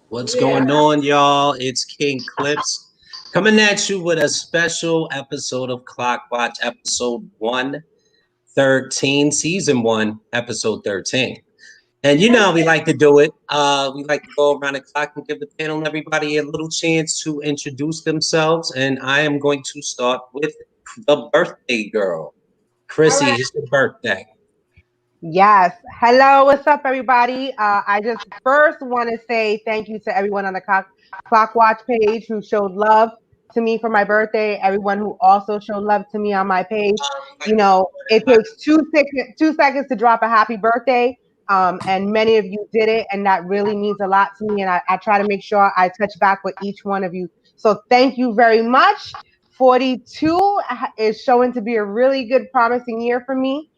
What's going on, y'all? It's King Clips coming at you with a special episode of Clock Watch, episode 113, season 1, episode 13. And you know how we like to do it. We like to go around the clock and give the panel and everybody a little chance to introduce themselves. And I am going to start with the birthday girl. Chrissy, it's your birthday. Yes. Hello. What's up, everybody? I just first want to say thank you to everyone on the Clock Watch page who showed love to me for my birthday. Everyone who also showed love to me on my page. You know, it takes 2 seconds to drop a happy birthday. And many of you did it, and that really means a lot to me. And I try to make sure I touch back with each one of you. So thank you very much. 42 is showing to be a really good, promising year for me.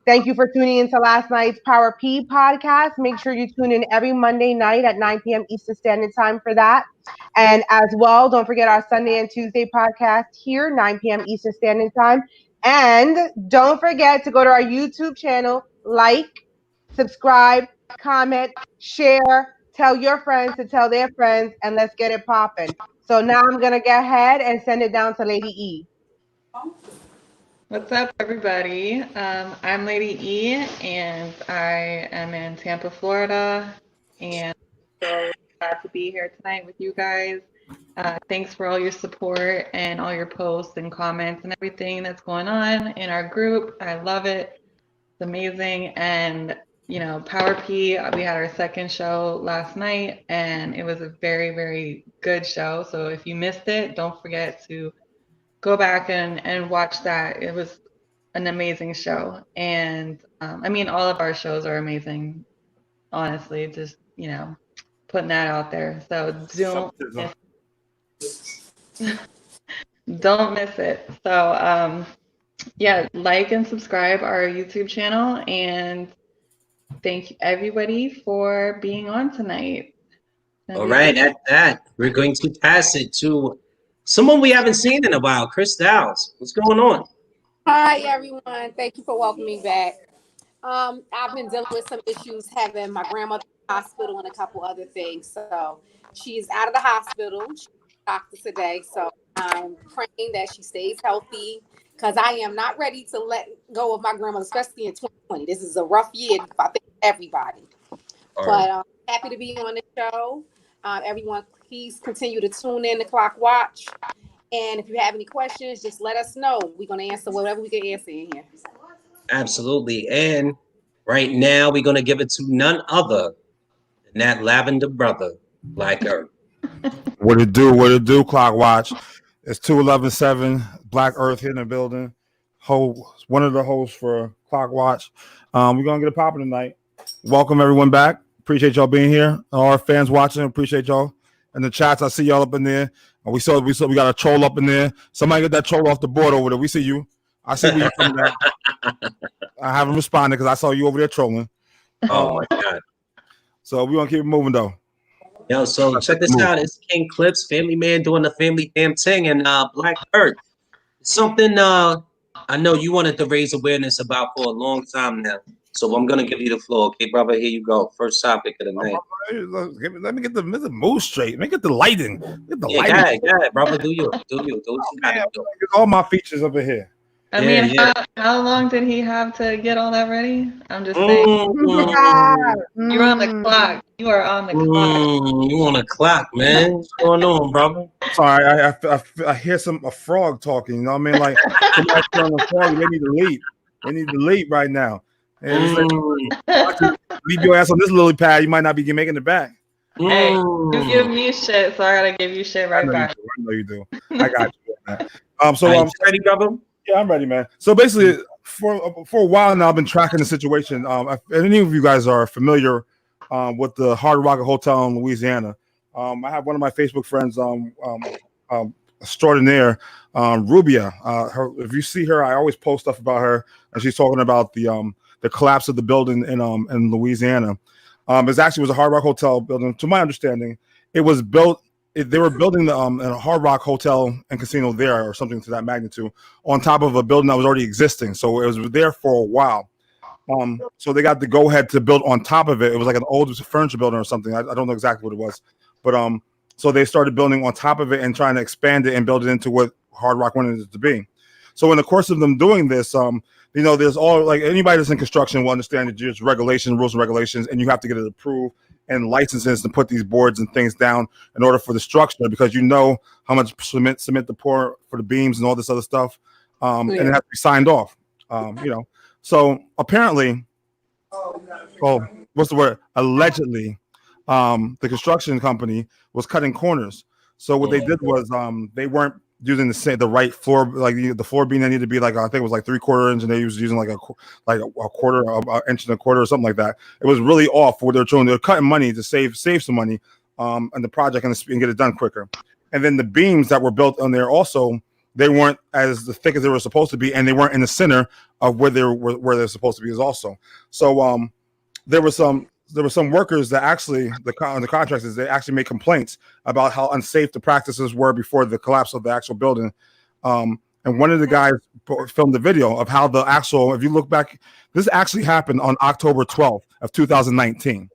Thank you for tuning into last night's Power P podcast. Make sure you tune in every Monday night at 9 p.m. Eastern Standard Time for that. And as well, don't forget our Sunday and Tuesday podcast here, 9 p.m. Eastern Standard Time. And don't forget to go to our YouTube channel, like, subscribe, comment, share, tell your friends to tell their friends, and let's get it popping. So now I'm going to go ahead and send it down to Lady E. What's up, everybody? I'm Lady E, and I am in Tampa, Florida, and so glad to be here tonight with you guys. Thanks for all your support and all your posts and comments and everything that's going on in our group. I love it. It's amazing. And, you know, Power P, we had our second show last night, and it was a very, very good show. So if you missed it, don't forget to go back and watch that. It was an amazing show. And I mean, all of our shows are amazing, honestly, just, you know, putting that out there. So don't miss it. So yeah, like and subscribe our YouTube channel, and thank you everybody for being on tonight. All right, at that, we're going to pass it to someone we haven't seen in a while, Chris Dowles. What's going on? Hi, everyone. Thank you for welcoming me back. I've been dealing with some issues having my grandmother in the hospital and a couple other things. So she's out of the hospital. She's a doctor today. So I'm praying that she stays healthy because I am not ready to let go of my grandmother, especially in 2020. This is a rough year, I think, for everybody. But I'm happy to be on the show. Everyone, please continue to tune in to Clock Watch. And if you have any questions, just let us know. We're going to answer whatever we can answer in here. Absolutely. And right now, we're going to give it to none other than that lavender brother, Black Earth. What it do, Clock Watch. It's 2117, Black Earth here in the building. One of the hosts for Clock Watch. We're going to get it popping tonight. Welcome, everyone, back. Appreciate y'all being here. All our fans watching, appreciate y'all. In the chats, I see y'all up in there. And we got a troll up in there. Somebody get that troll off the board over there. We see you. I see where you're coming at. I haven't responded because I saw you over there trolling. Oh my God. So we're gonna keep it moving though. Yo, so check this out. It's King Clips, family man doing the family damn thing, and Black Earth. Something I know you wanted to raise awareness about for a long time now. So I'm gonna give you the floor, okay, brother? Here you go. First topic of the night. Let me get the move straight. Let me get the lighting. Get the lighting. Go ahead, brother. Do what you gotta do. Get all my features over here. I mean, how long did he have to get all that ready? I'm just saying. You're on the clock. You are on the clock. You on the clock, man. What's going on, brother? Sorry, I hear a frog talking. You know what I mean? Like somebody's on the frog. They need to leap. They need to leap right now. And leave your ass on this lily pad. You might not be making it back. Hey, you give me shit, so I gotta give you shit right back. I know you do. I got you. So I'm ready, brother. Yeah, I'm ready, man. So basically, for a while now, I've been tracking the situation. If any of you guys are familiar with the Hard Rock Hotel in Louisiana, I have one of my Facebook friends, extraordinaire, Rubia. If you see her, I always post stuff about her, and she's talking about the collapse of the building in Louisiana. It actually was a Hard Rock Hotel building. To my understanding, it was built. They were building a Hard Rock Hotel and Casino there, or something to that magnitude, on top of a building that was already existing. So it was there for a while. So they got the go ahead to build on top of it. It was like an old furniture building or something. I don't know exactly what it was, but so they started building on top of it and trying to expand it and build it into what Hard Rock wanted it to be. So in the course of them doing this, there's all like anybody that's in construction will understand that there's regulations, rules and regulations, and you have to get it approved and licenses to put these boards and things down in order for the structure, because you know how much cement to pour for the beams and all this other stuff, and it has to be signed off. So apparently, allegedly, the construction company was cutting corners. So what they did was they weren't using the right floor, like the floor beam that needed to be like, I think it was like 3/4 inch, and they was using like a quarter, an inch and a quarter or something like that. It was really off what they're doing. They're cutting money to save some money on the project and get it done quicker. And then the beams that were built on there also, they weren't as thick as they were supposed to be, and they weren't in the center of where they're supposed to be as also. So there were some workers that actually the contractors, they actually made complaints about how unsafe the practices were before the collapse of the actual building. And one of the guys filmed the video of how if you look back, this actually happened on October 12th of 2019.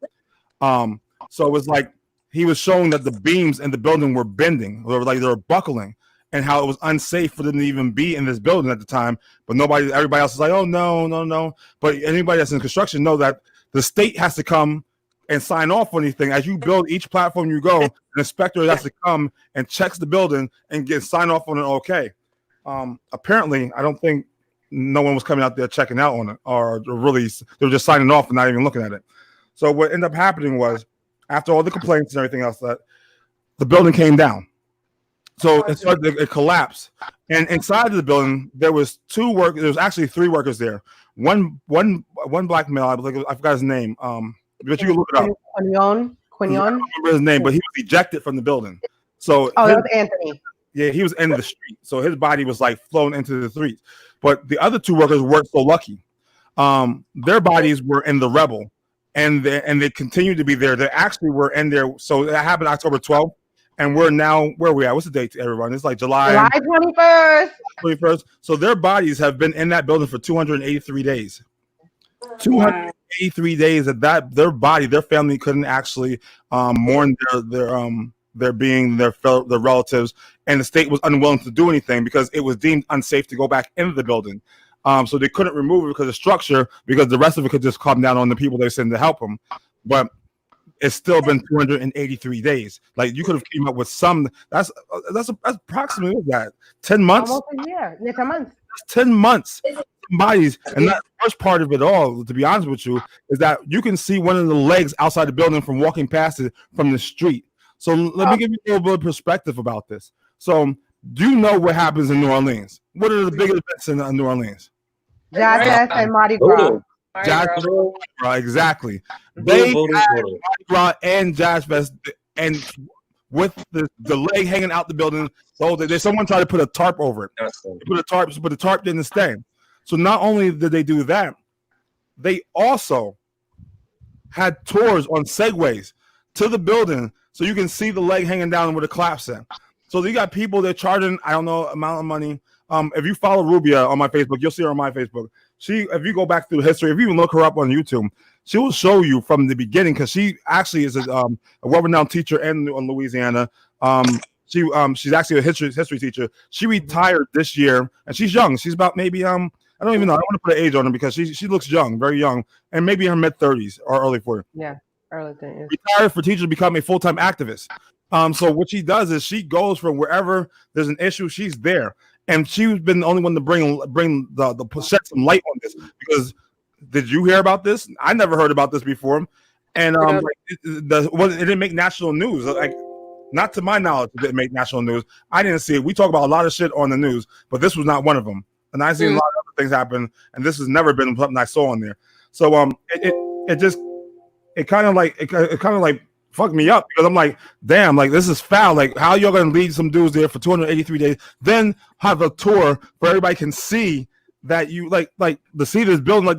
So it was like he was showing that the beams in the building were bending, or like they were buckling, and how it was unsafe for them to even be in this building at the time. But everybody else is like, oh no. But anybody that's in construction know that the state has to come and sign off on anything. As you build each platform you go, an inspector has to come and checks the building and get sign off on it. Okay. Apparently, I don't think no one was coming out there checking out on it, or really they were just signing off and not even looking at it. So what ended up happening was, after all the complaints and everything else, that the building came down. So it collapsed. And inside of the building, there was two workers. There was actually three workers there. One black male, I believe, I forgot his name. But you can look it up. Quinion. I don't remember his name, but he was ejected from the building. So that was Anthony. Yeah, he was in the street. So his body was like flown into the street. But the other two workers weren't so lucky. Their bodies were in the Rebel, and they continued to be there. They actually were in there. So that happened October 12th. And we're now, where are we at? What's the date, everyone? It's like July 21st. 21st. So their bodies have been in that building for 283 days. 283 days that their family couldn't actually mourn their relatives, and the state was unwilling to do anything because it was deemed unsafe to go back into the building. So they couldn't remove it because of structure, because the rest of it could just come down on the people they sent to help them. But it's still been 283 days. Like, you could have came up with some. That's approximately that 10 months. Almost a year. Yeah, 10 months. 10 months. Bodies, and that first part of it all, to be honest with you, is that you can see one of the legs outside the building from walking past it from the street. So let me give you a little bit of perspective about this. So, do you know what happens in New Orleans? What are the big events in New Orleans? Jazz Fest and Mardi Gras. Exactly. They had Mardi Gras and Jazz Fest, and with the leg hanging out the building, so there's someone tried to put a tarp over it. Put a tarp, but the tarp didn't stay. So not only did they do that, they also had tours on segways to the building, so you can see the leg hanging down with a collapse in. So you got people that charging, I don't know, amount of money. If you follow Rubia on my Facebook, you'll see her on my Facebook. If you go back through history, if you even look her up on YouTube, she will show you from the beginning, because she actually is a well-renowned teacher in Louisiana. She's actually a history teacher. She retired this year, and she's young. She's about maybe I don't even know. I don't want to put an age on her because she looks young, very young, and maybe in her mid-30s or early 40s. Yeah, early 30s. Retired for teacher to become a full-time activist. So what she does is she goes from wherever there's an issue, she's there. And she's been the only one to bring shed some light on this, because did you hear about this? I never heard about this before. And it didn't make national news. Like, not to my knowledge, it didn't make national news. I didn't see it. We talk about a lot of shit on the news, but this was not one of them. And I've seen a lot of other things happen, and this has never been something I saw on there. So it kind of like fucked me up, because I'm like, damn, like, this is foul. Like, how y'all gonna lead some dudes there for 283 days, then have a tour where everybody can see that you like to see this building, like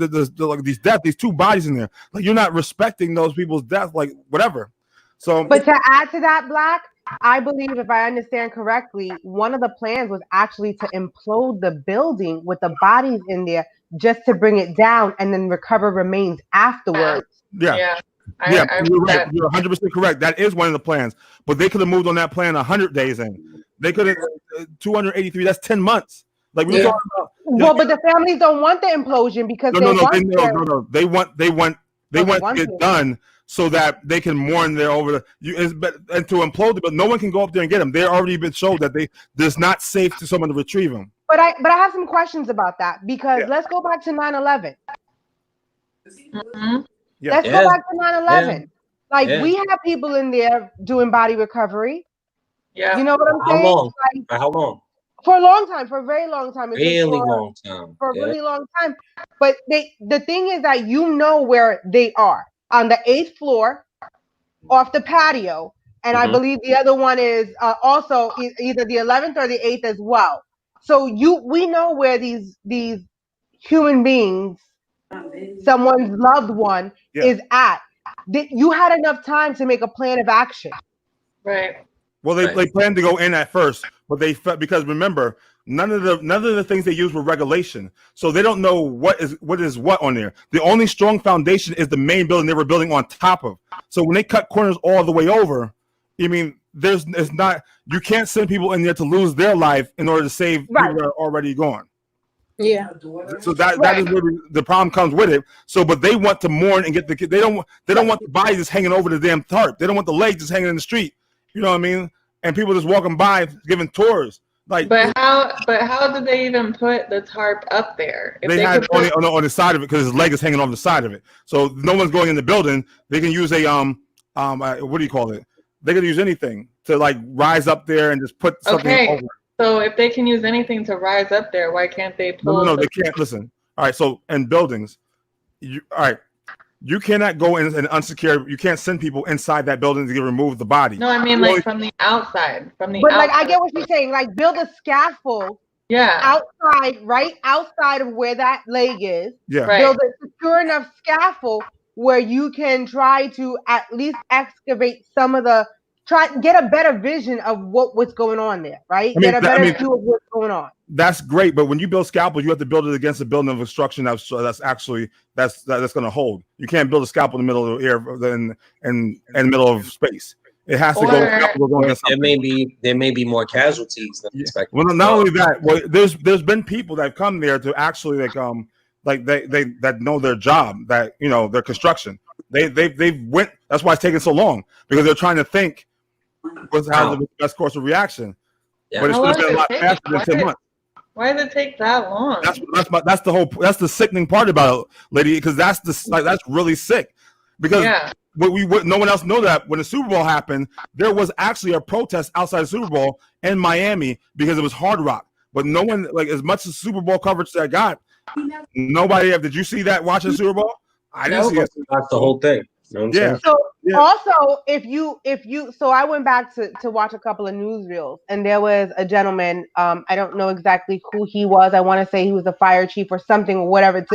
these deaths, these two bodies in there. Like, you're not respecting those people's death, like whatever. So, but to add to that, Black, I believe, if I understand correctly, one of the plans was actually to implode the building with the bodies in there just to bring it down and then recover remains afterwards. Yeah. I You're right. that. You're 100% correct. That is one of the plans, but they could have moved on that plan 100 days in. They could have 283. That's 10 months. Like we're talking about. Well, but the families don't want the implosion because No. They want to get done so that they can mourn their over and to implode it. But no one can go up there and get them. They've already been showed that it's not safe to someone to retrieve them. But I have some questions about that because let's go back to 9/11. Mm-hmm. Let's go back to 9/11. Like we have people in there doing body recovery. Yeah. You know what I'm saying? How long? Like, For how long? For a long time, for a very long time. Really long time. For a really long time. But the thing is that you know where they are. On the 8th floor, off the patio. And I believe the other one is also either the 11th or the 8th as well. So we know where these human beings, someone's loved one is at. You had enough time to make a plan of action. Right. Well, they planned to go in at first, but because remember, none of the things they used were regulation, so they don't know what is what on there. The only strong foundation is the main building they were building on top of. So when they cut corners all the way over, I mean, you can't send people in there to lose their life in order to save people that are already gone. Yeah. So that is where the problem comes with it. So, but they want to mourn and get they don't want the body just hanging over the damn tarp. They don't want the legs just hanging in the street. You know what I mean? And people just walking by giving tours. Like, but how did they even put the tarp up there? If they had on the side of it because his leg is hanging on the side of it. So no one's going in the building. They can use a what do you call it? They could use anything to like rise up there and just put something over. So if they can use anything to rise up there, why can't they pull? No, they can't. Listen. All right. So in buildings, you cannot go in and unsecure. You can't send people inside that building to remove the body. No, I mean like from the outside. But like I get what you're saying. Like build a scaffold. Yeah. Outside, right outside of where that leg is. Yeah. Right. Build a secure enough scaffold where you can try to at least excavate some of get a better vision of what's going on there, right? Get a better view of what's going on. That's great, but when you build scalpels, you have to build it against a building of construction that's going to hold. You can't build a scalpel in the middle of the air in the middle of space. It has to go against something. There may be more casualties than expected. Well, not only that, there's been people that have come there to actually they that know their job, that their construction. They went. That's why it's taking so long, because they're trying to think what's the best course of reaction. Yeah. But it's going to be a lot faster than 10 months. Why does it take that long? That's the sickening part about it, lady, because that's really sick. Because no one else know that when the Super Bowl happened, there was actually a protest outside the Super Bowl in Miami because it was Hard Rock. But no one, like, as much as Super Bowl coverage that I got, nobody. Did you see that watching the Super Bowl? I didn't see it. That's the whole thing. You know what I'm saying? So also, if you, so I went back to watch a couple of newsreels, and there was a gentleman. I don't know exactly who he was. I want to say he was a fire chief or something, or whatever.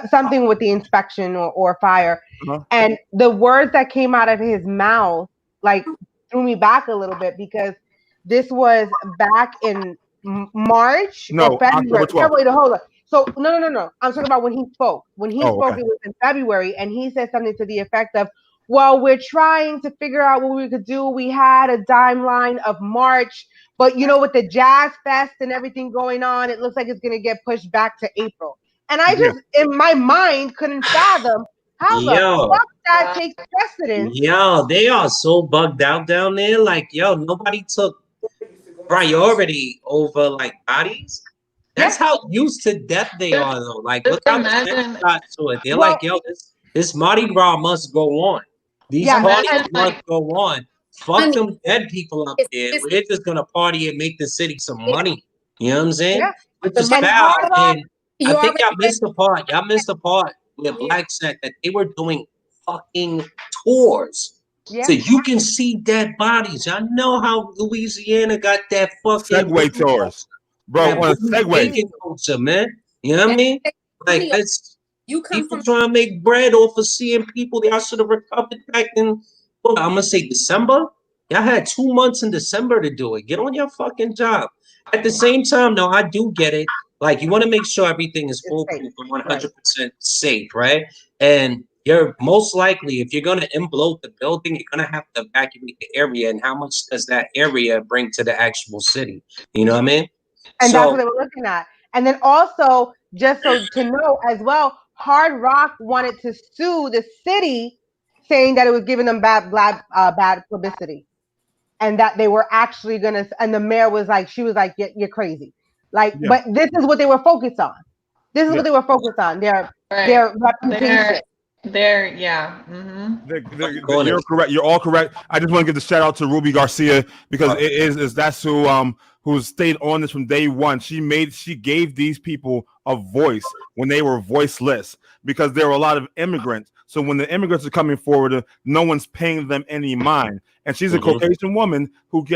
Something with the inspection or fire. Uh-huh. And the words that came out of his mouth like threw me back a little bit, because this was back in March or February. Wait, hold on. So no. I'm talking about when he spoke. When he spoke, it was in February, and he said something to the effect of, "Well, we're trying to figure out what we could do. We had a timeline of March, but with the Jazz Fest and everything going on, it looks like it's going to get pushed back to April." And I just, in my mind, couldn't fathom how the fuck that takes precedence. Yo, they are so bugged out down there. Like, nobody took priority over like bodies. That's how used to death they are, though. Like, look how much got to it. They're like, this Mardi Gras must go on. These parties must go on. Fuck them dead people up there. We're just gonna party and make the city some money. You know what I'm saying? Yeah. With the spout. And I think y'all missed the part. Y'all missed the part where Black said that they were doing fucking tours. Yeah. So you can see dead bodies. I know how Louisiana got that fucking Segway tours. Bro, on a Segway. Culture, man. You know what I mean? Like, that's people trying to make bread off of seeing people. Y'all should have recovered back in, I'm gonna say December. Y'all had 2 months in December to do it. Get on your fucking job. At the same time, though, I do get it. Like, you want to make sure everything is foolproof and 100% safe, right? And you're most likely, if you're going to implode the building, you're going to have to evacuate the area. And how much does that area bring to the actual city? You know what I mean? And that's what So, they were looking at. And then also, just so to know as well, Hard Rock wanted to sue the city, saying that it was giving them bad publicity, and that they were actually gonna. And the mayor was like, she was like, "You're crazy." Like, Yeah. but this is what they were focused on. This is Yeah. what they were focused on. Their Right. reputation. Yeah. You're correct. You're all correct. I just want to give the shout out to Ruby Garcia because it is that's who stayed on this from day one. She gave these people a voice when they were voiceless because there were a lot of immigrants. So when the immigrants are coming forward, no one's paying them any mind. And she's a Caucasian woman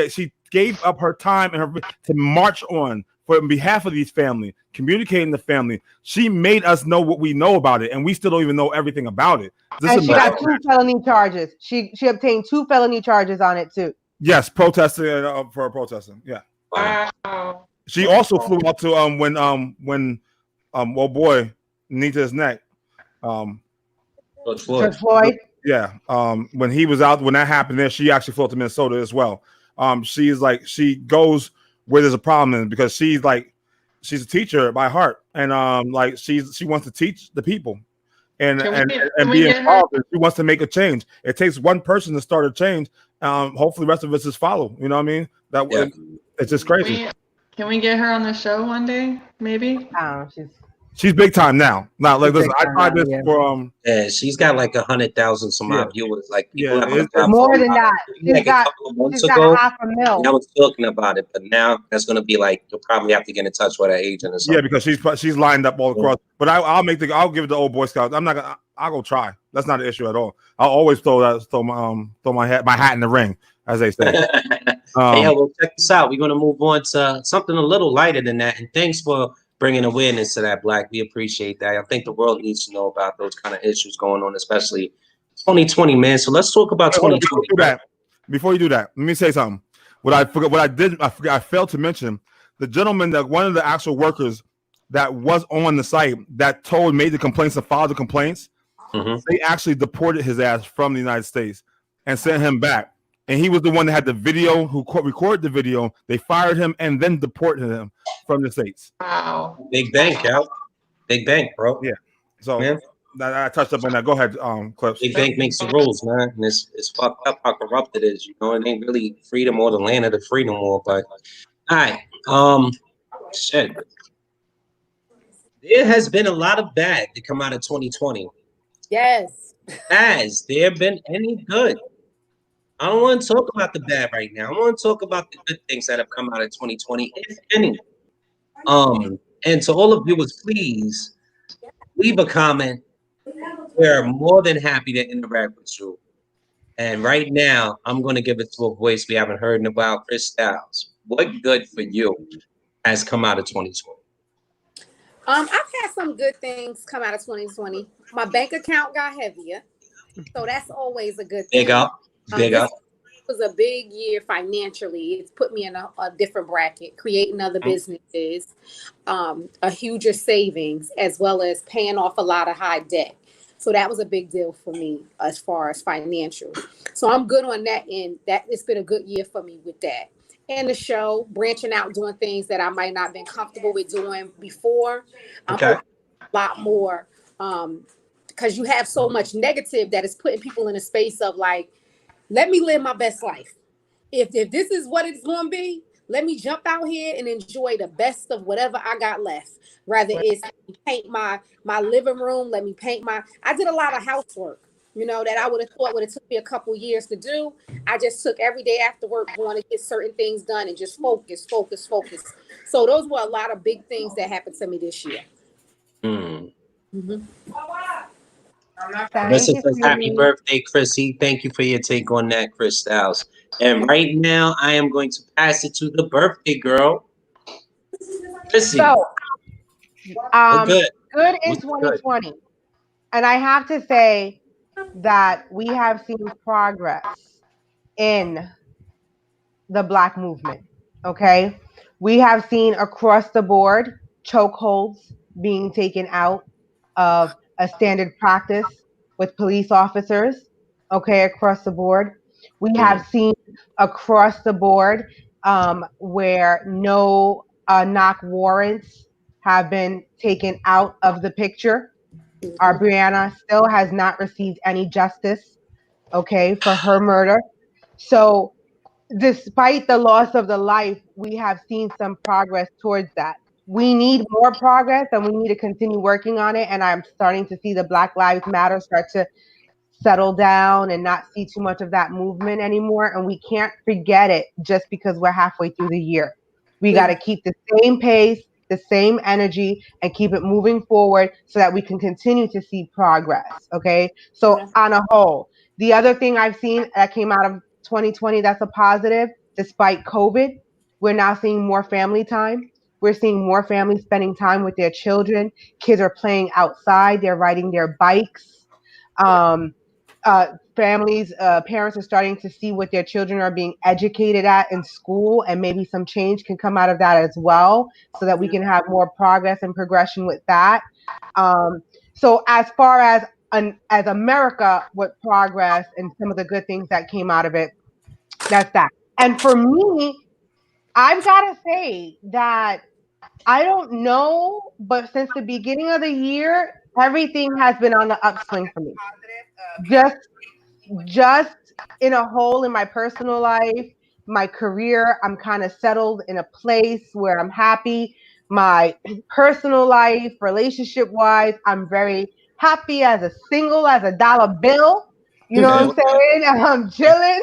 she gave up her time and to march on on behalf of these family, communicating the family. She made us know what we know about it, and we still don't even know everything about it. And she got 2 felony charges. She obtained 2 felony charges on it too. Yes, protesting for protesting. Yeah. Wow. She also flew out to when oh boy, knee to his neck. George Floyd. Yeah. When he was out, when that happened there, she actually flew to Minnesota as well. She goes where there's a problem because she's a teacher by heart, and she wants to teach the people and be involved. And she wants to make a change. It takes one person to start a change. Hopefully the rest of us just follow. You know what I mean? It's just crazy. Can we get her on the show one day? Maybe. She's big time now. Now, like, listen, I tried this for she's got like 100,000 some odd viewers. Like, people more than that. Like a couple of months ago, I was talking about it, but now that's going to be like you'll probably have to get in touch with her agent or something. Yeah, because she's lined up all across. But I'll give it to old Boy Scouts. I'll go try. That's not an issue at all. I'll always throw my hat in the ring, as they say. Yeah, well, check this out. We're going to move on to something a little lighter than that. And thanks for bringing awareness to that, Black. We appreciate that. I think the world needs to know about those kind of issues going on, especially 2020, man. So let's talk about 2020. Before you do that, let me say something. I failed to mention the gentleman that one of the actual workers that was on the site that made the complaints and filed the complaints. They actually deported his ass from the United States and sent him back. And he was the one that had the video, who recorded the video. They fired him and then deported him from the States. Wow. Big bank, yo. Big bank, bro. Yeah. So I touched up on that. Go ahead, Clips. Big bank makes the rules, man. And it's fucked up how corrupt it is. You know, it ain't really freedom or the land of the freedom war. But all right. Shit. There has been a lot of bad to come out of 2020. Yes. Has there been any good? I don't want to talk about the bad right now. I want to talk about the good things that have come out of 2020, if any. And to all of viewers, please leave a comment. We're more than happy to interact with you. And right now, I'm going to give it to a voice we haven't heard in a while, Chris Styles. What good for you has come out of 2020? I've had some good things come out of 2020. My bank account got heavier, so that's always a good thing. Big up. It was a big year financially. It's put me in a different bracket, creating other businesses, a huger savings, as well as paying off a lot of high debt. So that was a big deal for me as far as financial. So I'm good on that end. That it's been a good year for me with that. And the show, branching out, doing things that I might not have been comfortable with doing before. I'm a lot more because you have so much negative that is putting people in a space of like, let me live my best life. If this is what it's going to be, let me jump out here and enjoy the best of whatever I got left. Rather it's paint my living room. Let me paint I did a lot of housework, that I would have thought would have took me a couple years to do. I just took every day after work going to get certain things done and just focus. So those were a lot of big things that happened to me this year. Listen, happy birthday, Chrissy. Thank you for your take on that, Chris Styles. And right now, I am going to pass it to the birthday girl, Chrissy. So, good in 2020. And I have to say that we have seen progress in the Black movement, okay? We have seen across the board chokeholds being taken out of a standard practice with police officers, okay, across the board. We have seen across the board where no knock warrants have been taken out of the picture. Our Brianna still has not received any justice, okay, for her murder. So, despite the loss of the life, we have seen some progress towards that. We need more progress and we need to continue working on it. And I'm starting to see the Black Lives Matter start to settle down and not see too much of that movement anymore. And we can't forget it just because we're halfway through the year. We got to keep the same pace, the same energy, and keep it moving forward so that we can continue to see progress. Okay. So, on a whole, the other thing I've seen that came out of 2020 that's a positive, despite COVID, we're now seeing more family time. We're seeing more families spending time with their children. Kids are playing outside, they're riding their bikes. Families, parents are starting to see what their children are being educated at in school, and maybe some change can come out of that as well, so that we can have more progress and progression with that. So as far as America, what progress and some of the good things that came out of it, that's that. And for me, I've got to say that I don't know, but since the beginning of the year, everything has been on the upswing for me. Just just in a hole in my personal life, my career, I'm kind of settled in a place where I'm happy. My personal life, relationship wise, I'm very happy as a single as a dollar bill. You know what I'm saying? I'm chilling,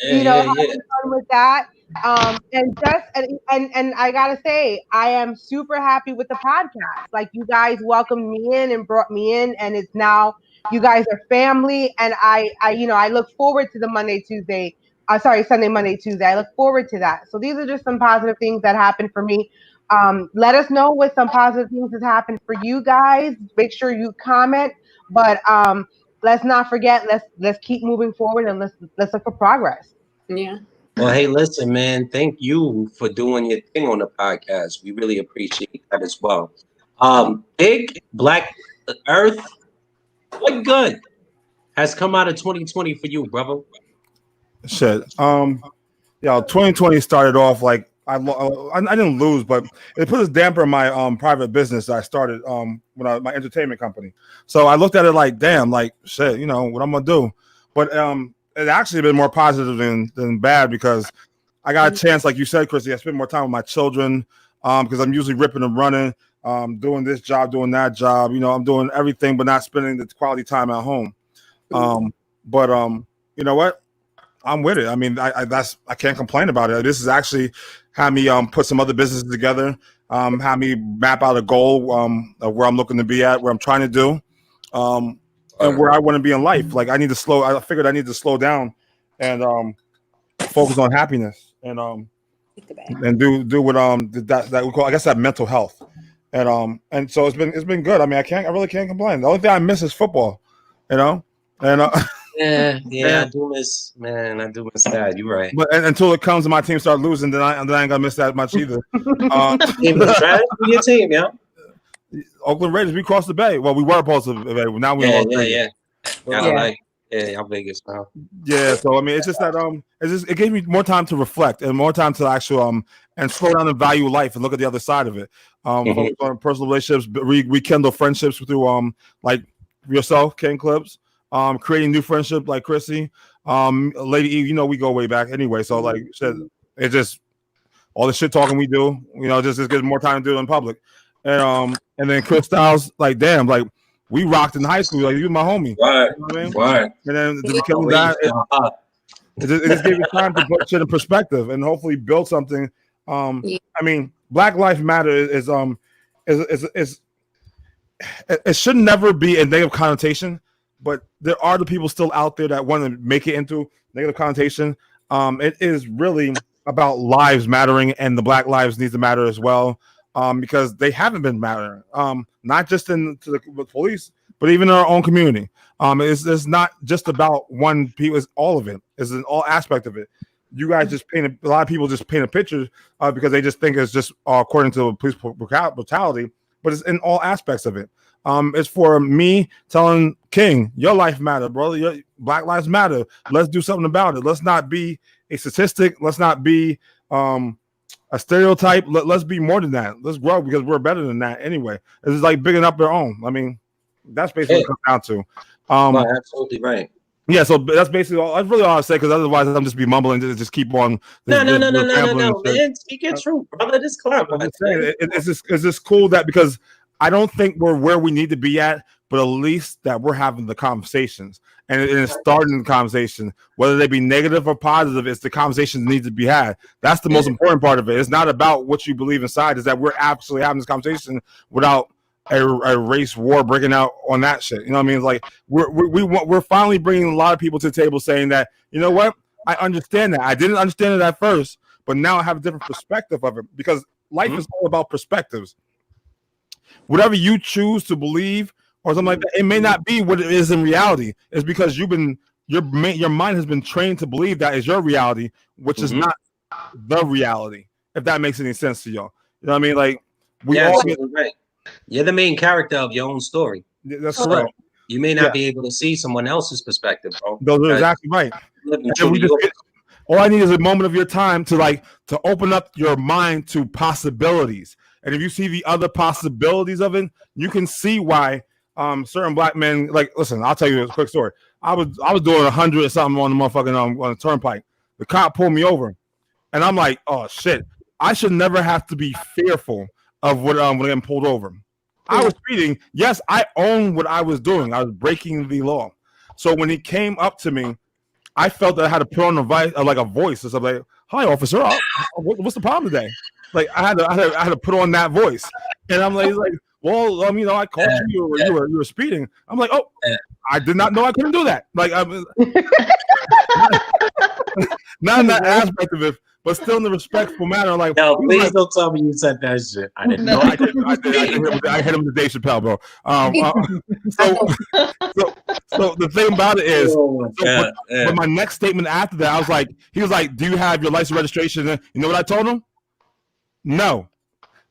having fun with that. And I gotta say, I am super happy with the podcast. Like, you guys welcomed me in and brought me in, and it's now you guys are family, and I look forward to the Sunday, Monday, Tuesday. I look forward to that. So these are just some positive things that happened for me. Let us know what some positive things has happened for you guys. Make sure you comment, but let's not forget. Let's keep moving forward, and let's look for progress. Yeah. Well, hey, listen, man. Thank you for doing your thing on the podcast. We really appreciate that as well. Big Black Earth, what good has come out of 2020 for you, brother? Shit. 2020 started off like I didn't lose, but it put a damper in my private business that I started my entertainment company. So I looked at it like, damn, like shit, what I'm gonna do. But it actually been more positive than bad, because I got a chance, like you said, Chrissy, I spend more time with my children because I'm usually ripping and running, doing this job, doing that job. I'm doing everything, but not spending the quality time at home. But you know what? I'm with it. I mean, I can't complain about it. This is actually had me put some other businesses together, had me map out a goal of where I'm looking to be at, where I'm trying to do, and where I want to be in life. Like I figured I need to slow down and focus on happiness and do what that we call, I guess, that mental health. And so it's been good. I mean, I really can't complain. The only thing I miss is football, and Yeah, I do miss that. You're right. But until it comes and my team start losing, then I ain't gonna miss that much either. Your team, yeah. Oakland Raiders, we crossed the bay. Well, we were supposed to bay. Now we I'm Vegas now. Yeah, so I mean, it's just that it gave me more time to reflect and more time to actually and slow down and value life and look at the other side of it. Focus on personal relationships, rekindle friendships through like yourself, Ken Clips. Creating new friendship like Chrissy, Lady E, we go way back anyway. So like shit, it just all the shit talking we do, just gives more time to do it in public. And then Chris Styles, like damn, like we rocked in high school, like you my homie. Right. You know what I mean? Right. And then to be killing that, it just gave me time to put shit in perspective and hopefully build something. I mean, Black Lives Matter is it should never be a negative connotation. But there are the people still out there that want to make it into negative connotation. It is really about lives mattering, and the Black lives need to matter as well, because they haven't been mattering, not just to the police, but even in our own community. It's not just about one people; it's all of it. It's an all aspect of it. you guys just paint a lot of people just paint a picture because they just think it's just according to police brutality, but it's in all aspects of it. It's for me telling King, your life matter, brother. Your Black lives matter. Let's do something about it. Let's not be a statistic. Let's not be a stereotype. Let's be more than that. Let's grow because we're better than that anyway. It's like bigging up their own. I mean, that's basically what it comes down to. No, absolutely right. Yeah, so that's basically all. That's really all I say because otherwise I'm just be mumbling to just keep on. No, man. Speak your truth, brother. This club. It's just cool that because I don't think we're where we need to be at, but at least that we're having the conversations and it's starting the conversation, whether they be negative or positive. It's the conversation that needs to be had. That's the most important part of it. It's not about what you believe inside. Is that we're actually having this conversation without a race war breaking out on that shit. You know what I mean? It's like we're finally bringing a lot of people to the table saying that, you know what? I understand that. I didn't understand it at first, but now I have a different perspective of it because life is all about perspectives. Whatever you choose to believe or something like that, it may not be what it is in reality. It's because your mind has been trained to believe that is your reality, which is not the reality. If that makes any sense to y'all, you know what I mean? Like right. You're the main character of your own story. That's correct. You may not be able to see someone else's perspective, bro. Those are exactly right. All I need is a moment of your time to open up your mind to possibilities. And if you see the other possibilities of it, you can see why certain Black men, like, listen, I'll tell you a quick story. I was doing 100 or something on the motherfucking on the turnpike. The cop pulled me over, and I'm like, oh shit, I should never have to be fearful of when I'm getting pulled over. I was speeding. Yes, I own what I was doing. I was breaking the law. So when he came up to me, I felt that I had to put on a voice or something like, "Hi, officer. What's the problem today?" Like I had to put on that voice, and I'm like, he's like, well, I caught you were speeding. I'm like, oh, I did not know I couldn't do that. Like, not in that aspect of it, but still in the respectful manner. Like, no, please don't tell me you said that shit. I didn't know. I hit him with Dave Chappelle, bro. So the thing about it is, but my next statement after that, he was like, do you have your license registration? And you know what I told him? No,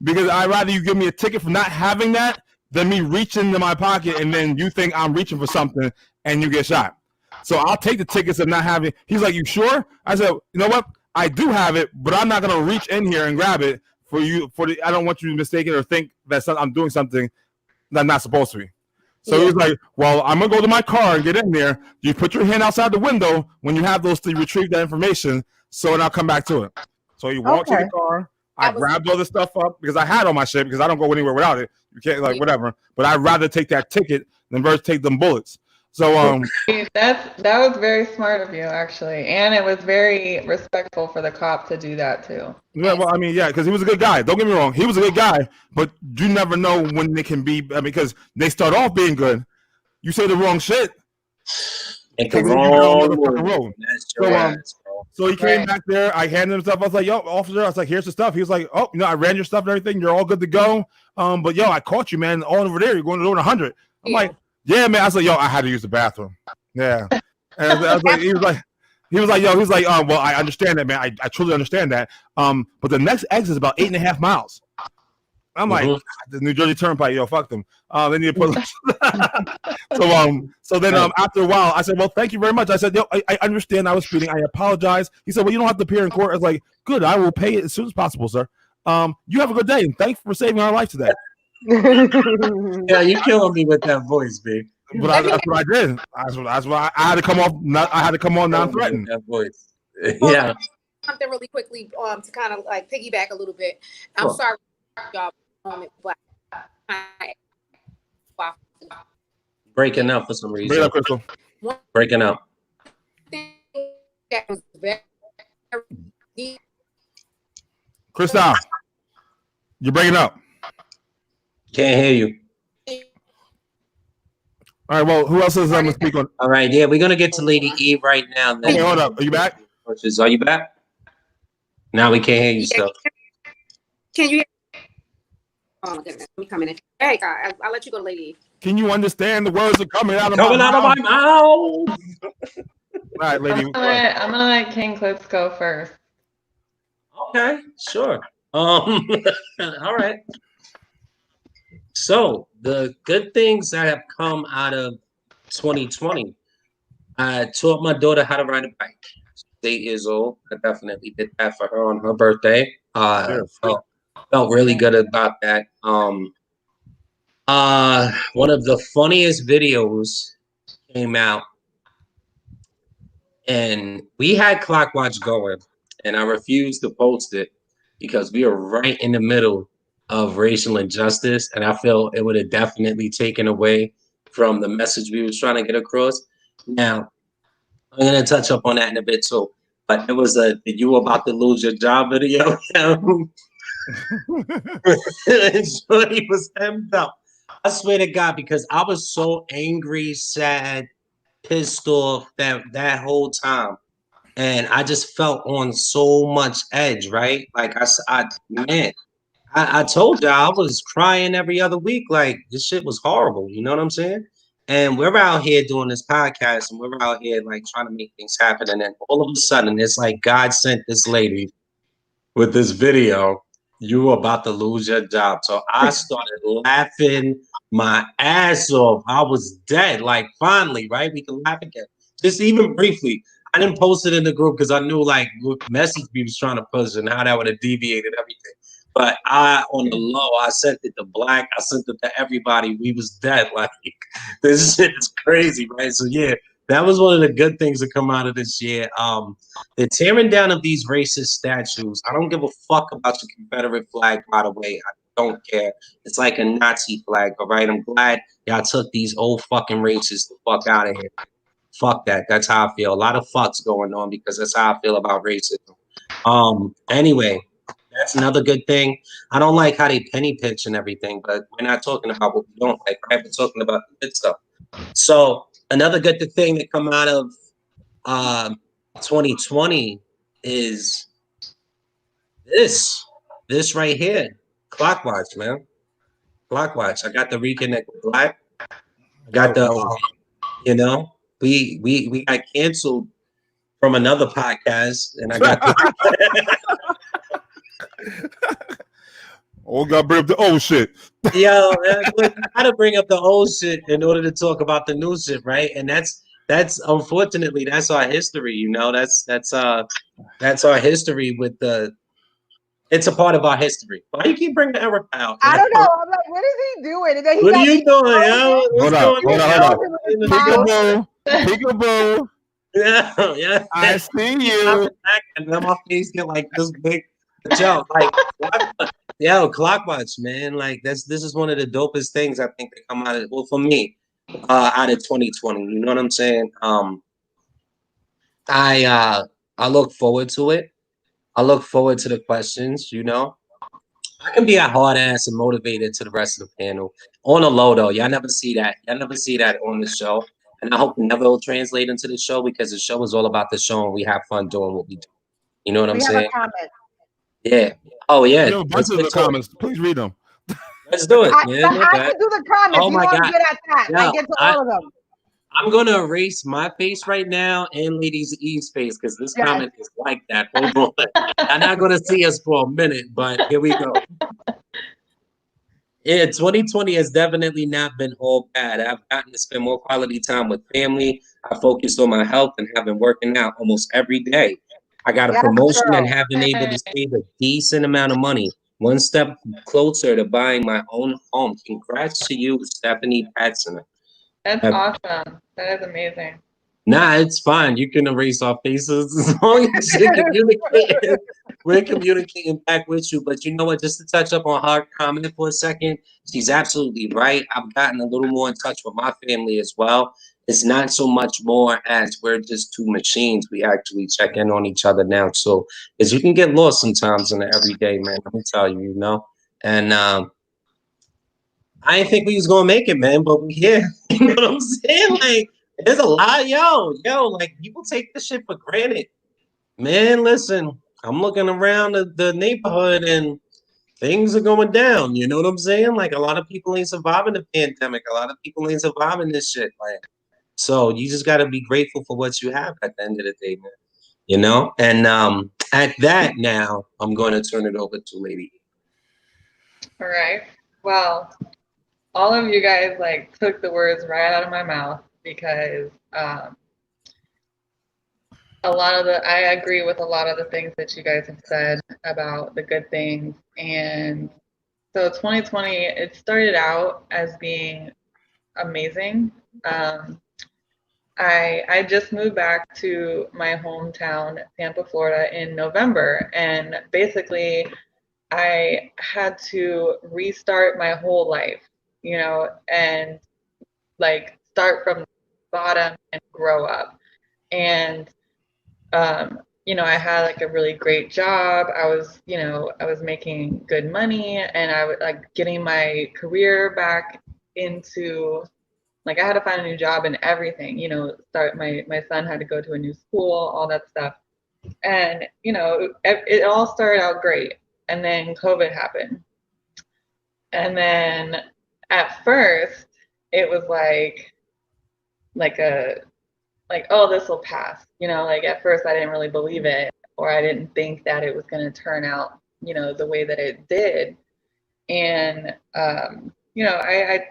because I'd rather you give me a ticket for not having that than me reaching into my pocket and then you think I'm reaching for something and you get shot. So I'll take the tickets of not having. He's like, you sure? I said, you know what? I do have it, but I'm not gonna reach in here and grab it for you. I don't want you to mistake it or think that I'm doing something that I'm not supposed to be. So he was like, well, I'm gonna go to my car and get in there. You put your hand outside the window when you have those to retrieve that information. So and I'll come back to it. So he walked to the car. I grabbed all this stuff up because I had all my shit because I don't go anywhere without it. You can't whatever. But I'd rather take that ticket than versus take them bullets. So that was very smart of you actually, and it was very respectful for the cop to do that too. Yeah, well, I mean, yeah, because he was a good guy. Don't get me wrong, he was a good guy, but you never know when they can be. Because they start off being good. You say the wrong shit. It's the wrong road. So he came back there. I handed him stuff. I was like, "Yo, officer," I was like, "Here's the stuff." He was like, "Oh, I ran your stuff and everything. You're all good to go." But yo, I caught you, man. All over there. You're going to do 100. I'm like, "Yeah, man." I was like, "Yo, I had to use the bathroom." Yeah. And I was like, he was like, well, I understand that, man. I truly understand that. But the next exit is about 8.5 miles. I'm like, the New Jersey Turnpike, yo, fuck them. They need to put. So then after a while, I said, well, thank you very much. I said, yo, I understand I was speeding. I apologize. He said, well, you don't have to appear in court. I was like, good, I will pay it as soon as possible, sir. You have a good day, and thanks for saving our life today. Yeah, you killing me with that voice, big. But that's what I did. That's why I had to come off. I had to come on non-threatened. That voice. Yeah. Something really quickly to kind of like piggyback a little bit. I'm sorry, y'all. But breaking up for some reason. Break up, Crystal. Breaking up. That was very Crystal, you're breaking up. Can't hear you. All right, well, who else is going to speak on? All right, yeah, we're going to get to Lady E right now. Okay, hold up. Are you back? Are you back? Now we can't hear you still. Can you hear? Oh my goodness, let me come in. Hey, God, I'll let you go, Lady E. Can you understand the words that are coming out of my mouth? right, lady. I'm gonna let King Clips go first. Okay, sure. All right. So the good things that have come out of 2020, I taught my daughter how to ride a bike. She's 8 years old. I definitely did that for her on her birthday. Felt really good about that. One of the funniest videos came out, and we had Clockwatch going, and I refused to post it because we were right in the middle of racial injustice, and I feel it would have definitely taken away from the message we was trying to get across. Now, I'm gonna touch up on that in a bit too, but it was a "you about to lose your job" video. And Shorty was hemmed up. I swear to God, because I was so angry, sad, pissed off that whole time, and I just felt on so much edge, right? Like man, I told you I was crying every other week. Like this shit was horrible. You know what I'm saying? And we're out here doing this podcast, and we're out here like trying to make things happen. And then all of a sudden, it's like God sent this lady with this video. You were about to lose your job. So I started laughing my ass off. I was dead. Like finally, right? We can laugh again. Just even briefly. I didn't post it in the group because I knew like what message we was trying to push and how that would have deviated everything. But on the low, I sent it to Black. I sent it to everybody. We was dead. Like this shit is crazy, right? So yeah, that was one of the good things that come out of this year. The tearing down of these racist statues. I don't give a fuck about your Confederate flag, by the way. I don't care. It's like a Nazi flag, all right? I'm glad y'all took these old fucking racists the fuck out of here. Fuck that. That's how I feel. A lot of fucks going on because that's how I feel about racism. Anyway, that's another good thing. I don't like how they penny pinch and everything, but we're not talking about what we don't like, right? We're talking about the good stuff. So another good thing that come out of 2020 is this right here. Clockwatch, man. Clockwatch. I got to reconnect with Black. I got the we got canceled from another podcast, and I got Oh, gotta bring up the old shit. Yo, I gotta bring up the old shit in order to talk about the new shit, right? And that's unfortunately that's our history, you know. That's our history with the. It's a part of our history. Why do you keep bringing Eric out? I don't know. I'm like, what is he doing? And then he what are you doing, yo? Hold on. Peekaboo. Yeah. I see you. And then my face get like this big. Yo, Clockwatch, man. Like this is one of the dopest things I think that come out of for me, out of 2020. You know what I'm saying? I look forward to it. I look forward to the questions, you know. I can be a hard ass and motivated to the rest of the panel. On the low though, y'all never see that. Y'all never see that on the show. And I hope it never will translate into the show because the show is all about the show and we have fun doing what we do. You know what I'm saying? Have a comment. Yeah. Oh yeah. You know, bunch of the comments. Please read them. Let's do it, man. I can do the comments. Oh my God. I'm good at that. Yeah, I get to all of them. I'm gonna erase my face right now and Ladies E's face because this comment is like that. Hold on. I'm not gonna see us for a minute, but here we go. Yeah, 2020 has definitely not been all bad. I've gotten to spend more quality time with family. I focused on my health and have been working out almost every day. I got a promotion and have been able to save a decent amount of money. One step closer to buying my own home. Congrats to you, Stephanie Patson. That's awesome. That is amazing. Nah, it's fine. You can erase our faces as long as you're communicating. We're communicating back with you. But you know what? Just to touch up on her comment for a second, she's absolutely right. I've gotten a little more in touch with my family as well. It's not so much more as we're just two machines. We actually check in on each other now. So, because you can get lost sometimes in the everyday, man. Let me tell you, you know. And I didn't think we was gonna make it, man, but we here. You know what I'm saying? Like, there's a lot, like people take this shit for granted. Man, listen, I'm looking around the neighborhood and things are going down. You know what I'm saying? Like a lot of people ain't surviving the pandemic. A lot of people ain't surviving this shit. Like So you just got to be grateful for what you have at the end of the day, man. You know? And at that now, I'm going to turn it over to Lady. All right. Well, all of you guys like took the words right out of my mouth because I agree with a lot of the things that you guys have said about the good things. And so 2020, it started out as being amazing. I just moved back to my hometown, Tampa, Florida, in November, and basically I had to restart my whole life, you know, and like start from the bottom and grow up. And you know, I had like a really great job. I was, you know, I was making good money, and I was like getting my career back into, like I had to find a new job and everything, you know, start my son had to go to a new school, all that stuff. And, you know, it all started out great. And then COVID happened. And then at first it was like a like, oh, this will pass. You know, like at first I didn't really believe it, or I didn't think that it was going to turn out, you know, the way that it did. And you know, I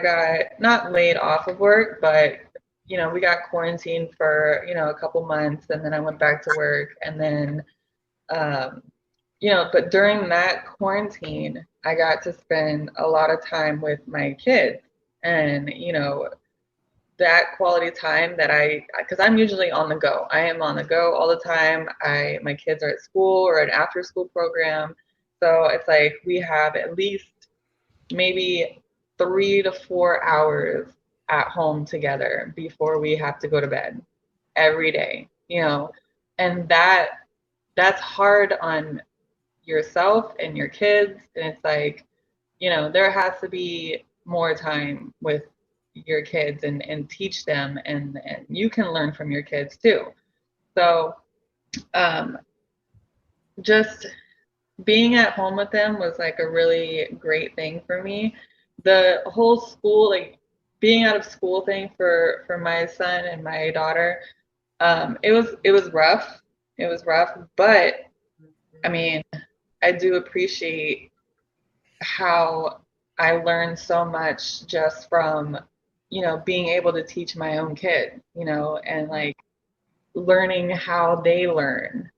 got not laid off of work, but you know, we got quarantined for, you know, a couple months, and then I went back to work. And then um, you know, but during that quarantine, I got to spend a lot of time with my kids. And you know, that quality time that because I'm usually on the go. I am on the go all the time. My kids are at school or an after school program. So it's like we have at least maybe 3 to 4 hours at home together before we have to go to bed every day, you know, and that's hard on yourself and your kids. And it's like, you know, there has to be more time with your kids and teach them, and you can learn from your kids too. So um, just being at home with them was like a really great thing for me. The whole school, like being out of school thing for my son and my daughter, it was rough. It was rough, but I mean, I do appreciate how I learned so much just from, you know, being able to teach my own kid, you know, and like learning how they learn,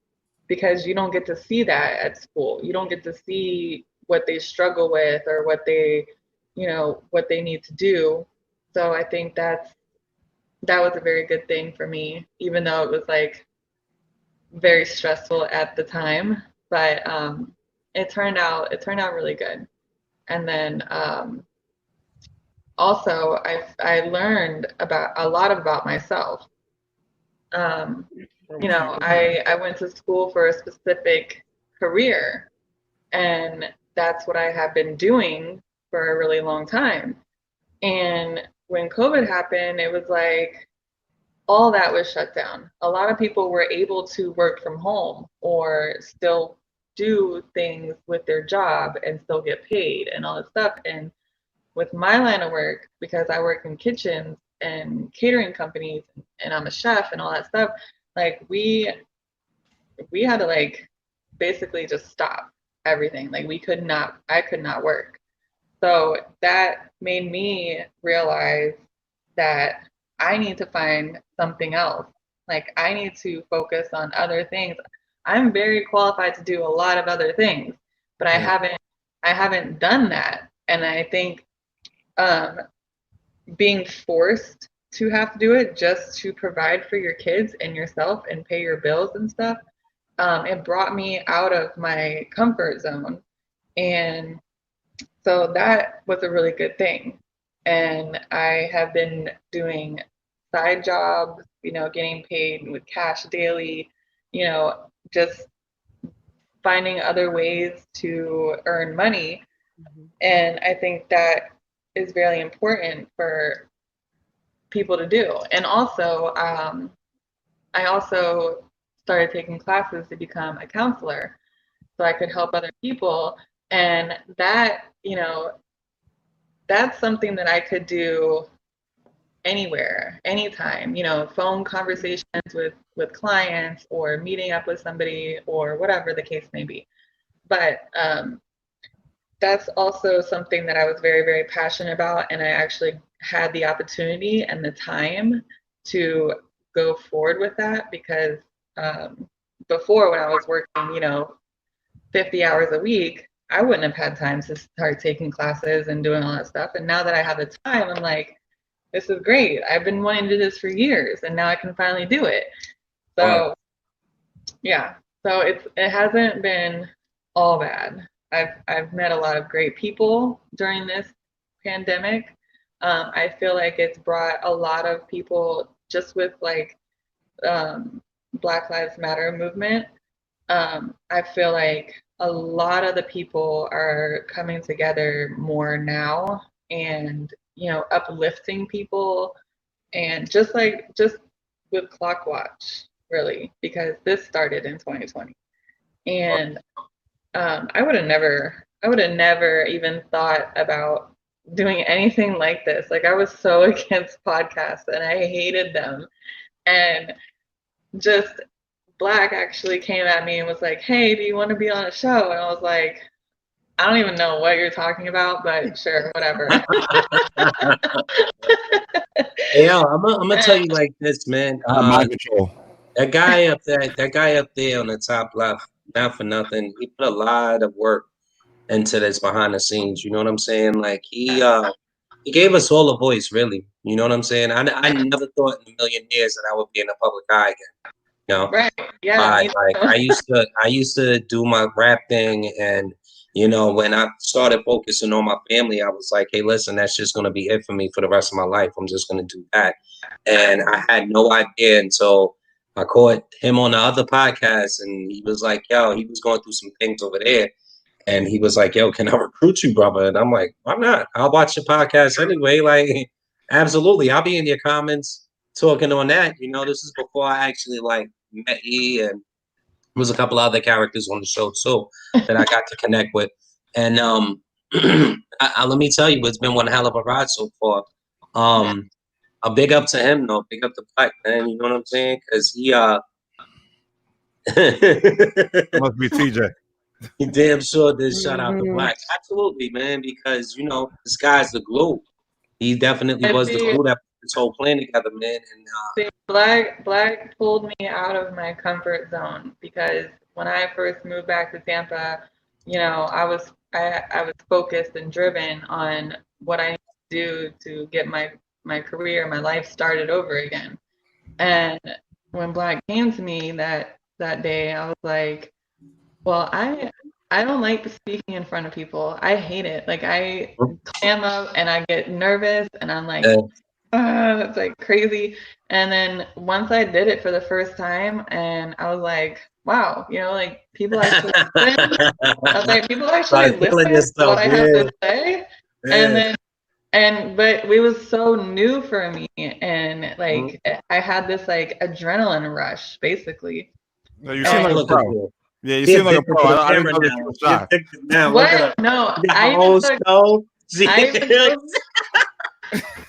because you don't get to see that at school. You don't get to see what they struggle with or what they, you know, what they need to do. So I think that was a very good thing for me, even though it was like very stressful at the time. But it turned out really good. And then also I learned about a lot about myself. You know, I went to school for a specific career, and that's what I have been doing for a really long time. And when COVID happened, it was like all that was shut down. A lot of people were able to work from home or still do things with their job and still get paid and all this stuff. And with my line of work, because I work in kitchens and catering companies and I'm a chef and all that stuff, like we had to like basically just stop everything. Like I could not work. So that made me realize that I need to find something else. Like I need to focus on other things. I'm very qualified to do a lot of other things, but I haven't done that. And I think um, being forced to have to do it just to provide for your kids and yourself and pay your bills and stuff, it brought me out of my comfort zone. And so that was a really good thing. And I have been doing side jobs, you know, getting paid with cash daily, you know, just finding other ways to earn money. And I think that is very important for people to do. And also, I also started taking classes to become a counselor so I could help other people. And that, you know, that's something that I could do anywhere, anytime, you know, phone conversations with clients or meeting up with somebody or whatever the case may be. But that's also something that I was very, very passionate about. And I actually had the opportunity and the time to go forward with that because before when I was working, you know, 50 hours a week, I wouldn't have had time to start taking classes and doing all that stuff. And now that I have the time, I'm like, this is great. I've been wanting to do this for years and now I can finally do it. So yeah, so it hasn't been all bad. I've met a lot of great people during this pandemic. I feel like it's brought a lot of people just with like Black Lives Matter movement. I feel like a lot of the people are coming together more now and, you know, uplifting people and just with Clockwatch, really, because this started in 2020. And I would have never even thought about doing anything like this. Like I was so against podcasts and I hated them. And just Black actually came at me and was like, hey, do you want to be on a show? And I was like, I don't even know what you're talking about, but sure, whatever. Yeah, I'm gonna tell you like this, man. Mind control. That guy up there on the top left, not for nothing, he put a lot of work into this behind the scenes. You know what I'm saying? Like he gave us all a voice, really. You know what I'm saying? I never thought in a million years that I would be in the public eye again. You know? Right. Yeah. Like I used to do my rap thing, and you know, when I started focusing on my family, I was like, hey, listen, that's just gonna be it for me for the rest of my life. I'm just gonna do that. And I had no idea until I caught him on the other podcast, and he was like, yo, he was going through some things over there. And he was like, yo, can I recruit you, brother? And I'm like, why not? I'll watch the podcast anyway. Like, absolutely. I'll be in your comments talking on that. You know, this is before I actually like met E, and there was a couple other characters on the show too that I got to connect with. And let me tell you, it's been one hell of a ride so far. A big up to him though, big up to Black, man. You know what I'm saying? Because he Must be TJ. he damn sure did shout out to Black. Absolutely, man, because you know, this guy's the glue. He definitely was the glue that put this whole plan together, man. And Black pulled me out of my comfort zone because when I first moved back to Tampa, you know, I was focused and driven on what I need to do to get my career, my life started over again. And when Black came to me that day, I was like, well, I don't like speaking in front of people. I hate it. Like I clam up and I get nervous and I'm like, it's like crazy. And then once I did it for the first time and I was like, wow, you know, like people actually listen. I was like, people actually listen to what I have to say. Yeah. But it was so new for me. And like I had this like adrenaline rush basically. No, you seem like a pro. Yeah, you seem like a pro. I didn't know that you were shy. What? No,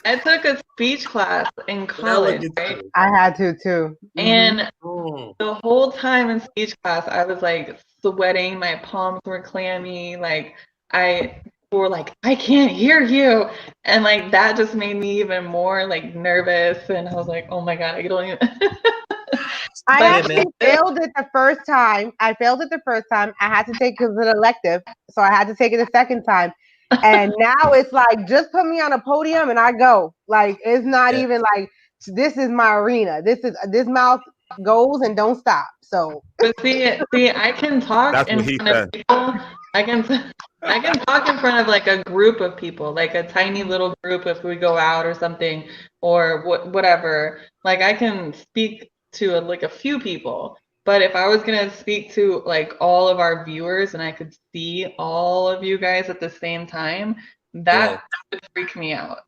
I took a speech class in college, right? I had to too. And the whole time in speech class, I was like sweating. My palms were clammy. Like I can't hear you. And like that just made me even more like nervous. And I was like, oh my God, I don't even. I actually failed it the first time. I had to take it as an elective. So I had to take it a second time. And now it's like, just put me on a podium and I go. Like, it's not even like, this is my arena. This mouth goes and don't stop. So. But see, I can talk in front of people. I can talk in front of like a group of people, like a tiny little group if we go out or something or whatever. Like I can speak to like a few people. But if I was going to speak to like all of our viewers and I could see all of you guys at the same time, that would freak me out.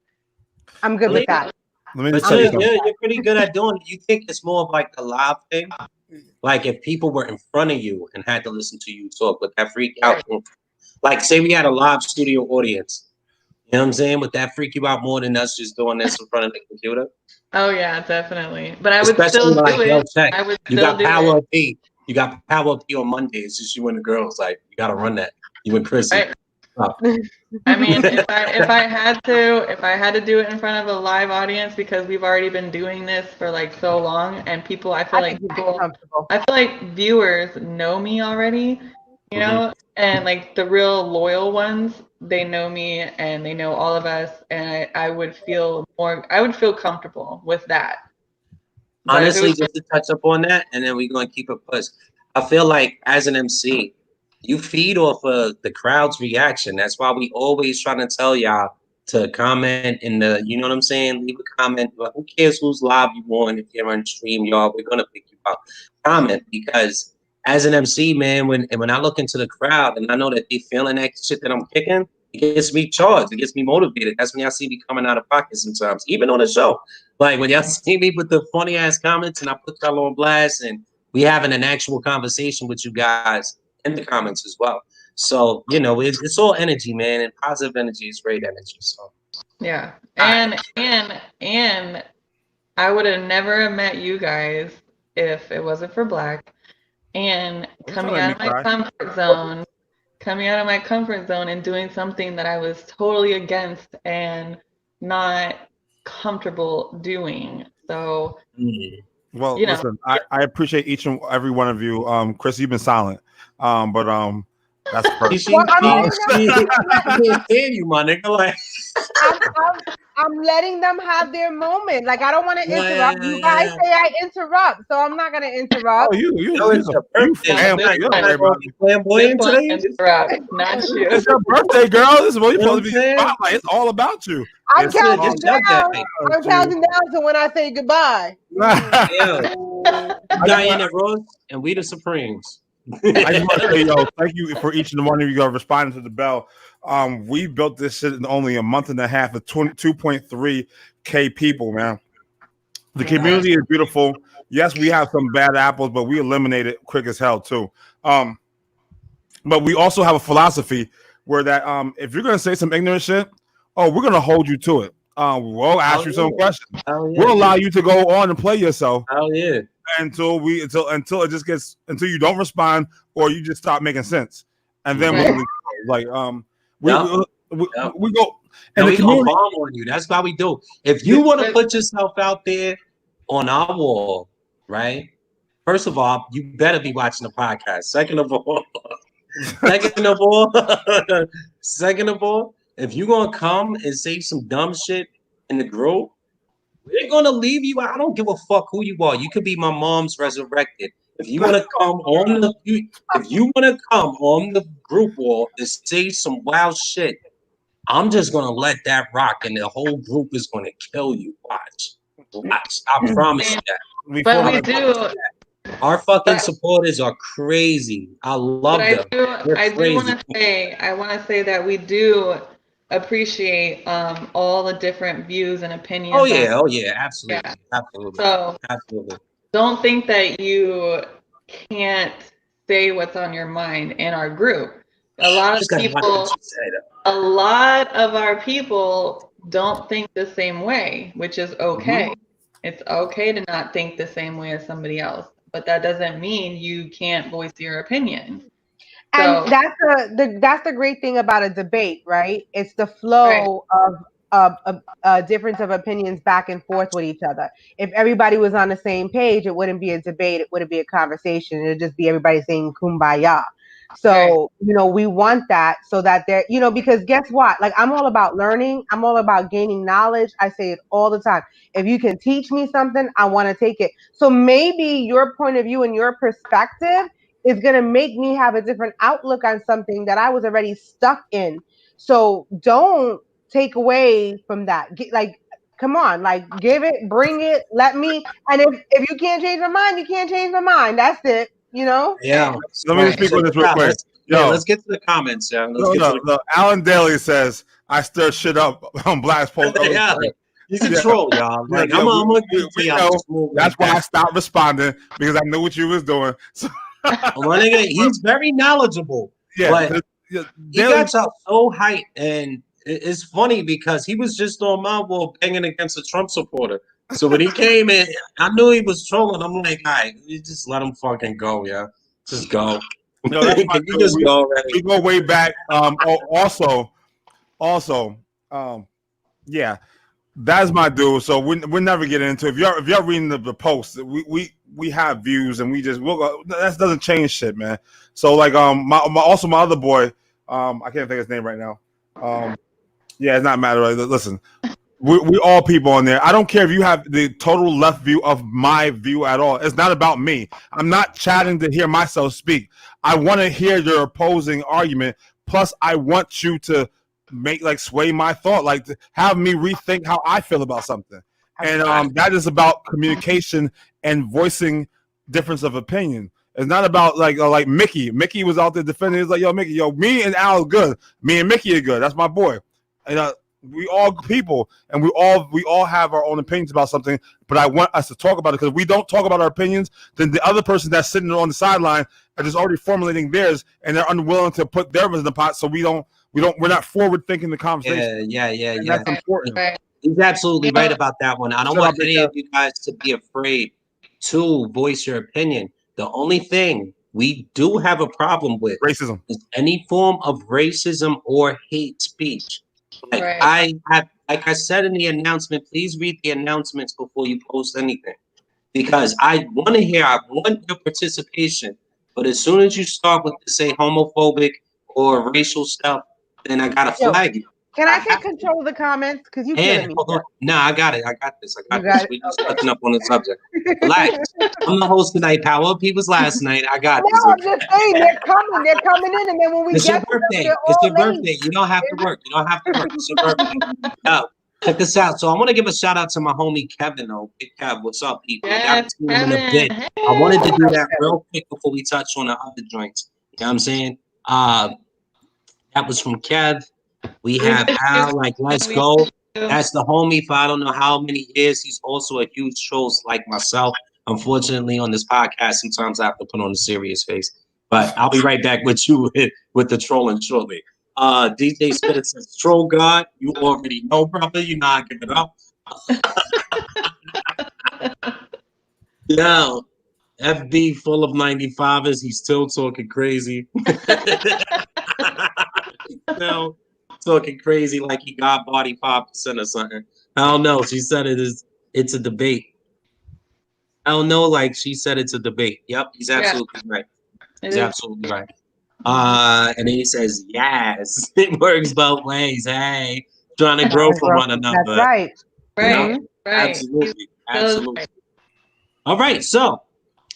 I'm good with that. But you're pretty good at doing it. You think it's more of like a live thing? Like if people were in front of you and had to listen to you talk, would that freak out? Like say we had a live studio audience. You know what I'm saying? Would that freak you out more than us just doing this in front of the computer? Oh yeah, definitely. But I would Especially still like, do yo, it. check. I would You still got do Power it. P. You got Power P on Monday. It's just you and the girls. Like, you got to run that. You and Chrissy. Right. I mean, if I had to do it in front of a live audience, because we've already been doing this for like so long, and people, I feel like viewers know me already, you know, and like the real loyal ones, they know me and they know all of us, and I would feel comfortable with that. But Honestly, just to touch up on that, and then we're going to keep it pushed. I feel like as an MC, you feed off of the crowd's reaction. That's why we always trying to tell y'all to comment in the, you know what I'm saying? Leave a comment. But who cares who's live you on? If you're on stream, y'all, we're going to pick you up. Comment, because as an MC, man, when I look into the crowd and I know that they feeling that shit that I'm kicking, it gets me charged. It gets me motivated. That's when y'all see me coming out of pocket sometimes, even on the show. Like when y'all see me with the funny ass comments and I put y'all on blast and we having an actual conversation with you guys in the comments as well. So, you know, it's all energy, man, and positive energy is great energy. So yeah. And I would have never met you guys if it wasn't for Black. And coming out of my comfort zone and doing something that I was totally against and not comfortable doing. So well, listen, I appreciate each and every one of you. Chris, you've been silent. But that's perfect. She can't hear you, my nigga. Like I'm letting them have their moment. Like I don't want to interrupt. You guys say I interrupt, so I'm not gonna interrupt. Oh, it's your flamboyant today. It's your birthday, girl. This is what you're supposed to be spotlight. It's all about you. I'm counting down. I'm counting down to when I say goodbye. Diana Rose and we the Supremes. I just want to say, yo, thank you for each and one of you guys responding to the bell. We built this shit in only a month and a half with 2.3K people, man. The community is beautiful. Yes, we have some bad apples, but we eliminate it quick as hell too. But we also have a philosophy where that if you're gonna say some ignorant shit, we're gonna hold you to it. We'll ask you some questions. We'll allow you to go on and play yourself. Until it just gets until you don't respond or you just stop making sense, and then we go and we gonna bomb on you. That's why we do. If you want to put yourself out there on our wall, right? First of all, you better be watching the podcast. Second of all, if you're gonna come and say some dumb shit in the group, we're gonna leave you. I don't give a fuck who you are. You could be my mom's resurrected. If you wanna come on the group wall and say some wild shit, I'm just gonna let that rock, and the whole group is gonna kill you. Watch. I promise you that. But we do. Our fucking supporters are crazy. I love them. I do want to say that we do appreciate all the different views and opinions. Oh yeah, absolutely. So don't think that you can't say what's on your mind in our group. A lot of our people don't think the same way, which is okay. It's okay to not think the same way as somebody else, but that doesn't mean you can't voice your opinion. And that's the great thing about a debate, right? It's the flow of a difference of opinions back and forth with each other. If everybody was on the same page, it wouldn't be a debate. It wouldn't be a conversation. It'd just be everybody saying kumbaya. So, we want that so that they're, because guess what? Like, I'm all about learning. I'm all about gaining knowledge. I say it all the time. If you can teach me something, I want to take it. So maybe your point of view and your perspective is going to make me have a different outlook on something that I was already stuck in. So don't take away from that. Come on, give it, bring it, let me. And if you can't change my mind, you can't change my mind. That's it. Yeah. Let me speak on this real quick. Let's get to the comments. Alan Daly says I stir shit up on Black's post. He's a troll, y'all. Like I'm that's why I stopped responding, because I knew what you was doing. So he's very knowledgeable. Yeah, but he got so hyped, and it's funny because he was just on my wall banging against a Trump supporter. So when he came in, I knew he was trolling. I'm like, all right, you just let him fucking go, yeah. Just go. No, that's my Can you just dude. go already? We go way back. Also, yeah, that's my dude. So we're never getting into it. If you're reading the post, we have views and we'll go. That doesn't change shit, man. So like my other boy, I can't think of his name right now. Yeah, it's not matter. Listen, we all people on there. I don't care if you have the total left view of my view at all. It's not about me. I'm not chatting to hear myself speak. I want to hear your opposing argument. Plus, I want you to sway my thought, like to have me rethink how I feel about something. And that is about communication and voicing difference of opinion. It's not about like Mickey. Mickey was out there defending. He's like, yo, Mickey, me and Al are good. Me and Mickey are good. That's my boy. And we all people, and we all have our own opinions about something. But I want us to talk about it, because if we don't talk about our opinions, then the other person that's sitting on the sideline are just already formulating theirs, and they're unwilling to put theirs in the pot. So we're not forward thinking the conversation. Yeah. That's important. Right. He's absolutely right about that one. I don't want any of you guys to be afraid to voice your opinion. The only thing we do have a problem with Racism is any form of racism or hate speech. Right. Like I said in the announcement, please read the announcements before you post anything, because I want your participation. But as soon as you start with say homophobic or racial stuff, then I gotta flag you. Can I take control of the comments? Because you killing me. Hold on. No, I got it. I got this. We just Okay. touching up on the subject. Relax. I'm the host tonight, Power People's last night. I got this. No, I'm just saying they're coming in, and then when we It's your get to them, birthday. they're It's all your late. birthday. You don't have to work. It's your birthday. Now, check this out. So I want to give a shout out to my homie Kevin. Big Kev, what's up, people? I haven't seen him in a bit. I wanted to do that real quick before we touch on the other joints. You know what I'm saying? That was from Kev. We have Al, let's go. That's the homie for I don't know how many years. He's also a huge troll like myself. Unfortunately, on this podcast, sometimes I have to put on a serious face. But I'll be right back with you with the trolling shortly. DJ Spitter says, troll God, you already know, brother. You're not giving up. Yo, FB full of 95ers. He's still talking crazy. Still talking crazy like he got body 5% or something. I don't know. She said it's a debate. I don't know, she said it's a debate. Yep, he's absolutely right. He's absolutely right. And then he says, yes, it works both ways. Hey, trying to grow from one another. That's right. Right. Absolutely. All right, so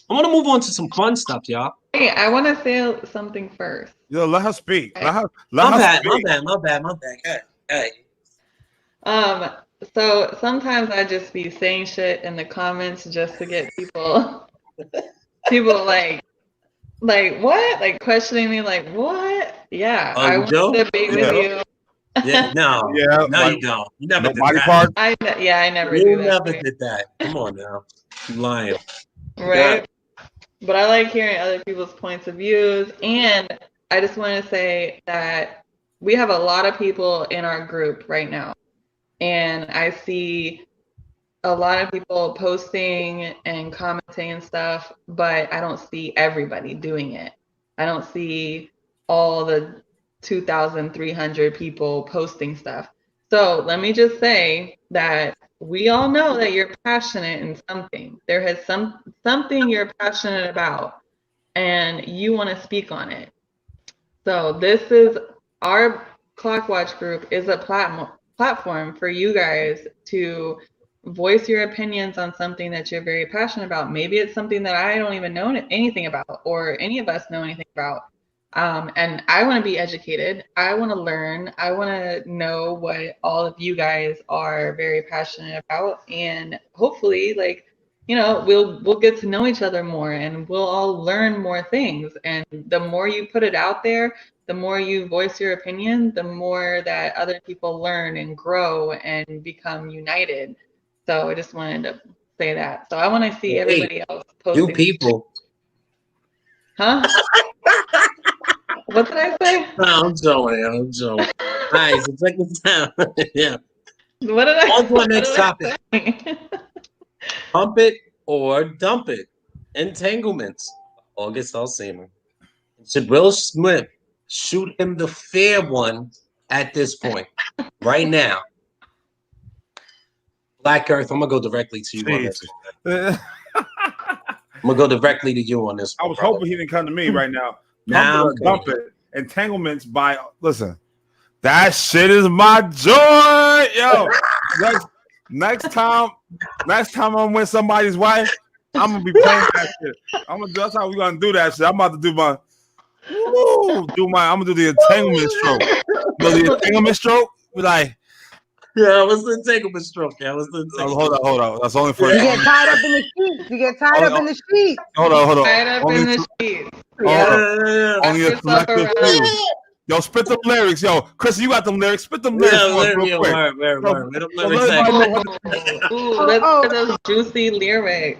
I want to move on to some fun stuff, y'all. Hey, I want to say something first. Yo, let her speak. My bad. Hey. So sometimes I just be saying shit in the comments just to get people like what? Like questioning me, like what? Yeah, I want to debate with you. Yeah, no, you don't. You never did that. I never You do that. never did that. Come on now. You're lying. Right? But I like hearing other people's points of views, and I just want to say that we have a lot of people in our group right now, and I see a lot of people posting and commenting and stuff, but I don't see everybody doing it. I don't see all the 2,300 people posting stuff. So let me just say that we all know that you're passionate in something. There has something you're passionate about, and you want to speak on it. So this is our Clockwatch group is a platform for you guys to voice your opinions on something that you're very passionate about. Maybe it's something that I don't even know anything about, or any of us know anything about. And I want to be educated. I want to learn. I want to know what all of you guys are very passionate about, and hopefully, we'll get to know each other more, and we'll all learn more things. And the more you put it out there, the more you voice your opinion, the more that other people learn and grow and become united. So I just wanted to say that. So I want to see everybody else posting. You people. Huh? What did I say? No, I'm joking. Nice. So check this out. Yeah. What did I? On to our what next did I topic. say? Pump it or dump it. Entanglements. August Alzheimer. Should Will Smith shoot him the fair one at this point? Right now. Black Earth, I'm gonna go directly to you on this. I I'm gonna go directly to you on this one. was brother. hoping he didn't come to me right now. Now Pump it or dump it. Entanglements by listen. That shit is my joy, yo. next time I'm with somebody's wife, I'm gonna be playing that shit. That's how we gonna do that shit. I'm about to do I'm gonna do the entanglement stroke. The entanglement stroke, be like, yeah, what's the entanglement stroke? Yeah, what's the entanglement? hold on. That's only for You get tied up in the sheets. You get tied up in the sheets. Hold on. Tied up Only in the sheets. Only a selective few. Yo, spit them lyrics, yo. Chris, you got them lyrics. Spit them lyrics for us real quick. Word. Ooh, let's hear those juicy lyrics.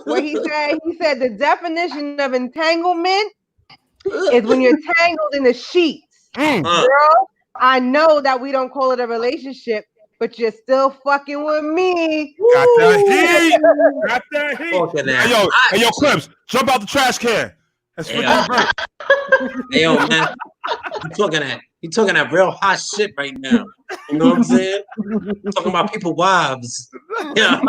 What he said? He said the definition of entanglement is when you're tangled in the sheets. Girl, I know that we don't call it a relationship, but you're still fucking with me. Got that heat. Hey, yo, Clips, jump out the trash can. That's Hey, yo, man, you talking that real hot shit right now. You know what I'm saying? Talking about people wives. Yeah.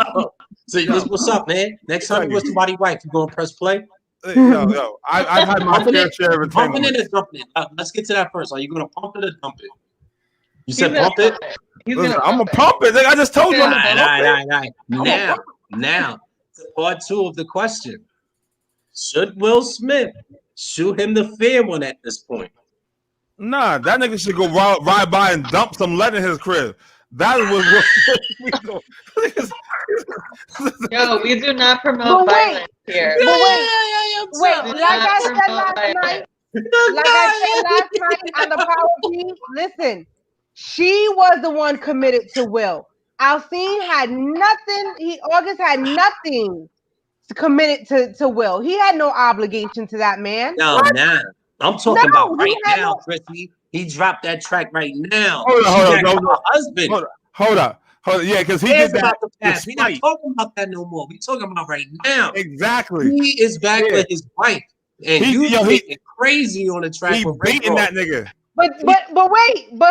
So what's up, man? Next time you with somebody's wife, you gonna press play? Yo, I've had my fair share of pumping it entanglements. or dumping it. Let's get to that first. Are you gonna pump it or dump it? You said pump it. Listen, I'm gonna pump it. I just told you. All right. Now, part 2 of the question: should Will Smith shoot him the fair one at this point? Nah, that nigga should go ride by and dump some lead in his crib. That was what. Yo, we do not promote violence here. Wait, like I said last night on the Power Team, listen, she was the one committed to Will. Alcine had nothing. August had nothing committed to Will. He had no obligation to that man. No, nah. I'm talking about right now, Chrissy. He dropped that track right now. Hold on. Husband. Hold up. Yeah, because he did that. We're not talking about that no more. We're talking about right now. Exactly. He is back with his wife, and he's crazy on the track. He beating that nigga. But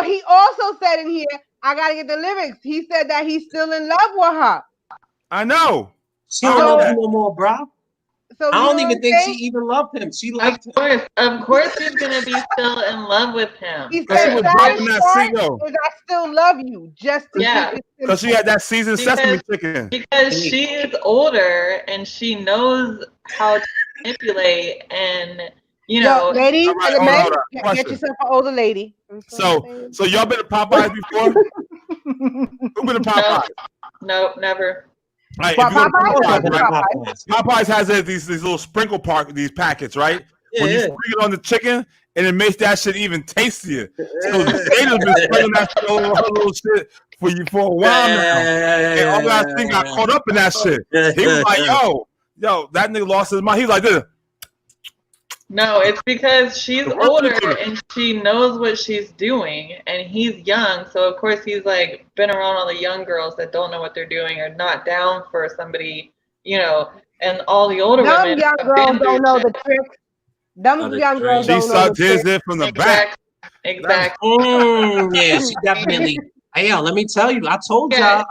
he also said in here, I gotta get the lyrics. He said that he's still in love with her. I know. She don't love him no more, bro. So I don't even think she even loved him. She liked him. Of course, she's gonna be still in love with him. He said, I still love you. Just to because she had that seasoned sesame chicken. Because she is older and she knows how to manipulate and ladies, right, get yourself an older lady. So y'all been to Popeyes before? Who been to Popeyes? No, never. Right, Popeyes has these little sprinkle these packets, right? Yeah, when you sprinkle it on the chicken, and it makes that shit even tastier. So Jada's been sprinkling that shit over her little shit for a while now. And all that thing got caught up in that shit. He was like, yo, that nigga lost his mind. He's like this. No, it's because she's older and she knows what she's doing, and he's young, so of course he's like been around all the young girls that don't know what they're doing or not down for somebody, and all the older women. Young girls don't know the tricks. Them young girls don't know the tricks. She sucked his in from the back. Exactly. Yeah, she definitely. Hey, let me tell you, I told y'all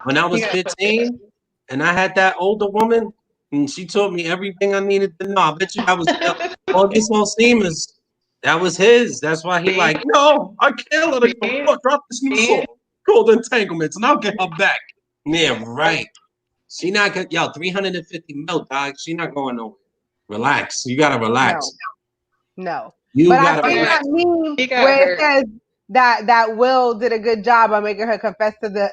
when I was 15 and I had that older woman. And she told me everything I needed to know. I bet you that was August Alzheimer's. That was his. That's why he like, no, I can't let her go. Drop this new song called Entanglements, and I'll get her back. Yeah, right. She not gonna 350 mil, dog. She not going nowhere. Relax. You gotta relax. No. You but gotta I think relax. that meme where it says that Will did a good job on making her confess to the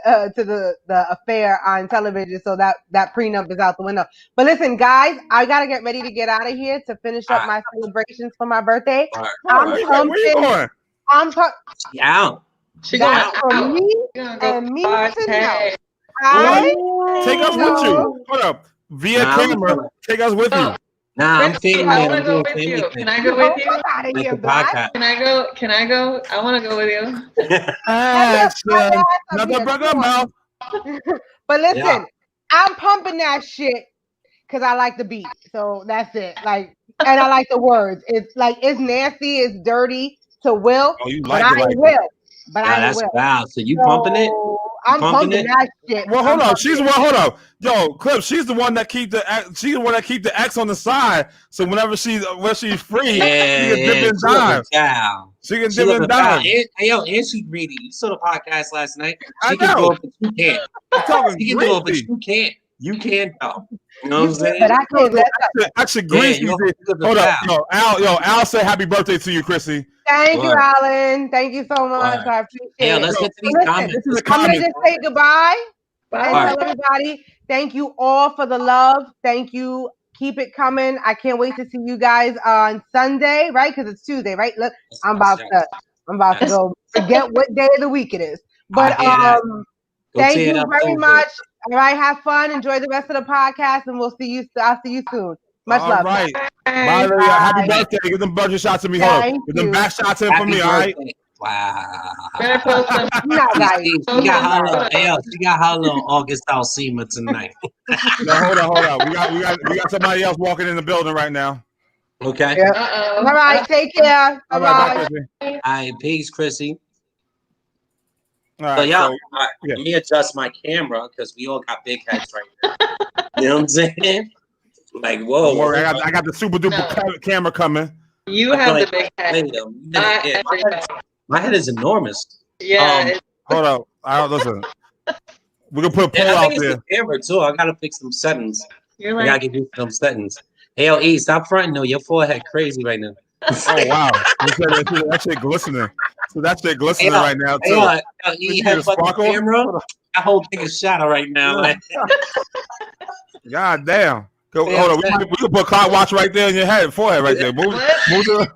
affair on television, so that prenup is out the window. But listen, guys, I gotta get ready to get out of here to finish up my celebrations for my birthday. Where you going? I'm talking. Yeah. That's for me and me to know. Take us with you. Hold up. Via camera. Take us with you. Nah, I'm Chrissy, family I man. want I'm to go doing with family you. thing. Can I go with you? Fuck out of Like here, the Black. podcast. Can I go? Can I go? I want to go with you. Get your Action. fat ass up Another here, brother come on. mouth. But listen, Yeah. I'm pumping that shit because I like the beat. So that's it. Like, and I like the words. It's like it's nasty, it's dirty to Will, Oh, you but like I it like ain't that. Will. But Yeah, I ain't that's Will. wow. So you pumping it? So You I'm pumping pumping it? that shit. Well, hold I'm on. She's the pumping one. Hold on. Yo, Clip. She's the one that keep the. She's the one that keep the X on the side. So whenever she's free, Yeah, she can dip yeah. and She looking dive. foul. She can She dip looking and foul. dive. And she greedy. You saw the podcast last night. I She can know. do it, but you can't. I'm talking She can do it, but greasy. you can't. You can't though. You know You what I'm can, but saying? I can't mess up. Actually, Yeah, greasy. you looking Hold up, foul. Al, say happy birthday to you, Chrissy. Thank you, Word. Alan. Thank you so much. Word. I appreciate Hey, it. let's get to these Listen, comments. This is a I'm gonna comment. just say goodbye and Bye. tell everybody thank you all for the love. Thank you. Keep it coming. I can't wait to see you guys on Sunday, right? Because it's Tuesday, right? Look, I'm about to go forget what day of the week it is. But I hear that. Go thank tear it you up very Tuesday. much. All right, have fun. Enjoy the rest of the podcast, and we'll see you. I'll see you soon. Much All love. right. Bye. Bye, happy birthday. Get them birthday shots to me. Hold Thank up. Get them you. back shots in for Happy me, all right? birthday. Wow. Better post them. Not right. She got her Not little, right. hey, yo, she got her little August Alcima tonight. No, hold on. We got somebody else walking in the building right now. Okay. Yeah. Uh-oh. All right, take care. All right, bye, Bye-bye. Chrissy. All right, peace, Chrissy. All So right, yeah, so all right, yeah. let me adjust my camera because we all got big heads right now. You know what I'm saying? Like, whoa. don't worry, I got the super duper No. camera coming. You I feel have like- the big head. wait, a minute. Not Yeah, everybody. my head is enormous. Yeah. it's- Hold up. I don't listen. We're gonna put a poll And I out think it's there. the camera too. I gotta fix some settings. You're I gotta like, get used to them settings. Hey, yo, E, stop fronting though. Your forehead crazy right now. Oh wow. That shit glistening. So that shit glistening right now Hey, too. yo, You E, see the headbutt the sparkle? camera. That whole thing is shadow right now. Like, God damn. Go, Yeah, hold on. We can put clock watch right there in your head, forehead right there. Move to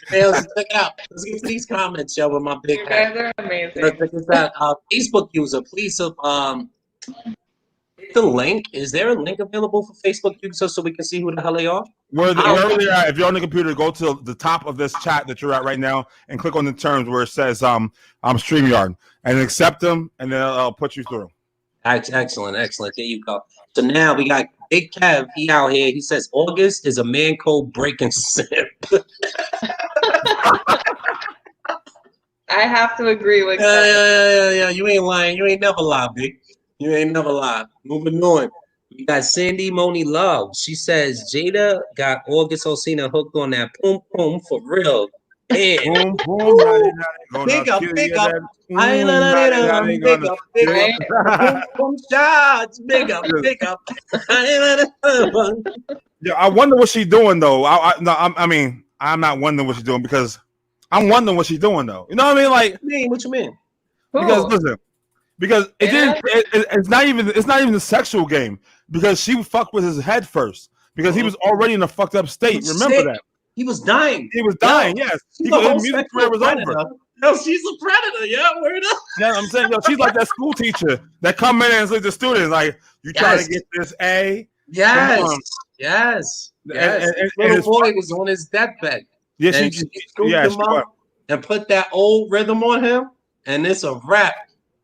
hey, yo, check it out. Let's get to these comments, yo, with my big you head. guys are amazing. Check this out. Facebook user, please hit the link. Is there a link available for Facebook users so we can see who the hell they are? wherever they are. If you're on the computer, go to the top of this chat that you're at right now and click on the terms where it says I'm StreamYard and accept them, and then I'll put you through. Excellent. There you go. So now we got Big Kev. He out here. He says August is a man code breaking simp. I have to agree with Yeah. You ain't lying. You ain't never lie, Big. You ain't never lie. Moving on. We got Sandy Moni Love. She says Jada got August Osina hooked on that boom boom for real. Boom, And boom. big up. Big I ain't big up. Boom shots. Big up. Yeah, I wonder what she's doing though. I mean, I'm not wondering what she's doing because I'm wondering what she's doing though. You know what I mean? Like, What you mean? because listen, because it's not even the sexual game because she fucked with his head first because he was already in a fucked up state. Remember that he was dying. He was dying. Yes, his music career was over. No, she's a predator. Yeah, word up. Yeah, I'm saying, she's like that school teacher that come in and say to the students, like, you trying to get this A? Yes. And little boy was on his deathbed. Yeah, and she scooped him up and put that old rhythm on him, and it's a rap.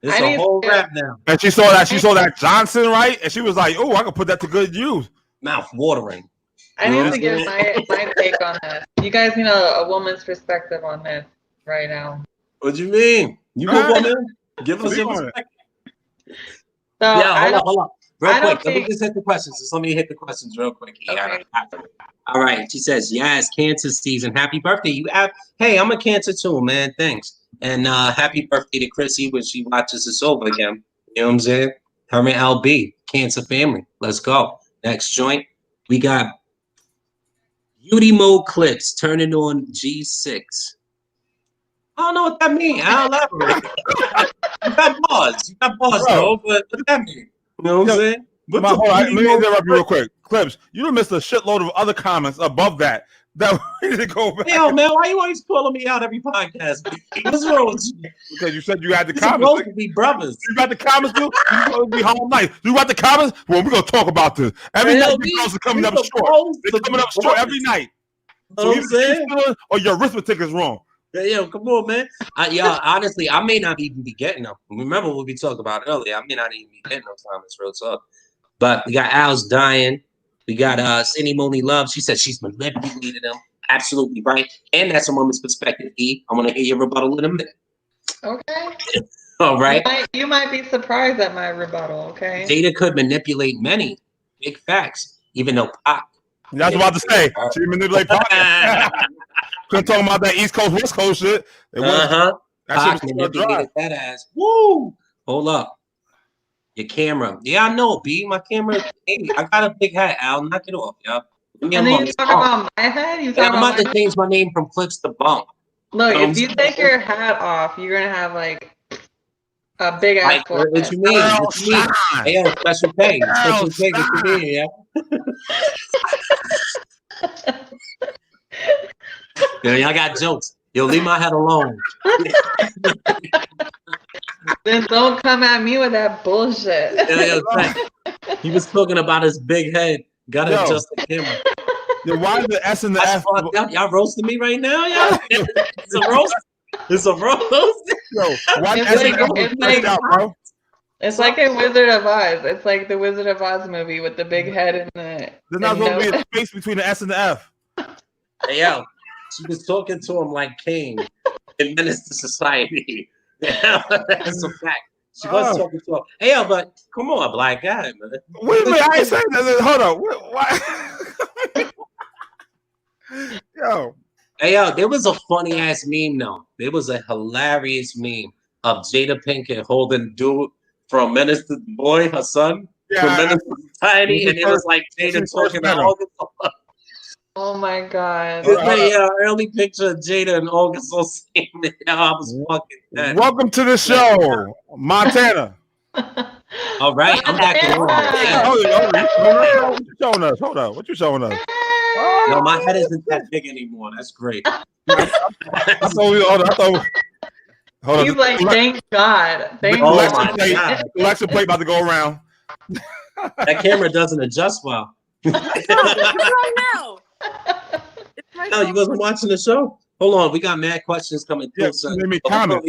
It's a whole rap now. And she saw that Johnson, right? And she was like, oh, I can put that to good use. Mouth watering. I need to give my take on this. You guys need a woman's perspective on this right now. What do you mean? You a woman? Give us your perspective. So yeah, hold on. Real quick, let me just hit the questions. Just let me hit the questions real quick. Okay. All right. She says, yes, Cancer season. Happy birthday. Hey, I'm a Cancer too, man. Thanks. And happy birthday to Chrissy when she watches this over again. You know what I'm saying? Her and LB, Cancer family. Let's go. Next joint. We got Beauty Mode Clips turning on G6. I don't know what that means. I'll elaborate. You got bars, bro. But what that mean? You know what I'm saying? Let me interrupt you real quick. Clips, you missed a shitload of other comments above that That we need to go back. Yo, man, why you always calling me out every podcast? What's wrong with you? Because you said you had the We're comments. supposed to be brothers. You got the comments, dude? You supposed to be home night. You got the comments? Well, we're going to talk about this. Every night you girls are coming up short. They're coming up short every night. You know what I'm saying? Or your arithmetic is wrong. Yo, come on, man. Honestly, I may not even be getting them. Remember what we talked about earlier. I may not even be getting those comments, real talk. But we got Al's dying. We got Cindy Mooney Love. She said she's manipulated them. Absolutely right. And that's a woman's perspective, E. I want to hear your rebuttal in a minute. Okay. All right. You might be surprised at my rebuttal, okay? Jada could manipulate many. Big facts. Even though Pac. That's what I was about to say. She manipulate Pac. Couldn't talk about that East Coast, West Coast shit. Pac That manipulated that ass. Woo! Hold up. Your camera. Yeah, I know, B. My camera. Hey, I got a big hat, Al. Knock it off, y'all. And then you talk about my head? I'm about to change my name from Flicks to Bump. Look, if you take your hat off, you're going to have, like, a big-ass forehead. What you mean? What you mean? Hey, yo, special pay. Special pay. What you mean, yeah? Yo, y'all got jokes. Yo, leave my head alone. Then don't come at me with that bullshit. He was talking about his big head. Gotta adjust the camera. Yo, why is the S and the F? Y'all roasting me right now, y'all? It's a roast. It's a roast. Yo, why the S and the F, bro? It's like a Wizard of Oz. It's like the Wizard of Oz movie with the big head and the. There's not supposed to be a space between the S and the F. Hey, yo, she was talking to him like King in Menace to Society. That's a fact. She was talking to him. Hey, yo, but come on, black guy, man. Wait a minute, I ain't saying that. Hold on. Why? Yo. Hey, yo, there was a funny ass meme, though. There was a hilarious meme of Jada Pinkett holding dude from Menace to the Boy, her son, from Menace to Society, and it was like Jada talking about August. Oh my god! It's like early picture of Jada and August Osteen. I was fucking dead. Welcome to the show, Montana. All right, I'm back to normal. What you showing us? Hold on, what you showing us? No, my head isn't that big anymore. That's great. I thought. Hold on. He's like, thank God. Thank God. Alexa plate about to go around. That camera doesn't adjust well. No, you wasn't watching the show. Hold on, we got mad questions coming through. So we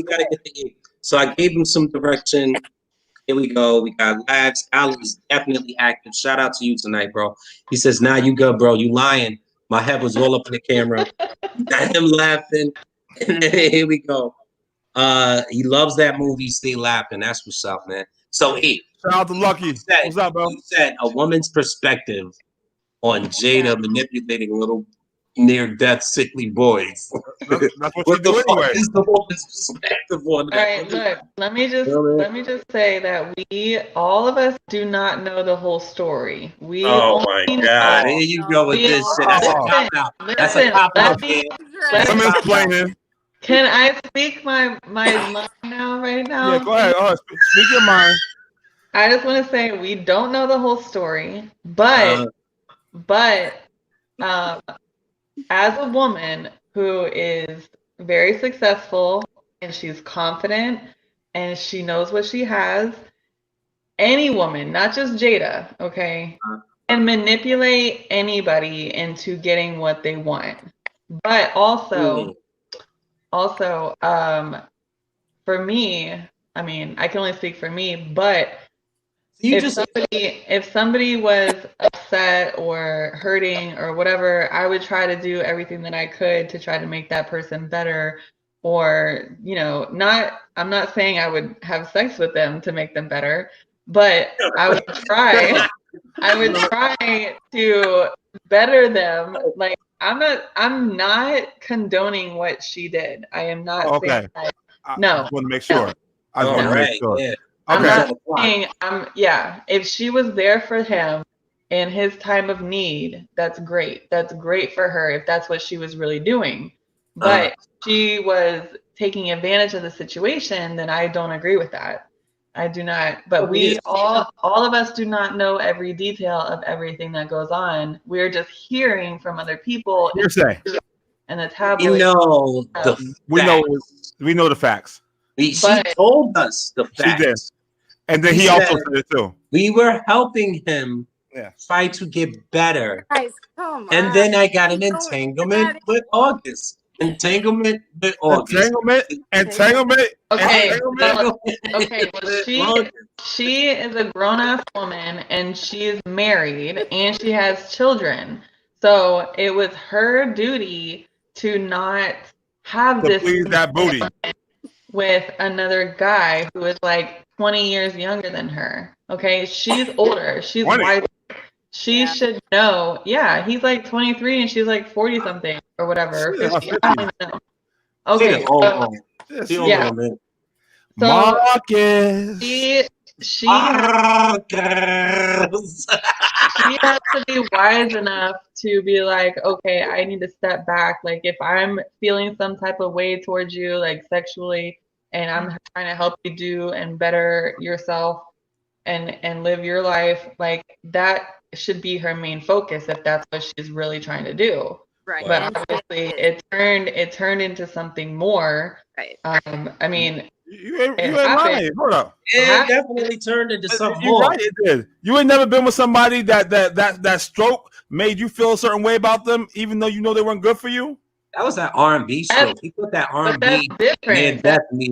gotta get the E. So I gave him some direction. Here we go. We got Labs. Ali is definitely active. Shout out to you tonight, bro. He says, "Nah, you good, bro. You lying. My head was all up in the camera." Got him laughing. Here we go. He loves that movie. Stay laughing. That's what's up, man. So E. Shout out to Lucky. What's up, bro? You said a woman's perspective on Jada manipulating little near-death sickly boys. That's what you do anyway. Is the woman's perspective on that? All right, look. Let me just say that all of us do not know the whole story. Oh my God! Here you go with this shit. That's a cop out. That's a cop out. I'm explaining. Can I speak my mind now? Right now? Yeah, go ahead. Speak your mind. I just want to say we don't know the whole story, but as a woman who is very successful and she's confident and she knows what she has, any woman, not just Jada, okay, can manipulate anybody into getting what they want. But also, for me, I mean, I can only speak for me, but if somebody was upset or hurting or whatever, I would try to do everything that I could to try to make that person better. Or, I'm not saying I would have sex with them to make them better, but I would try. I would try to better them. Like I'm not condoning what she did. I am not saying that. No. I just want to make sure. Yeah. I'm not saying if she was there for him in his time of need, that's great. That's great for her if that's what she was really doing. But she was taking advantage of the situation, then I don't agree with that. I do not. But we all of us do not know every detail of everything that goes on. We're just hearing from other people Hearsay. and the We tabloid. know the facts. We know the facts. She told us the facts. She did. And then he also said it too. We were helping him try to get better. Guys, come and on. then I got an entanglement with August. Entanglement with August. Entanglement. Okay. Well, she is a grown-ass woman and she is married and she has children. So it was her duty to not have To this please that booty with another guy who is like 20 years younger than her. Okay, she's older. She's 20. wiser. She should know. Yeah, he's like 23 and she's like 40 something or whatever. 50. I don't even know. Okay. Marcus. She has to be wise enough to be like, okay, I need to step back. Like if I'm feeling some type of way towards you, like sexually, and I'm trying to help you do and better yourself and live your life, like that should be her main focus if that's what she's really trying to do. Right. But obviously it turned into something more. Right. I mean, you ain't lying. Hold up. It definitely turned into something You're more. Right, it did. You ain't never been with somebody that stroke made you feel a certain way about them, even though you know they weren't good for you. That was that R&B stroke. He put that R&B. That's different.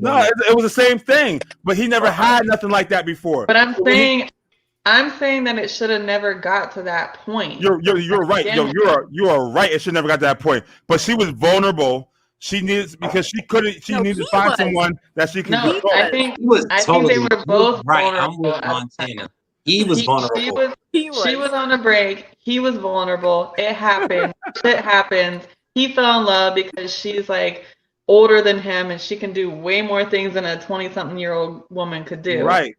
No, it was the same thing, but he never had nothing like that before. But I'm saying that it should have never got to that point. You're right. You are right. It should never got to that point. But she was vulnerable. She needed because she couldn't. She needed to find someone that she could. No, I think they were both right. I'm with Montana. He was vulnerable. She was on a break. He was vulnerable. It happened. Shit happens. He fell in love because she's like older than him and she can do way more things than a 20-something-year-old woman could do. Right.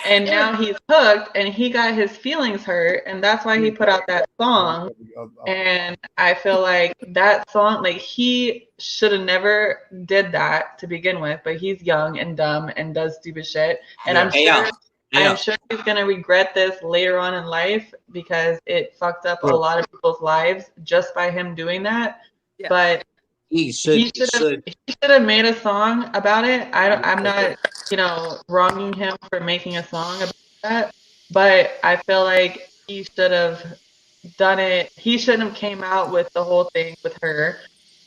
And now he's hooked and he got his feelings hurt and that's why he put out that song. And I feel like that song, like he should have never did that to begin with, but he's young and dumb and does stupid shit. And I'm sure he's gonna regret this later on in life because it fucked up a lot of people's lives just by him doing that. Yeah. But he should have made a song about it. I'm not, wronging him for making a song about that, but I feel like he should have done it. He shouldn't have came out with the whole thing with her.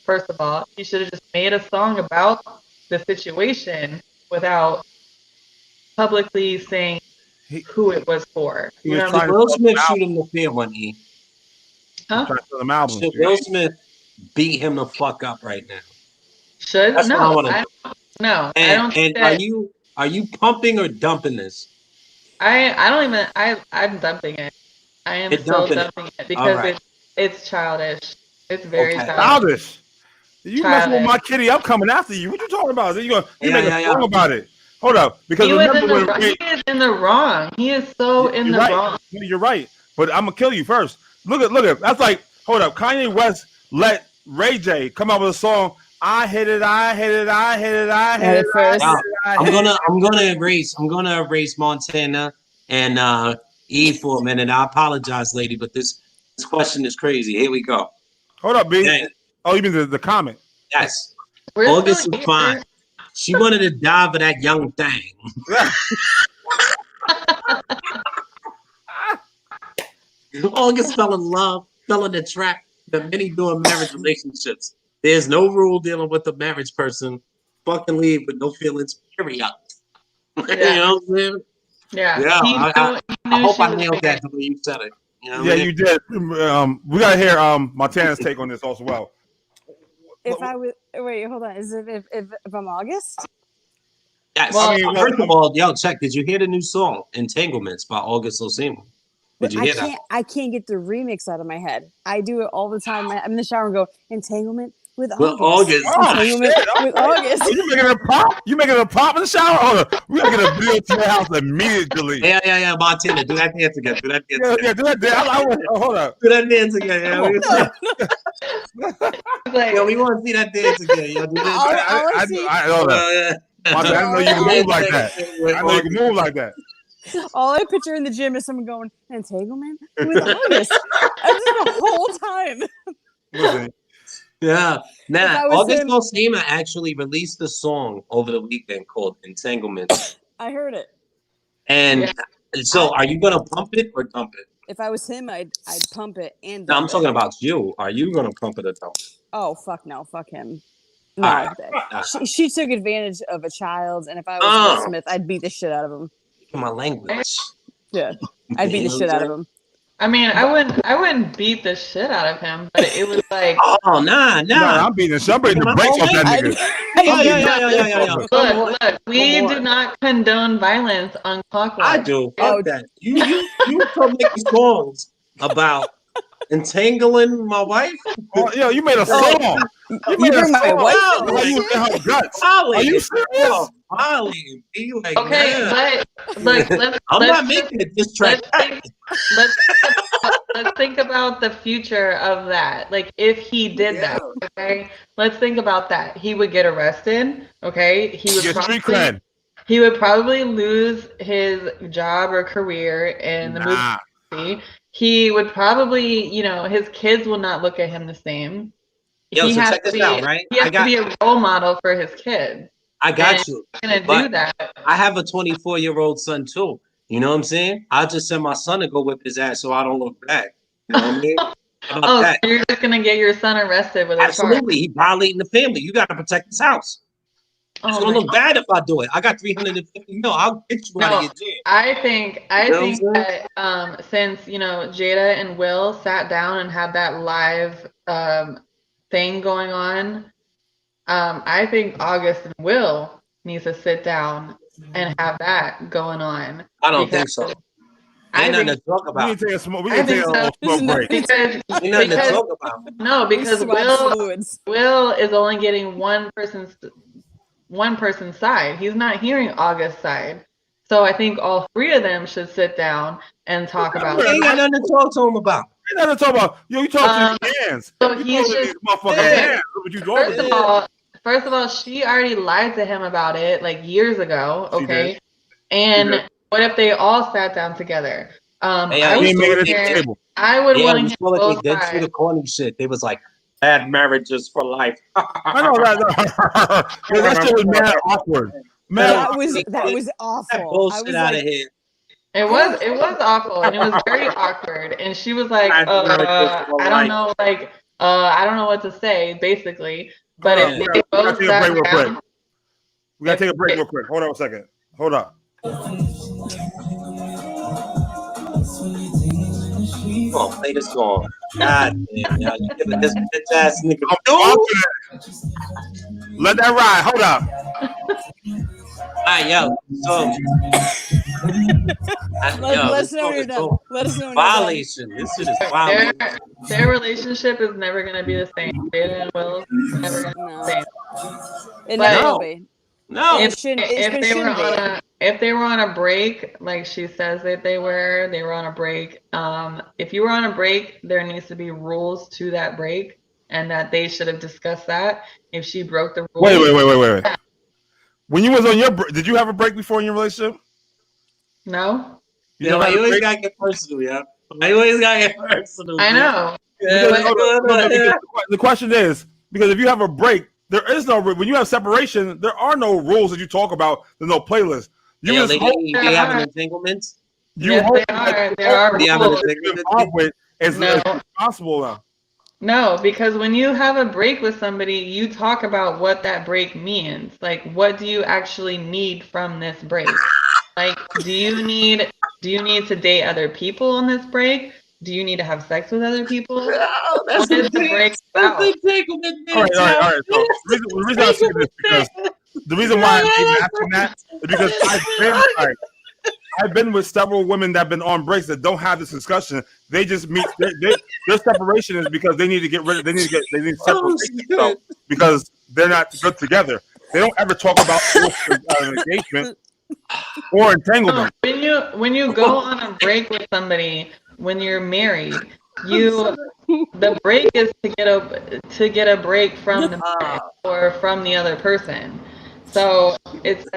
First of all, he should have just made a song about the situation without publicly saying who it was for. Will Smith shoot him the fair one, E. Huh? Should Will Smith beat him the fuck up right now? That's no, what I don't think that. Are you pumping or dumping this? I'm dumping it. I am still dumping it because it's childish. It's very childish. You messing with my kitty? I'm coming after you. What you talking about? You make a song about it. Hold up, because he is in the wrong. He is so in the wrong. You're right, but I'm gonna kill you first. Look at. That's like, hold up. Kanye West let Ray J come out with a song. I hit it. First. I'm gonna erase Montana and E for a minute. I apologize, lady, but this question is crazy. Here we go. Hold up, B. Dang. Oh, you mean the comment? Yes. August is fine. She wanted to die for that young thing. August fell in love, fell in the trap that many do in marriage relationships. There's no rule dealing with a marriage person. Fucking leave with no feelings, period. You know what I'm saying? Yeah. I hope I nailed that the way you said it. You know you did. We gotta hear Montana's take on this also. Well, wait, hold on. Is it if I'm August? Yes. Well, first of all, check. Did you hear the new song "Entanglements" by August Osimo? Did you hear that? I can't get the remix out of my head. I do it all the time. I'm in the shower and go entanglement with August. Entanglement with August. You making a pop? You making a pop in the shower? Hold on. We gotta get a bill to your house immediately. Yeah. Montana, do that dance again. Do that dance. Hold up. Do that dance again. We want to see that dance again. I know that. I didn't know you could move like that. I know you can move like that. All I picture in the gym is someone going, entanglement with August. I'm just the whole time. Listen, Yeah. Now, If I was August him- Alsina actually released a song over the weekend called Entanglements. I heard it. And so are you going to pump it or dump it? If I was him, I'd pump it and No, I'm dump talking it. about you. Are you going to pump it or dump it? Oh, fuck no. Fuck him. No. All right. She took advantage of a child, and if I was Will Smith, I'd beat the shit out of him. My language. Yeah. I'd beat the shit out of him. I mean, I wouldn't beat the shit out of him, but it was like, Oh, nah. I'm beating the brakes off that nigga. Yeah. look, we do not condone violence on Clockwise. I do. Fuck that. You come making songs about entangling my wife? Oh, yo, you made a song. You made a my song. wife How you in her guts? Holly, Are you serious? Holly, be like, Okay, man. but let's I'm not making it this track. let's think about the future of that. Like, if he did that, okay? Let's think about that. He would get arrested, okay? He would Get street cred. He would probably lose his job or career in the movie industry. He would probably, his kids will not look at him the same. Yo, so check this out, right? He has to be a role model for his kids. I got you. He's gonna do that. I have a 24-year-old son too. You know what I'm saying? I'll just send my son to go whip his ass so I don't look back. You know what I mean? How about that? So you're just gonna get your son arrested with a Absolutely. He violating the family. You got to protect his house. It's gonna look bad if I do it. I got 350 mil. I'll get you out of your jail. I think that since Jada and Will sat down and had that live thing going on, I think August and Will needs to sit down and have that going on. I don't think so. Ain't nothing to talk about. We need to take a smoke break. Ain't nothing to talk about. No, because Will is only getting one person's side. He's not hearing August's side. So I think all three of them should sit down and talk about it. Ain't got nothing to talk to him about. Ain't nothing to talk about. Yo, you talk to your hands. So you he's talk to just these motherfucking hands. Look what you doing. First of all, she already lied to him about it like years ago. Okay. And what if they all sat down together? I would want him to they did through the corny shit. They was like, bad marriages for life. I know that. That shit was mad awkward. That was awful. That bullshit out of here. It was awful and it was very awkward. And she was like, I don't know, I don't know what to say, basically. But if they both sat down, we gotta take a break real quick. Hold on a second. Hold on. Come on, play this song. God damn, y'all. You giving this bitch ass nigga. Let that ride. Hold up. All right, yo. So, let us know you're done. Let us know. Violation. This shit is violation. Their relationship is never gonna be the same. Jada and Will is never gonna be the same. It never will be. No. If they were on a break, like she says that they were on a break. If you were on a break, there needs to be rules to that break, and that they should have discussed that. If she broke the rules. Wait. When you was on your break, did you have a break before in your relationship? No. You always gotta get personal, yeah. You always gotta get personal. I know. The question is, because if you have a break, there is no, when you have separation, there are no rules that you talk about. There's no playlist. They have an entanglement. There are rules. It's possible now. No, because when you have a break with somebody, you talk about what that break means. Like, what do you actually need from this break? Like, do you need to date other people on this break? Do you need to have sex with other people? Oh, that's the break. All right. So the reason I say this because the reason why I'm even asking that is because I've been with several women that've been on breaks that don't have this discussion. They just meet. Their separation is because they need to get rid of. They need to separate themselves because they're not good together. They don't ever talk about engagement or entanglement. When you go on a break with somebody when you're married, the break is to get a break from the man or from the other person. So it's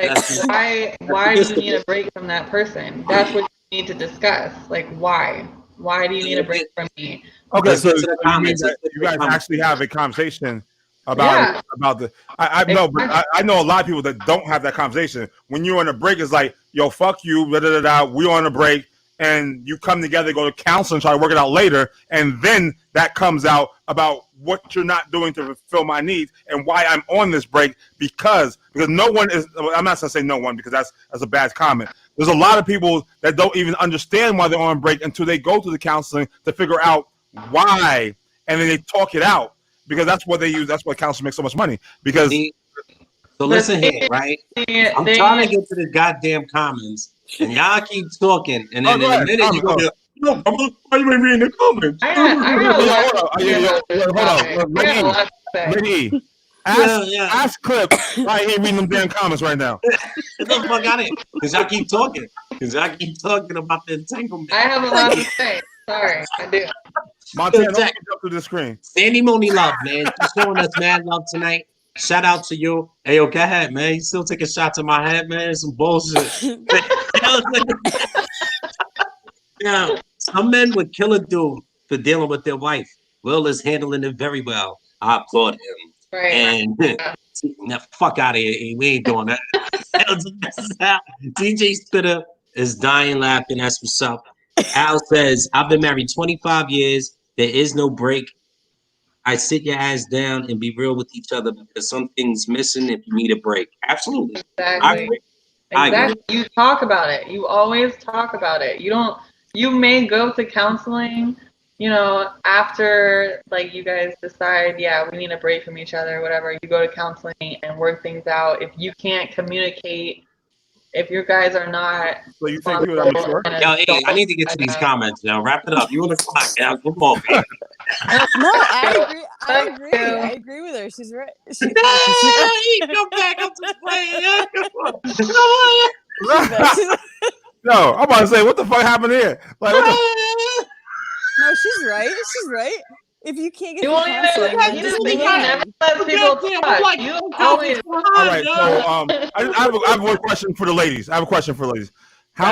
like, why do you need a break from that person? That's what you need to discuss. Like, why? Why do you need a break from me? Okay, so you mean that you guys actually have a conversation about the? I know, but I know a lot of people that don't have that conversation. When you're on a break, it's like, yo, fuck you, da da da. We're on a break, and you come together, go to counseling, try to work it out later, and then that comes out about what you're not doing to fulfill my needs and why I'm on this break because no one is. I'm not gonna say no one because that's a bad comment. There's a lot of people that don't even understand why they're on break until they go to the counseling to figure out why, and then they talk it out because that's what they use. That's why counselors make so much money because. So listen here, right? I'm trying to get to the goddamn comments, and y'all keep talking, and then in a minute you go, no, why you ain't reading the comments? Hold on, Lady, ask Clip why he ain't reading them damn comments right now. Get the fuck out of here, because y'all keep talking. Because y'all keep talking about the entanglement. I have a lot to say. Sorry, I do. Montana, don't jump to the screen. Sandy Mooney Love, man. She's showing us mad love tonight. Shout out to you. Hey, yo, go ahead, man. You still taking shots at my head, man? Some bullshit. Yeah, some men would kill a dude for dealing with their wife. Will is handling it very well. I applaud him. Right. And fuck out of here. We ain't doing that. DJ Spitter is dying laughing. That's what's up. Al says, I've been married 25 years. There is no break. I sit your ass down and be real with each other because something's missing if you need a break. Absolutely. Exactly. Exactly. You talk about it. You always talk about it. You may go to counseling, after like you guys decide, yeah, we need a break from each other, whatever. You go to counseling and work things out. If you can't communicate, if you guys are not. So you think you're mature? Yo, hey, I need to get to these comments now. Wrap it up. You on the clock now. Come on, man. No, I agree with her. She's right. Come back. I'm just playing. No, I'm about to say, what the fuck happened here? Like, No, she's right. She's right. If you can't get you won't even never let people talk. You always. All right, so I have one question for the ladies. How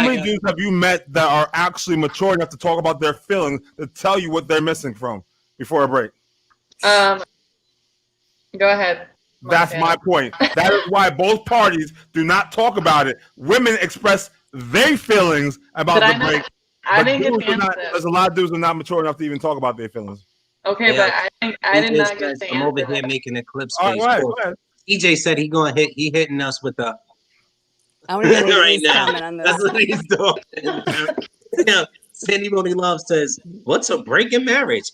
many dudes have you met that are actually mature enough to talk about their feelings to tell you what they're missing from before a break? Go ahead. That's my point. That is why both parties do not talk about it. Women express their feelings about the break. I didn't get the answer. There's a lot of dudes who are not mature enough to even talk about their feelings. Okay, but I did not get the answer. I'm over here making a clip space. All right, go ahead. EJ said he hitting us with a. I want to get right now. comment on this. That's what he's doing. Sandy Mooney Love says, "What's a break in marriage?"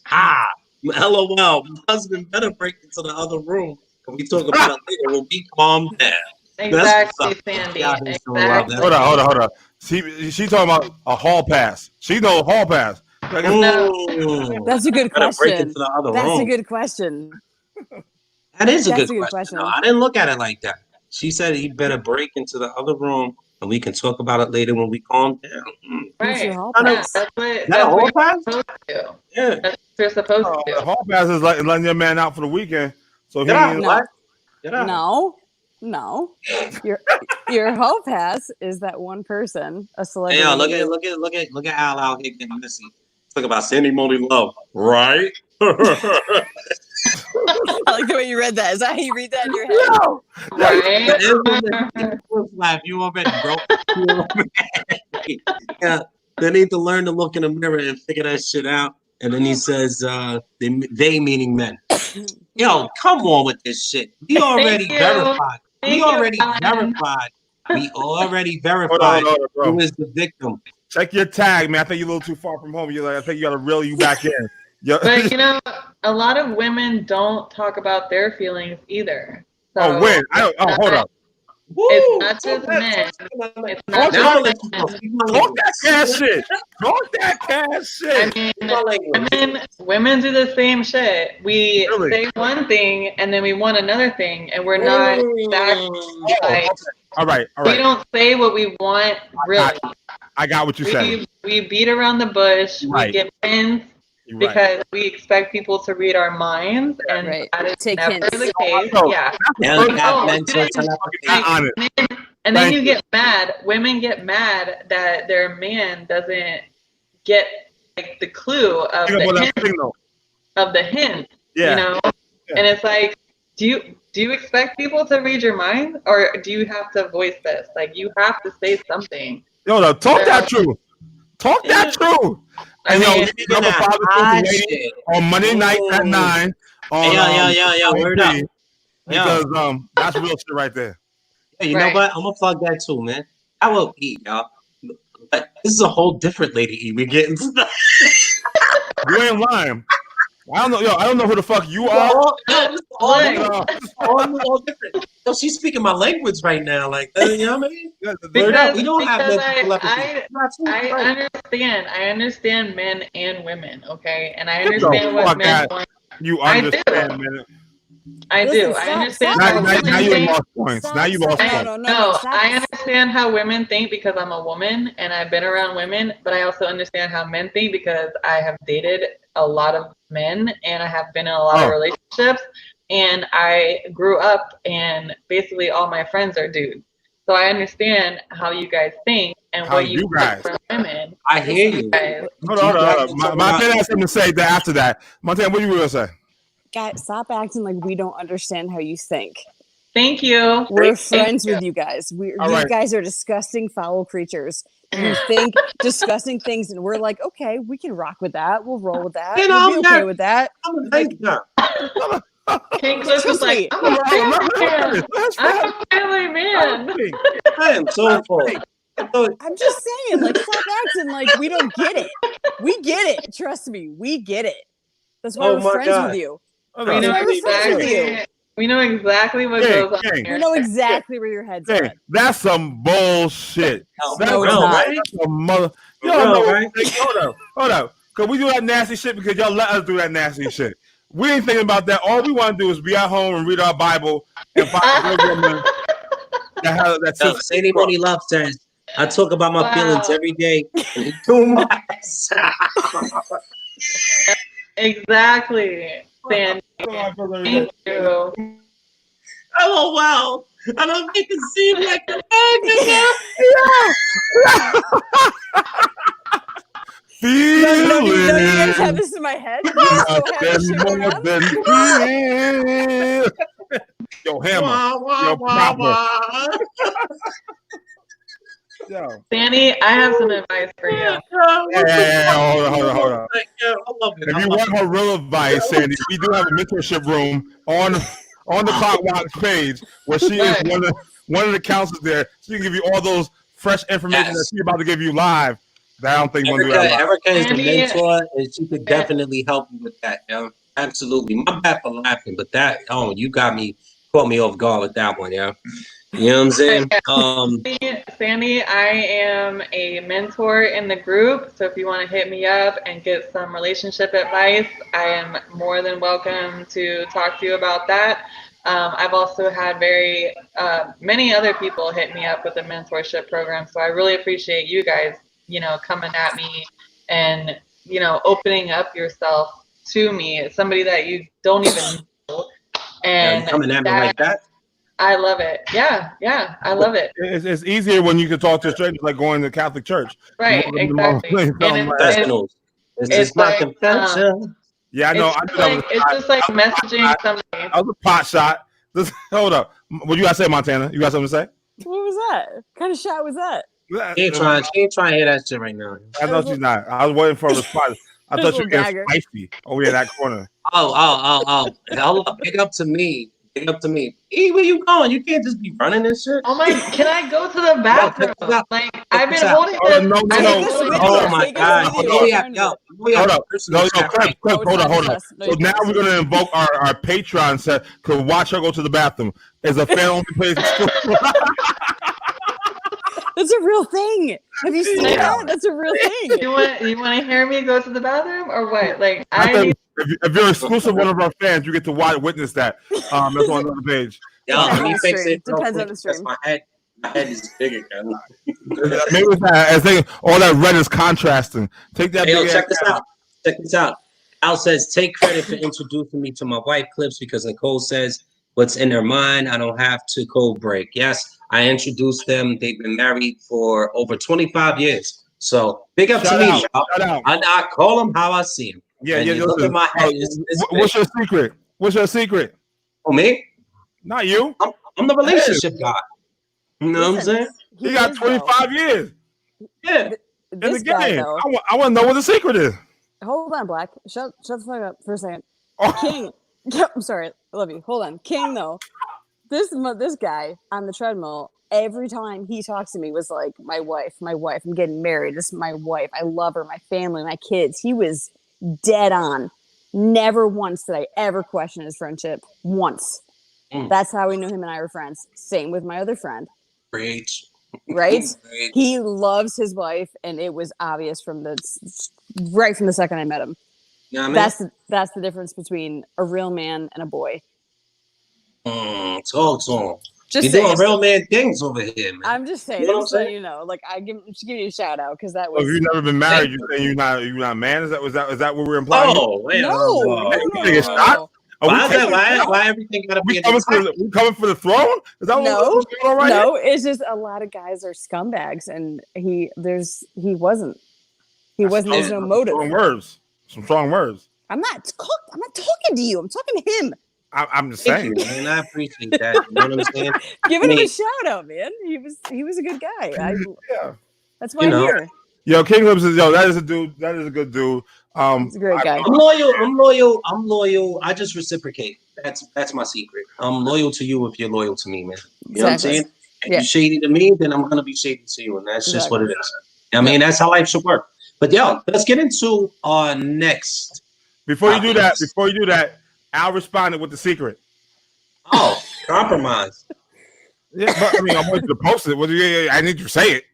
LOL. My husband better break into the other room. When we talk about it later, we'll be calm down. Exactly, Sandy. Exactly. Hold on. She talking about a hall pass. She knows hall pass. That's a good question. That's a good question. That is a good question. No, I didn't look at it like that. She said he better break into the other room and we can talk about it later when we calm down. Right. That's what a hall pass? Yeah. That's what you're supposed to do. A hall pass is like letting your man out for the weekend. So No. Your hall pass is that one person, a celebrity. Yeah, look at Al out here getting messy. Talk about Sandy Mooney Love, right? I like the way you read that. Is that how you read that in your head? No. Right. You already broke. Yeah, they need to learn to look in the mirror and figure that shit out. And then he says, they meaning men. Yo, come on with this shit. We already verified. We already verified who is the victim. Check your tag, man. I think you're a little too far from home. I think you got to reel you back in. But a lot of women don't talk about their feelings either. So hold up. It's not just men. It's not just Talk that cash shit. Talk that cash shit. I mean, women do the same shit. We say one thing and then we want another thing, and we're not exactly All right. We don't say what we want, really. I got what you said. We beat around the bush. Right. We get wins. because we expect people to read our minds, and that is never the case. Yeah. And then you get mad. Women get mad that their man doesn't get like the clue of the hint. Yeah. You know, and it's like, do you expect people to read your mind, or do you have to voice this? Like, you have to say something. Yo, talk that truth. Talk that truth. And yo, on Monday night at 9. Word up. Because that's real shit right there. Yeah, you know what? I'm gonna plug that too, man. I will eat, y'all. But this is a whole different Lady E. We're getting stuff. You ain't lying. I don't know who the fuck you are. All different. So she's speaking my language right now. Like, you know what I mean? Because we don't have I understand men and women, okay? And I understand what men want. You understand men. I do. I understand. Now you lost points. Now you lost points. No, I understand how women think because I'm a woman and I've been around women, but I also understand how men think because I have dated a lot of men and I have been in a lot of relationships, and I grew up and basically all my friends are dudes. So I understand how you guys think and how what you guys from women. I hear you. Hold on. Montana has something to say after that. Montana, what are you going to say? Guys, stop acting like we don't understand how you think. Thank you. We're friends with you guys. You guys are disgusting, foul creatures who think disgusting things, and we're like, okay, we can rock with that. We'll roll with that. We'll be okay with that. I'm a nice guy. King Cliff was like, I'm a family man. I am so full. I'm just saying, like, stop acting like we don't get it. We get it. Trust me, we get it. That's why we're friends with you. We know exactly what goes on here. We know exactly where your head's at. That's some bullshit. That's right? Hold up. Cause we do that nasty shit because y'all let us do that nasty shit. We ain't thinking about that. All we want to do is be at home and read our Bible and find a good woman that Sadie Money Love says, I talk about my feelings every day. Too much. Exactly. Sandy. Thank you. Oh, wow. I don't make it seem like a No, you guys have this in my head. Yo, Hammer. Proper. Yo. Sandy, I have some advice for you. Yeah, hold on. If you want her real advice, Sandy, we do have a mentorship room on the Clockwatch page where she is one of the counselors there. She can give you all those fresh information that she's about to give you live. I don't think Erica is the mentor, and she could definitely help you with that. Yo. Absolutely. My bad for laughing, but you caught me off guard with that one, yeah. You know what I'm saying? Sandy, I am a mentor in the group, so if you want to hit me up and get some relationship advice, I am more than welcome to talk to you about that. I've also had many other people hit me up with the mentorship program, so I really appreciate you guys, coming at me and, opening up yourself to me. It's somebody that you don't even know. And coming at me like that? I love it. Yeah, I love it. It's easier when you can talk to strangers, like going to Catholic church. Right, exactly. It's just my confession. Yeah, I know. It's just like messaging somebody. That was a pot shot. Hold up. What you got to say, Montana? You got something to say? What was that? What kind of shot was that? She ain't trying to hear that shit right now. I know she's not. I was waiting for a response. I thought you were getting spicy over in that corner. Oh. Hold up. Pick up to me. E, where you going? You can't just be running this shit. Oh my! Can I go to the bathroom? I've been holding this. No. Oh my God! Hold up. Cliff, hold on. So now we're gonna invoke our Patreon set to watch her go to the bathroom. It's a fan only place. That's a real thing. Have you seen that? That's a real thing. You want to hear me go to the bathroom or what? Like if you're exclusive one of our fans, you get to witness that. That's on the page. Let me fix it. Depends on the stream. My head is bigger. Maybe it's that. I think all that red is contrasting. Take that. Check this out. Al says, take credit for introducing me to my wife, Clips, because Nicole says what's in her mind. I don't have to code break. Yes, I introduced them. They've been married for over 25 years. So big up to me. Shout out. I call them how I see them. Yeah, and yeah. you look at my head. What's your secret? What's your secret? Oh, me? Not you. I'm the relationship guy. You know what I'm saying? He got 25 years. Yeah. This in the guy, game. though. I want to know what the secret is. Hold on, Black. Shut the fuck up for a second. Oh. King. I'm sorry. I love you. Hold on. King, though. This guy on the treadmill, every time he talks to me was like, my wife, I'm getting married. This is my wife. I love her, my family, my kids. He was dead on. Never once did I ever question his friendship. Once. That's how we knew him and I were friends. Same with my other friend. Great. Right? He loves his wife, and it was obvious right from the second I met him. You know what I mean? That's the difference between a real man and a boy. Talk to him. Just You're doing real man things over here, man. I'm just saying. You know what I'm saying? So you know, like just give you a shout out because that was. If you've never been married, you saying you're not man? Is that what we're implying? Oh, wait, No. Why everything gotta be we coming for the throne? Is that what's going on right No, here? it's just a lot of guys are scumbags, and he wasn't. There's no motive. Some strong words. I'm not talking to you. I'm talking to him. I'm just saying, man. I appreciate that. You know what I'm saying? Giving him a shout out, man. He was a good guy. Yeah. That's why I'm here. Yo, King Lips is that is a dude. That is a good dude. He's a great guy. I'm loyal. I just reciprocate. That's my secret. I'm loyal to you if you're loyal to me, man. You know what I'm saying? If you're shady to me, then I'm gonna be shady to you, and that's just what it is. I mean, that's how life should work. But yo, let's get into our next. Before you do that, Al responded with the secret. Oh, compromise. Yeah, but I mean, I want you to post it. I need you to say it.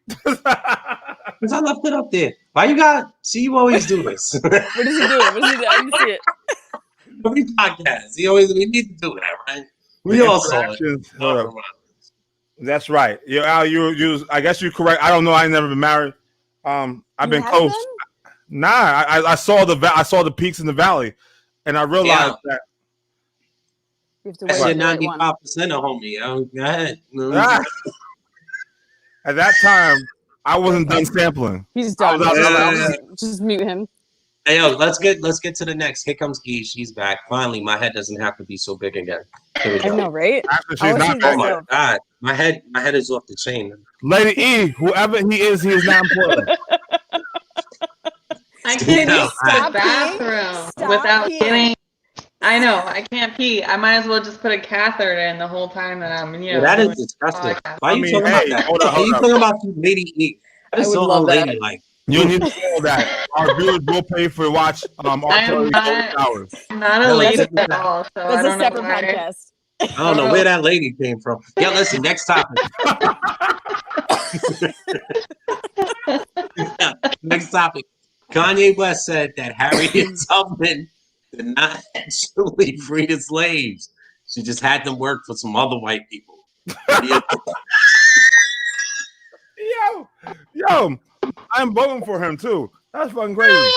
Because I left it up there. Why you got? See, you always do this. What is he doing? I didn't see it. Every podcast, we need to do that, right? We all saw it. That's right. Yeah, Al, I guess you're correct. I don't know. I've never been married. I've been close. Nah, I saw the peaks in the valley, and I realized that. I said 95% of homie. Go ahead. At that time, I wasn't done sampling. He's done. Just mute him. Hey, yo, let's get to the next. Here comes E. She's back. Finally, my head doesn't have to be so big again. Here we go. I know, right? Actually, she's not. Oh my God, my head is off the chain. Lady E, whoever he is not important. I can't use the bathroom without getting. I know, I can't pee. I might as well just put a catheter in the whole time that I'm, that is disgusting. Why are you talking about that? Why are you talking about Lady E? That is so unladylike. You need to know that our viewers will pay for watch. I'm not a lady at all. So that's a separate podcast. I don't know where that lady came from. Yeah, listen, next topic. Next topic. Kanye West said that Harriet Tubman did not actually free the slaves. She just had them work for some other white people. Yo, I'm voting for him too. That's fucking crazy.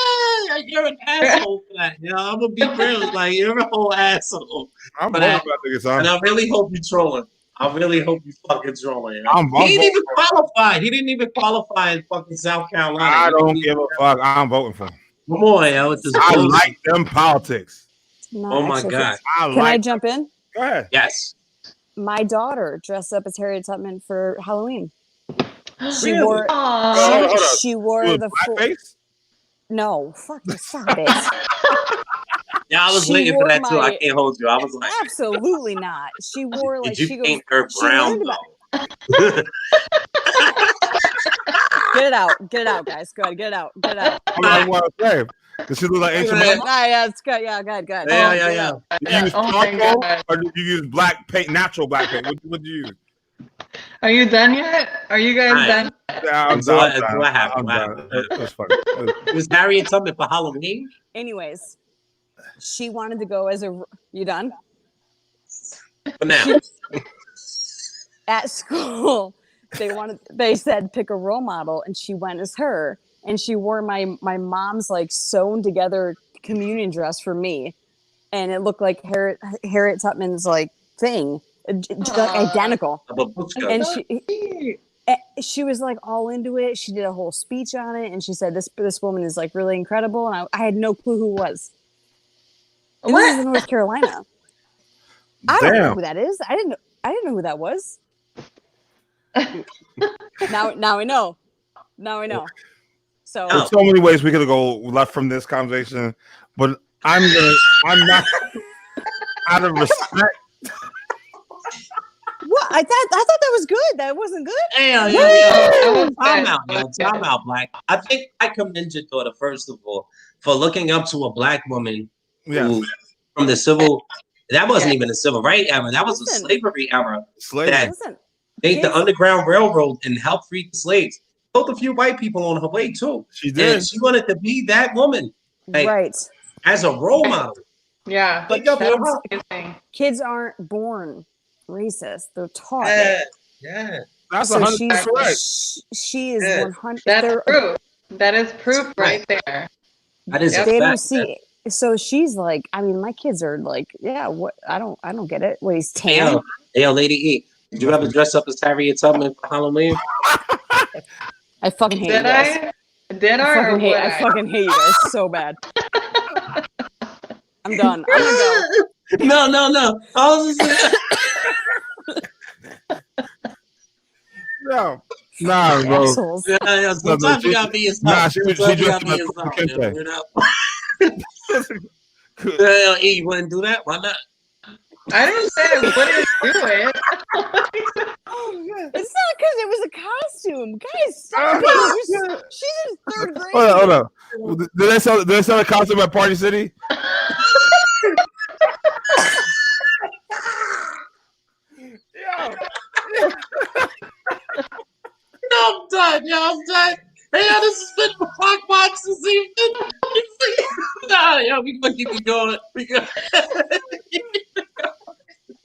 You're an asshole for that. You know, I'm gonna be real. Like, you're a whole asshole. I'm voting for that, and I really hope you're trolling. I really hope you fucking trolling. He didn't even qualify. He didn't even qualify in fucking South Carolina. I don't give a fuck. I'm voting for him. Come on, yo. I like them politics. Oh my God. Can I jump in? Go ahead. Yes. My daughter dressed up as Harriet Tubman for Halloween. She Really? wore She wore the blackface? No, fucking stop it. Yeah, I was waiting for that too. I can't hold you. I was like, absolutely not. She wore like did you paint her brown though? Get it out, guys. Go ahead, get it out. I want to say, does she look like ancient mama? Yeah, it's good. Yeah, good. Yeah. Did you use charcoal or did you use black paint, natural black paint? What did you use? Are you done yet? Are you guys done? Yeah, I'm done. What happened? That's funny. It was Harriet Tubman for Halloween? Anyways, she wanted to go as a... You done? For now. At school, they said pick a role model, and she went as her. And she wore my mom's like sewn together communion dress for me, and it looked like Harriet Tubman's like thing, just identical. And she was like all into it. She did a whole speech on it, and she said this woman is like really incredible. And I had no clue who it was. And this is in North Carolina. I don't know who that is. I didn't know who that was. now I know. So there's so many ways we could go left from this conversation, but I'm not out of respect. What? I thought that was good. That wasn't good. Time out, Black. I think I commend your daughter, first of all, for looking up to a Black woman who, from the civil. That wasn't even a civil rights era. That was a slavery era. That made the Underground Railroad and helped free the slaves. Killed a few white people on her way too. She did. And she wanted to be that woman, right? As a role model. Yeah, but kids aren't born racist; they're taught. Yeah, that's 100% correct. She is 100. That's proof. That is proof right there. That is. They don't see. So she's like, I mean, my kids are like, yeah. What? I don't get it. What, he's 10? Yo, Lady E, did you ever dress up as Harriet Tubman for Halloween? I fucking hate you guys. I fucking hate you guys so bad. I'm done. I'm gonna go. No. I was just No, bro. Assholes. Yeah, sometimes you gotta be yourself. She dressed up for Kente. E, you wouldn't do that? Why not? I didn't say I wouldn't do it. It's not because it was a costume. Guys, stop it. She's in 3rd grade. Hold on. Did they sell a costume at Party City? I'm done. Hey, this has been the Clock Watch this evening. We gonna keep it going.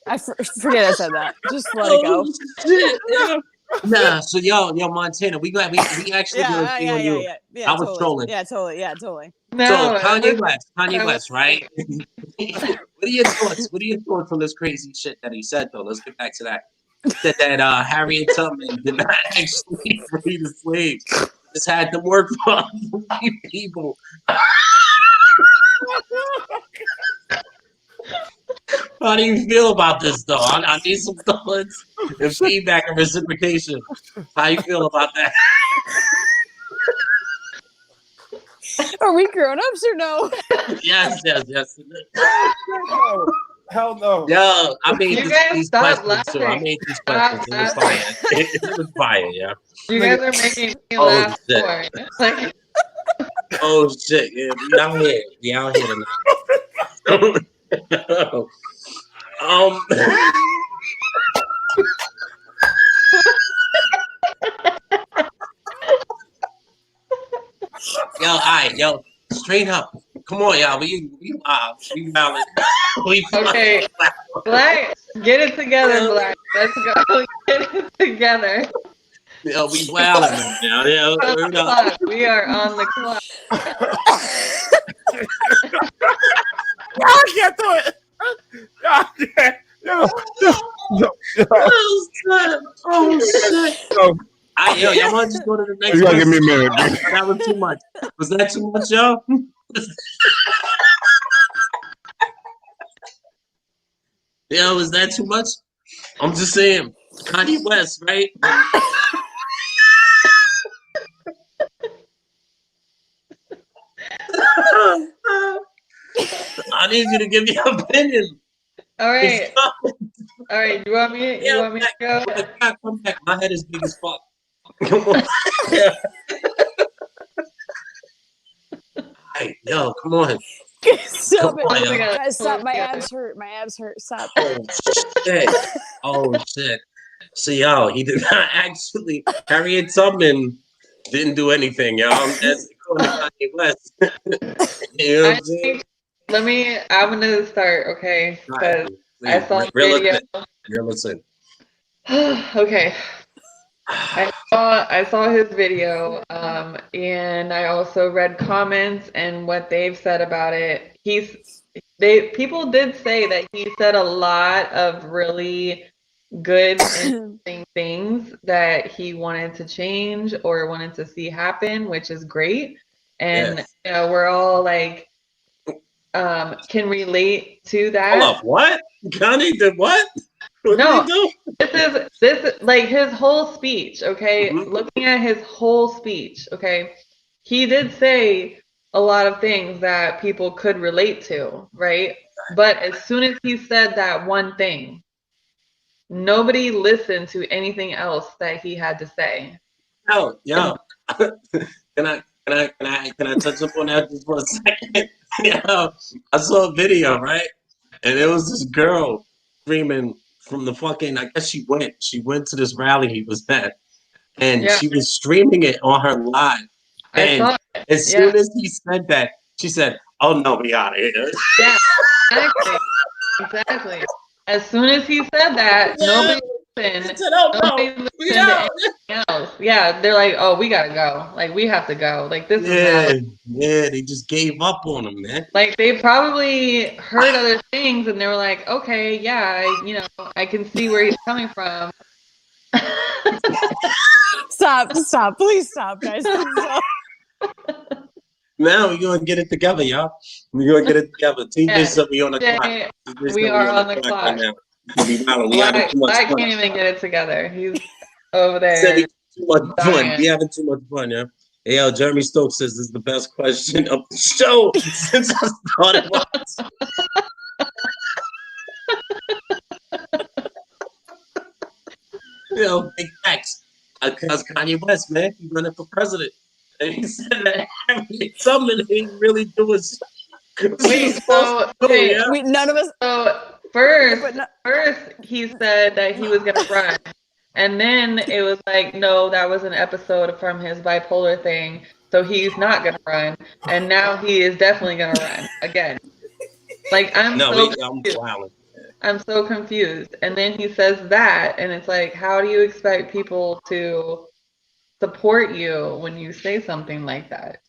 I forget I said that. Just let it go. Shit, Nah, so yo, Montana, we actually did a thing on you. Yeah, I was trolling. Yeah, totally. No, so Kanye West, right? What are your thoughts? What are your thoughts on this crazy shit that he said though? Let's get back to that. That Harriet Tubman did not actually free the slaves. Just had to work for other people. How do you feel about this, though? I need some thoughts and feedback and reciprocation. How you feel about that? Are we grown-ups or no? Yes. No. Hell no. Yo, I made these questions, laughing. too. I made these questions. It was fire. It was fire, yeah. You guys are making me laugh more. Like, oh, shit. Yeah, we out here tonight. Yo, straight up. Come on, y'all. We valid. Okay, Black, get it together, Black. Let's go. Get it together. Yo, we wilding right now. Yeah, we are on the clock. I can't do it. I can't. Yo. Oh shit. Y'all want to just go to the next You gotta one? give me a minute. That was too much. Was that too much, y'all? Yo, was that too much? I'm just saying, Kanye West, right? I need you to give me your opinion. All right. You want me to go? Come back. My head is big as fuck. Come on. Hey, yo, come on. Stop it. On, Guys, stop. My abs hurt. Stop. Oh shit. So yo, he did not actually. Harriet Tubman didn't do anything, y'all. That's according to Kanye West. You know what I'm saying? I'm gonna start, okay? Because I saw the video. You're listening. Okay. I saw his video, and I also read comments and what they've said about it. People did say that he said a lot of really good and interesting things that he wanted to change or wanted to see happen, which is great. And Yes. we're all like can relate to that. Hold up, what? Kanye did what? What did No, he do? this is like his whole speech, okay? Mhm. Looking at his whole speech, okay? He did say a lot of things that people could relate to, right? But as soon as he said that one thing, nobody listened to anything else that he had to say. Yo. Can I touch up on that just for a second? Yo, I saw a video, right? And it was this girl screaming from the fucking, I guess she went to this rally he was at, and Yeah, she was streaming it on her live. I And saw it. as Yeah, soon as he said that, she said, "Oh no, we out of here." yeah, exactly. Exactly. As soon as he said that, Yeah. nobody listened. She said, "Oh Nobody no, we listened to out." anything else. Yeah, they're like, oh, we gotta go. Like, we have to go. Like, this is not. Yeah, they just gave up on him, man. Like, they probably heard other things and they were like, okay, yeah, I can see where he's coming from. Stop, please stop, guys. Please stop. Now we're gonna get it together, y'all. We're gonna get it together. TJ Yeah, said we on the TJ, clock. TJ we said are on the right clock. now. We having too much Black fun. can't even get it together. He's over He said we there too much fun. dying. We having too much fun, yeah. Hey, yo, Jeremy Stokes says this is the best question of the show since I started watching. Big facts. Because Kanye West, man, he's running for president. And he said that something he really do is Wait, so okay, yeah. None of us. so first he said that he was gonna run, and then it was like, no, that was an episode from his bipolar thing, so he's not gonna run, and now he is definitely gonna run again. Like I'm confused. wilding. I'm so confused. And then he says that, and it's like, how do you expect people to support you when you say something like that?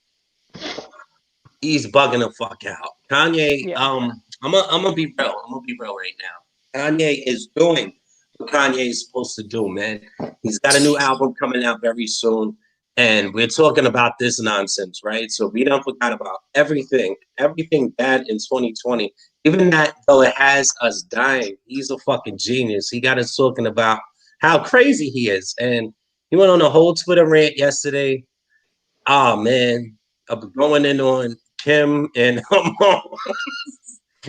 He's bugging the fuck out. Kanye, Yeah. I'm gonna be real. I'm gonna be real right now. Kanye is doing what Kanye is supposed to do, man. He's got a new album coming out very soon, and we're talking about this nonsense, right? So we don't forget about everything bad in 2020. Even that, though it has us dying, he's a fucking genius. He got us talking about how crazy he is, and he went on a whole Twitter rant yesterday. Oh man, I'm going in on Kim and her mom.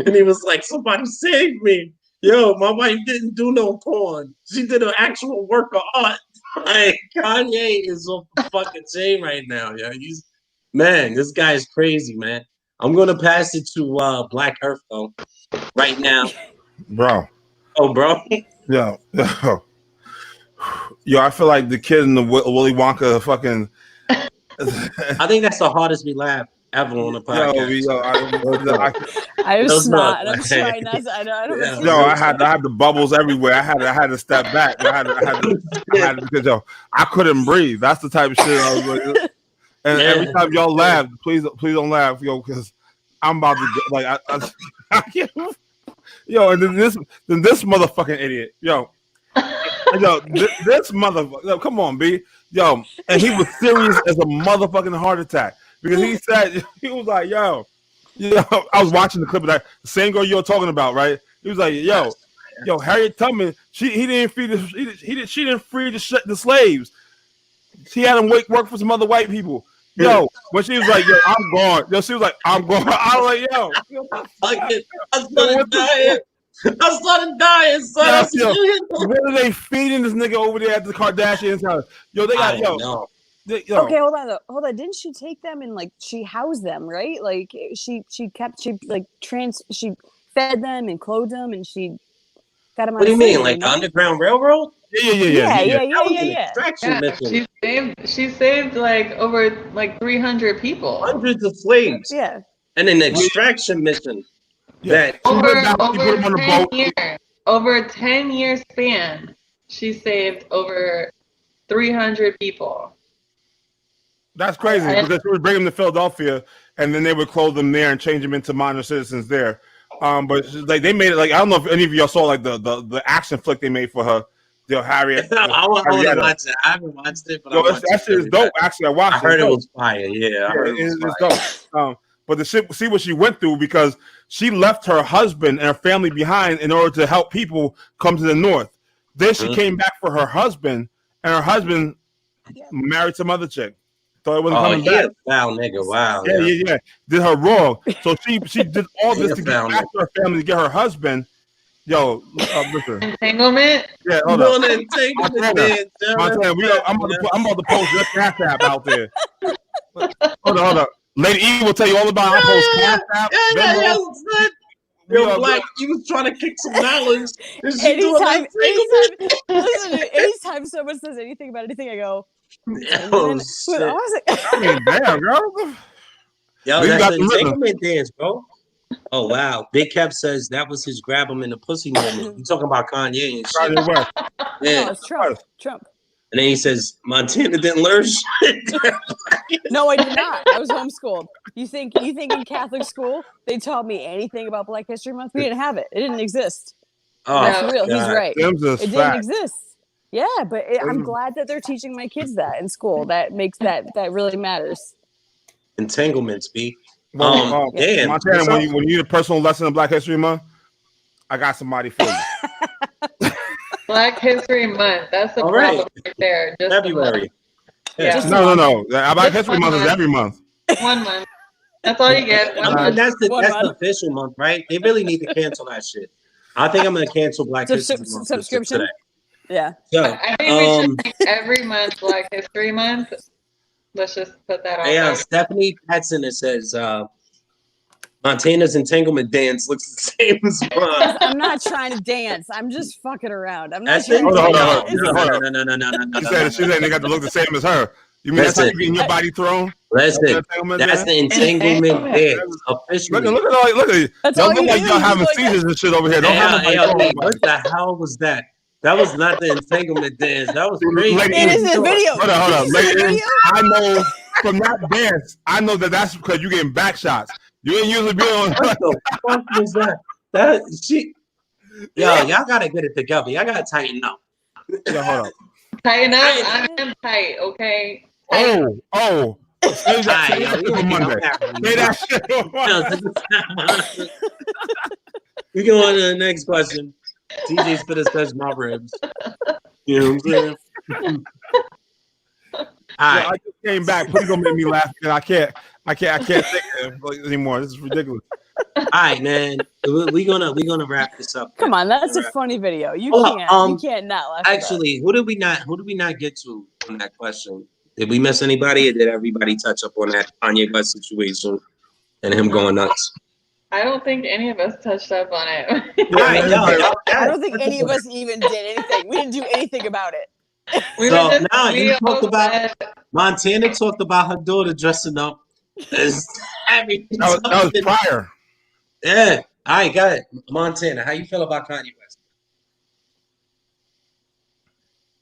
And he was like, somebody save me. Yo, my wife didn't do no porn. She did an actual work of art. Like, Kanye is off the fucking chain right now. Yeah, this guy is crazy, man. I'm gonna pass it to Black Earth though, right now. Bro. Oh, bro. Yo. Yo, I feel like the kid in the Willy Wonka fucking. I think that's the hardest we laugh ever on the podcast. I was not. I'm trying not to. I don't. Yo, I had the bubbles everywhere. I had to step back. I had to because I couldn't breathe. That's the type of shit I was like. And every time y'all laugh, please don't laugh, because I'm about to get, I can't. Yo, and then this motherfucking idiot, this motherfucker. Yo, come on, B. Yo, and he was serious as a motherfucking heart attack because he said he was like, yo, I was watching the clip of that same girl you're talking about, right? He was like, yo, Harriet Tubman, she didn't free the slaves. She had them work for some other white people. Yo, when she was like, yo, I'm gone. Yo, she was like, I'm gone. I was like, yo, I started dying, son. What are they feeding this nigga over there at the Kardashians' house? Yo, they got Okay, hold on. Didn't she take them and she housed them, right? Like she fed them and clothed them, and she got them. What do you mean, like the Underground Railroad? Yeah. Extraction mission. She saved over 300 people. Hundreds of slaves. Yeah. And an extraction mission. Yeah. Over a 10-year span, she saved over 300 people. That's crazy because they would bring them to Philadelphia and then they would close them there and change them into minor citizens there. But like they made it like I don't know if any of y'all saw like the action flick they made for her, Harriet. I want to watch it. I haven't watched it, but that shit is dope. Actually, I watched it. I heard it was fire. Yeah, I heard it was dope. But the shit, see what she went through because she left her husband and her family behind in order to help people come to the north. Then she came back for her husband, and her husband married some other chick. So it wasn't coming back. Foul nigga. Wow. Yeah. Did her wrong. So she did all this to get back to her family to get her husband. Yo, listen. Entanglement. Yeah, hold on. Entanglement. I'm about to post this Cash App out there. Hold on. Lady E will tell you all about our post Cash App. Yo, Black, he was trying to kick some knowledge. Anytime someone says anything about anything, I go. Oh, shit. I mean, damn, girl. Yo, that's an entanglement dance, bro. Oh, wow. Big Kev says that was his grab him in the pussy moment. You talking about Kanye and shit. Yeah. No, it's Trump. And then he says, Montana didn't learn shit. No, I did not. I was homeschooled. You think in Catholic school they taught me anything about Black History Month? We didn't have it. It didn't exist. Oh, that's real. God. He's right. It didn't exist. Yeah, but I'm glad that they're teaching my kids that in school. That makes that really matters. Entanglements, B. Damn. Montana, when you need a personal lesson in Black History Month, I got somebody for you. Black History Month. That's the problem right there. Just February. Yeah. No. Black History Month is every month. 1 month. That's all you get. That's the official month, right? They really need to cancel that shit. I think I'm going to cancel Black History Month subscription. Today. Yeah. So, I think we should make every month Black History Month. Let's just put that on. Yeah, Stephanie Patson, it says Montana's entanglement dance looks the same as mine. I'm not trying to dance. I'm just fucking around. I'm That's not trying it. No. She said they got to look the same as her. You mean that's how you getting your body thrown? That's the entanglement dance. Officially. Look at y'all look like y'all having seizures and shit over here. Don't have what the hell was that? That was not the entanglement dance. That was crazy. It is a video. Hold on. I know from that dance, I know that's because you're getting back shots. You ain't usually be on. What the fuck was that? Y'all gotta get it together. Y'all gotta tighten up. Yeah, hold on. Tighten up. I am tight. Okay. Oh. Say that shit on Monday. Say that shit on Monday. We go on to the next question. TJ spit his touch my ribs. You know what I'm saying? I just came back. Please don't make me laugh. I can't take it anymore. This is ridiculous. All right, man. We're gonna wrap this up. Come on, that's a funny video. You can't not laugh. Actually, who did we not get to on that question? Did we miss anybody, or did everybody touch up on that Kanye West situation and him going nuts? I don't think any of us touched up on it. I don't think any of us even did anything. We didn't do anything about it. You talked about Montana talked about her daughter dressing up as that was prior. Yeah. All right, got it. Montana, how you feel about Kanye West?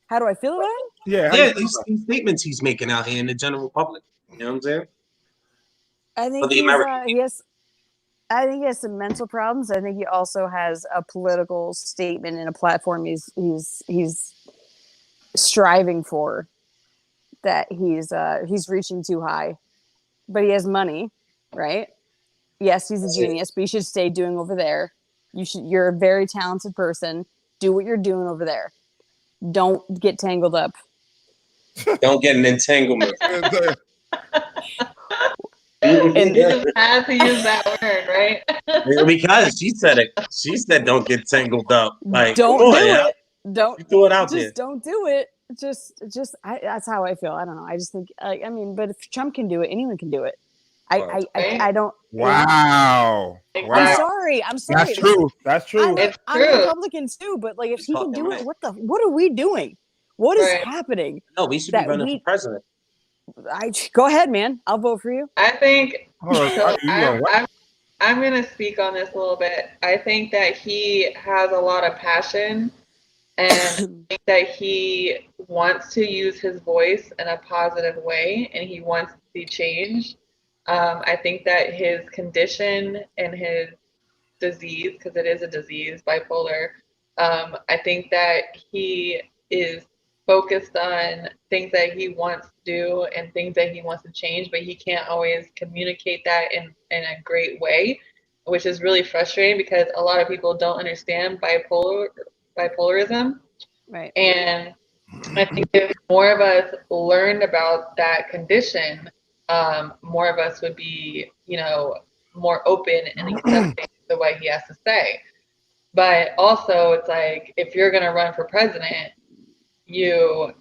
How do I feel about it? Yeah, these statements he's making out here in the general public. You know what I'm saying? I think I think he has some mental problems. I think he also has a political statement and a platform he's striving for that he's reaching too high. But he has money, right? Yes, he's a genius, but you should stay doing over there. You're a very talented person. Do what you're doing over there. Don't get tangled up. Don't get an entanglement. And you just had to use that word, right? Because she said it. She said, "Don't get tangled up." Like, don't do it. Don't you throw it out just there. Don't do it. That's how I feel. I don't know. I just think, but if Trump can do it, anyone can do it. I don't. Wow. I'm sorry. That's true. That's true. I'm a Republican too, but if he can do it, what are we doing? What is happening? No, we should be running for president. Go ahead, man. I'll vote for you. I think I'm going to speak on this a little bit. I think that he has a lot of passion And I think that he wants to use his voice in a positive way, and he wants to see change. I think that his condition and his disease, because it is a disease, bipolar, I think that he is focused on things that he wants to do and things that he wants to change, but he can't always communicate that in a great way, which is really frustrating because a lot of people don't understand bipolarism. Right. And I think if more of us learned about that condition, more of us would be, more open and accepting to what he has to say. But also, it's like if you're going to run for president, you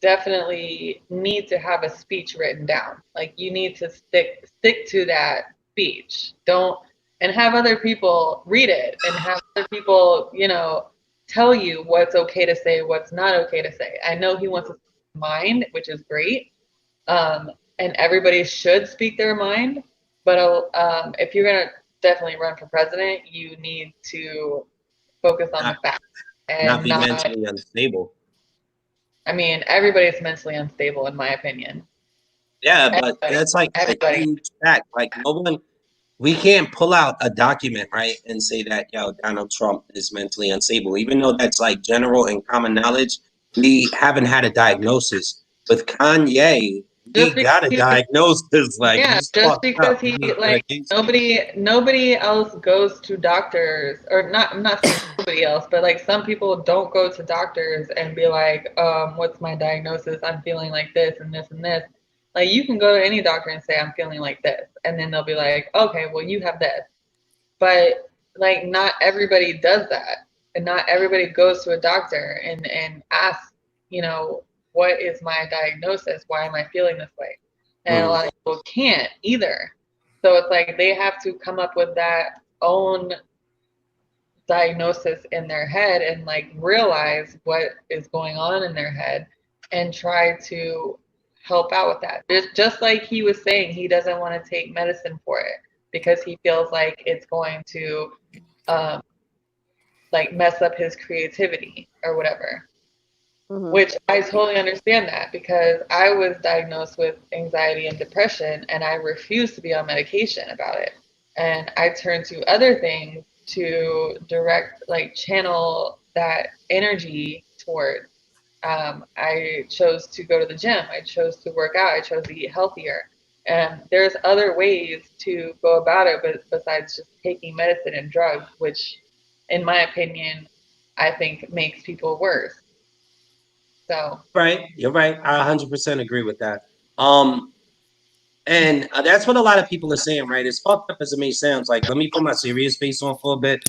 definitely need to have a speech written down. Like you need to stick to that speech. Don't and have other people read it and have other people, tell you what's okay to say, what's not okay to say. I know he wants to speak his mind, which is great. And everybody should speak their mind. But if you're gonna definitely run for president, you need to focus on the facts Not and be mentally unstable. I mean, everybody's mentally unstable, in my opinion. Yeah, but Everybody, that's like a everybody. huge fact. Like no one, we can't pull out a document, right, and say that Donald Trump is mentally unstable, even though that's like general and common knowledge. We haven't had a diagnosis with Kanye. Just We because got a diagnosis. Like yeah, he's just fucked up. because He he needs like medication. nobody else goes to doctors or not. I'm not saying nobody else, but like some people don't go to doctors and be like, what's my diagnosis? I'm feeling like this and this and this. Like you can go to any doctor and say I'm feeling like this, and then they'll be like, okay, well you have this. But like not everybody does that, and not everybody goes to a doctor and asks, what is my diagnosis? Why am I feeling this way? And a lot of people can't either. So it's like they have to come up with that own diagnosis in their head and like realize what is going on in their head and try to help out with that. Just like he was saying, he doesn't want to take medicine for it because he feels like it's going to um, like mess up his creativity or whatever. Which I totally understand that because I was diagnosed with anxiety and depression and I refused to be on medication about it. And I turned to other things to like channel that energy toward. I chose to go to the gym. I chose to work out. I chose to eat healthier. And there's other ways to go about it, but besides just taking medicine and drugs, which, in my opinion, I think makes people worse. So Right, you're right. I 100% agree with that. And that's what a lot of people are saying, right? As fucked up as it may sound, like let me put my serious face on for a bit.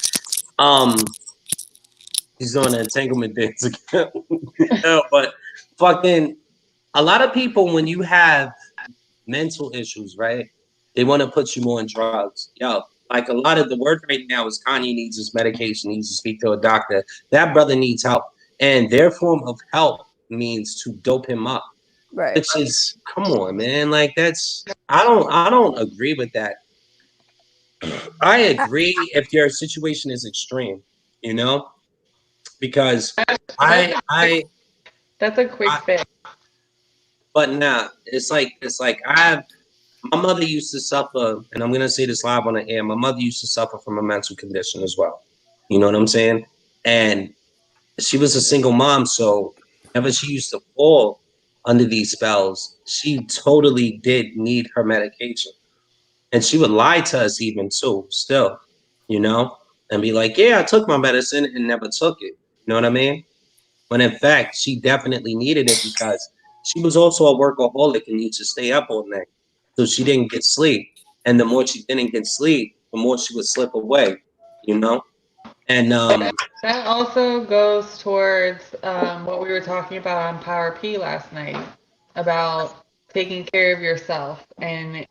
He's doing the entanglement dance again. No, but fucking a lot of people when you have mental issues, right? They want to put you more on drugs. Like a lot of the word right now is Kanye needs his medication, needs to speak to a doctor. That brother needs help. And their form of help means to dope him up. Right. Which is come on, man. Like that's I don't agree with that. I agree if your situation is extreme, you know, because that's I that's a quick I fix. but nah, it's like my mother used to suffer, and I'm gonna say this live on the air. My mother used to suffer from a mental condition as well. You know what I'm saying? And she was a single mom, so whenever she used to fall under these spells, she totally did need her medication. And she would lie to us even too, still, you know, and be like, yeah, I took my medicine and never took it. You know what I mean? When in fact, she definitely needed it because she was also a workaholic and used to stay up all night. So she didn't get sleep. And the more she didn't get sleep, the more she would slip away, you know? And That also goes towards what we were talking about on Power P last night about taking care of yourself and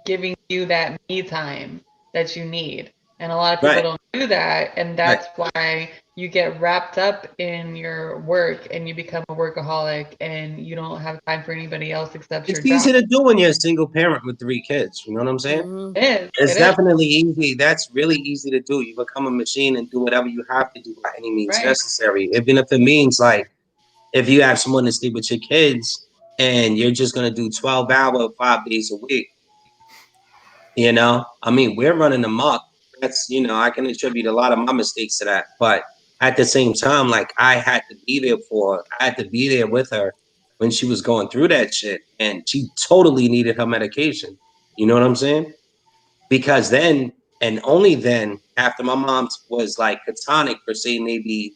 giving you that me time that you need. And a lot of people Right. don't do that. And that's why you get wrapped up in your work and you become a workaholic and you don't have time for anybody else except your It's job. easy to do when you're a single parent with 3 kids. You know what I'm saying? Mhm. It is. It's It is. definitely easy. That's really easy to do. You become a machine and do whatever you have to do by any means Right. necessary. Even if it means like if you have someone to stay with your kids and you're just gonna do 12-hour 5 days a week, you know, I mean, we're running amok. That's, you know, I can attribute a lot of my mistakes to that. But at the same time, like I had to be there for her. I had to be there with her when she was going through that shit. And she totally needed her medication. You know what I'm saying? Because then, and only then, after my mom was like catonic for say maybe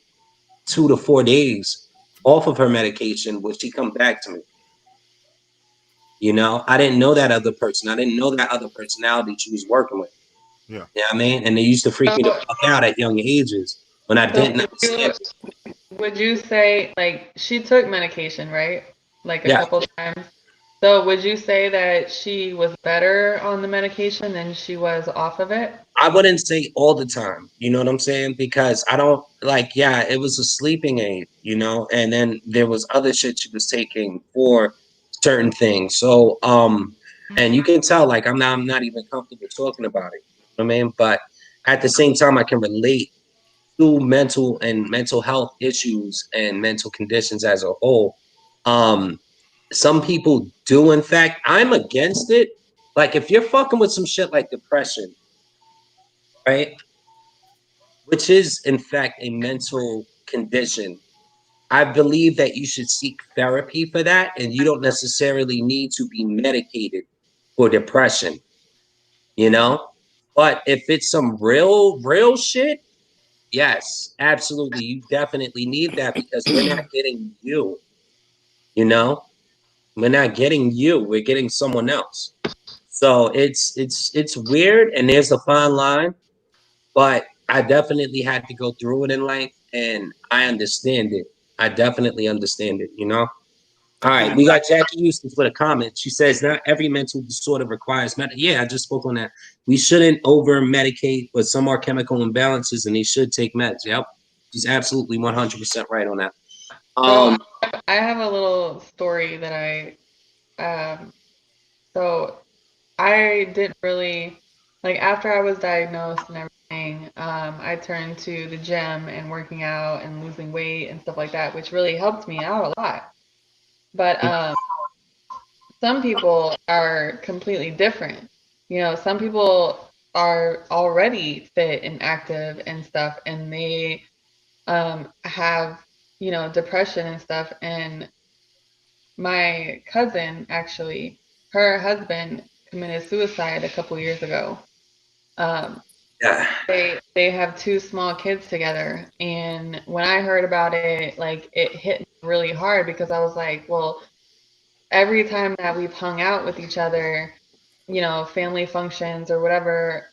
2 to 4 days off of her medication, would she come back to me? You know, I didn't know that other person. I didn't know that other personality she was working with. Yeah. You know what I mean? And they used to freak me the fuck out at young ages when I didn't understand. Would you say, like, she took medication, right? Like a Yeah. couple times. So would you say that she was better on the medication than she was off of it? I wouldn't say all the time, you know what I'm saying? Because I don't like, yeah, it was a sleeping aid, you know, and then there was other shit she was taking for certain things. So, and you can tell, like, I'm not even comfortable talking about it. You know what I mean? But at the same time, I can relate to mental health issues and mental conditions as a whole. Some people do, in fact, I'm against it. Like, if you're fucking with some shit like depression, right? Which is in fact a mental condition. I believe that you should seek therapy for that, and you don't necessarily need to be medicated for depression, you know? But if it's some real shit, yes, absolutely. You definitely need that because we're not getting you, you know? We're not getting you, we're getting someone else. So it's weird, and there's a fine line. But I definitely had to go through it in life, and I understand it. I definitely understand it, you know? All right, we got Jackie Houston with a comment. She says, not every mental disorder requires Yeah, I just spoke on that. We shouldn't over-medicate, but some are chemical imbalances, and they should take meds. Yep, she's absolutely 100% right on that. So I have a little story that so I didn't really, like after I was diagnosed and everything, I turned to the gym and working out and losing weight and stuff like that, which really helped me out a lot. But some people are completely different. You know, some people are already fit and active and stuff, and they have, you know, depression and stuff. And my cousin, actually, her husband committed suicide a couple years ago. Um, Yeah. they have 2 small kids together, and when I heard about it, like it hit me really hard because I was like, well, every time that we've hung out with each other, you know, family functions or whatever,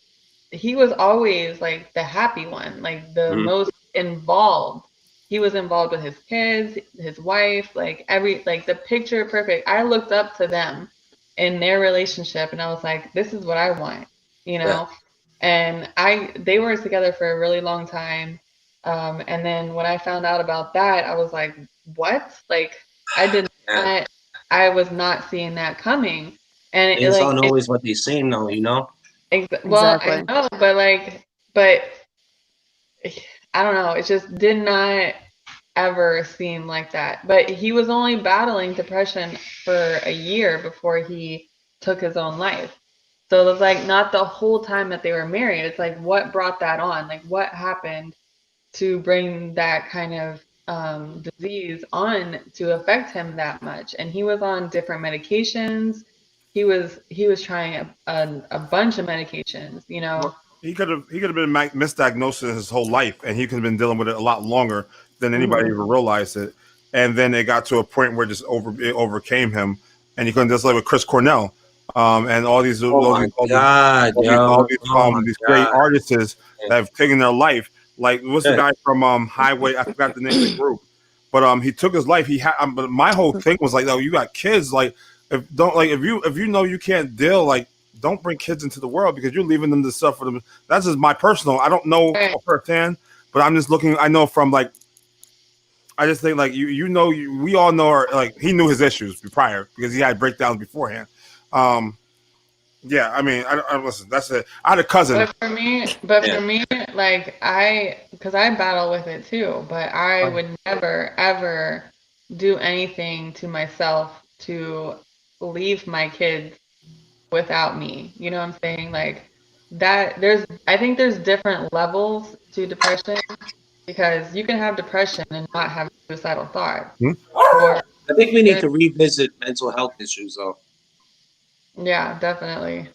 he was always like the happy one, like the most involved. He was involved with his kids, his wife, like like the picture perfect. I looked up to them in their relationship and I was like, this is what I want, you know? And they were together for a really long time. And then when I found out about that, I was like, what? Like I did not, I was not seeing that coming. And Things aren't always what they seem, though, you know? well, I know, but I don't know. It just did not ever seem like that. But he was only battling depression for a year before he took his own life. So it was like not the whole time that they were married. It's like what brought that on? Like what happened to bring that kind of disease on to affect him that much? And he was on different medications. He was trying a bunch of medications, you know. Well, he could have been misdiagnosed his whole life, and he could have been dealing with it a lot longer than anybody even realized it. And then it got to a point where it overcame him, and he couldn't just live with Chris Cornell, and all these great artists that have taken their life. Like what's the guy from Highway? I forgot the name of the group, but he took his life. He had, but my whole thing was like, oh, you got kids, like if you know you can't deal, like don't bring kids into the world because you're leaving them to suffer them. That's just my personal. I don't know firsthand, but I'm just looking. I know from like, I just think like we all know, like he knew his issues prior because he had breakdowns beforehand. Yeah, I mean, I listen. That's it. I had a cousin. But for me, like because I battle with it too. But I would never ever do anything to myself to leave my kids without me. You know what I'm saying? Like that. I think there's different levels to depression because you can have depression and not have suicidal thoughts. Or I think we need to revisit mental health issues, though. yeah, definitely.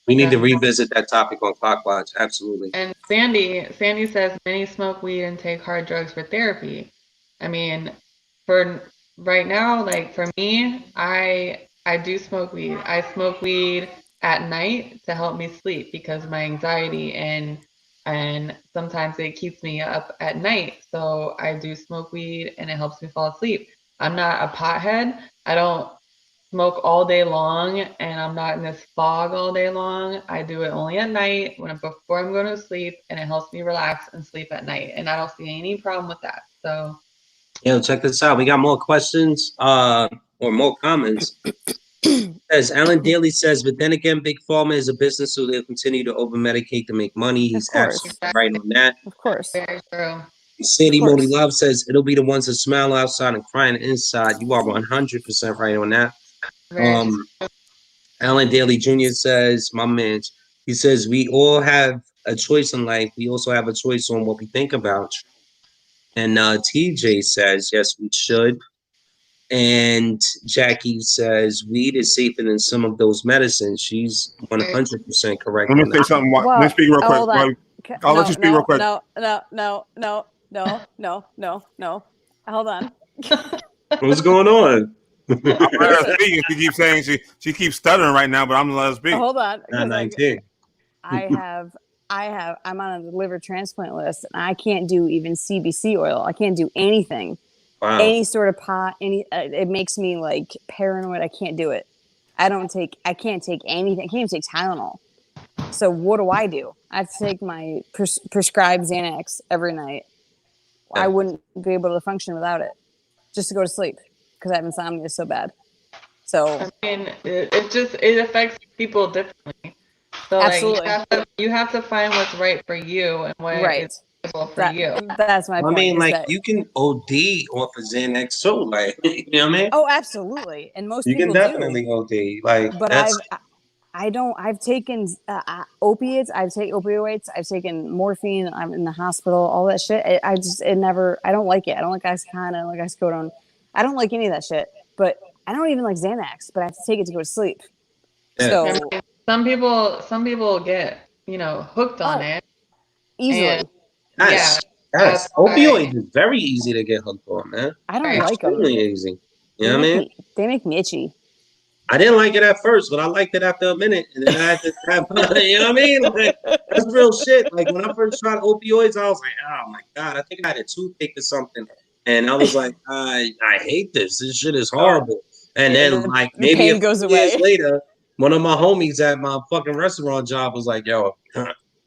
We need to revisit that topic on Clockwatch. Absolutely. And Sandy says many smoke weed and take hard drugs for therapy. I mean, for right now, like for me, I do smoke weed. I smoke weed at night to help me sleep because of my anxiety and sometimes it keeps me up at night. So I do smoke weed and it helps me fall asleep. I'm not a pothead. I don't smoke all day long and I'm not in this fog all day long. I do it only at night before I'm going to sleep and it helps me relax and sleep at night. And I don't see any problem with that. So check this out. We got more questions or more comments. As Alan Daly says, but then again, Big Pharma is a business, so they'll continue to over medicate to make money. He's absolutely right on that. Of course. Very true. Sadie Modi Love says it'll be the ones that smile outside and crying inside. You are 100% right on that. Alan Daly Jr. says, my man, he says, we all have a choice in life. We also have a choice on what we think about. And TJ says, yes, we should. And Jackie says, weed is safer than some of those medicines. She's 100% correct. Let me say something. Let me speak real quick. Hold on. I'll let you speak real quick. No. Hold on. What's going on? I'm let her speak. She keeps saying she keeps stuttering right now, but I'm gonna let her speak. Hold on. 19. I'm on a liver transplant list and I can't do even CBC oil. I can't do anything. Wow. Any sort of pot, it makes me like paranoid. I can't do it. I can't take anything. I can't even take Tylenol. So what do? I have to take my prescribed Xanax every night. I wouldn't be able to function without it just to go to sleep because I have insomnia so bad. So I mean, it affects people differently. So absolutely. Like you have to find what's right for you and what is suitable for you. That's my point. I mean, like you can OD off of Xanax too, like you know what I mean? Oh, absolutely. And most you people can definitely OD. Like, but I've taken opiates. I've taken opioids. I've taken morphine. I'm in the hospital. All that shit. I don't like it. I don't like Oxycontin. I don't like oxycodone. I don't like any of that shit. But I don't even like Xanax. But I have to take it to go to sleep. Yeah. So I mean, some people get hooked on it easily. Yes. Opioids is very easy to get hooked on, man. I don't like them. Extremely easy. You know what I mean? They make me itchy. I didn't like it at first, but I liked it after a minute, and then I had to have, you know what I mean? Like, that's real shit. Like when I first tried opioids, I was like, oh my god, I think I had a toothache or something, and I was like, I hate this. This shit is horrible. And then like maybe a few years later, one of my homies at my fucking restaurant job was like, yo,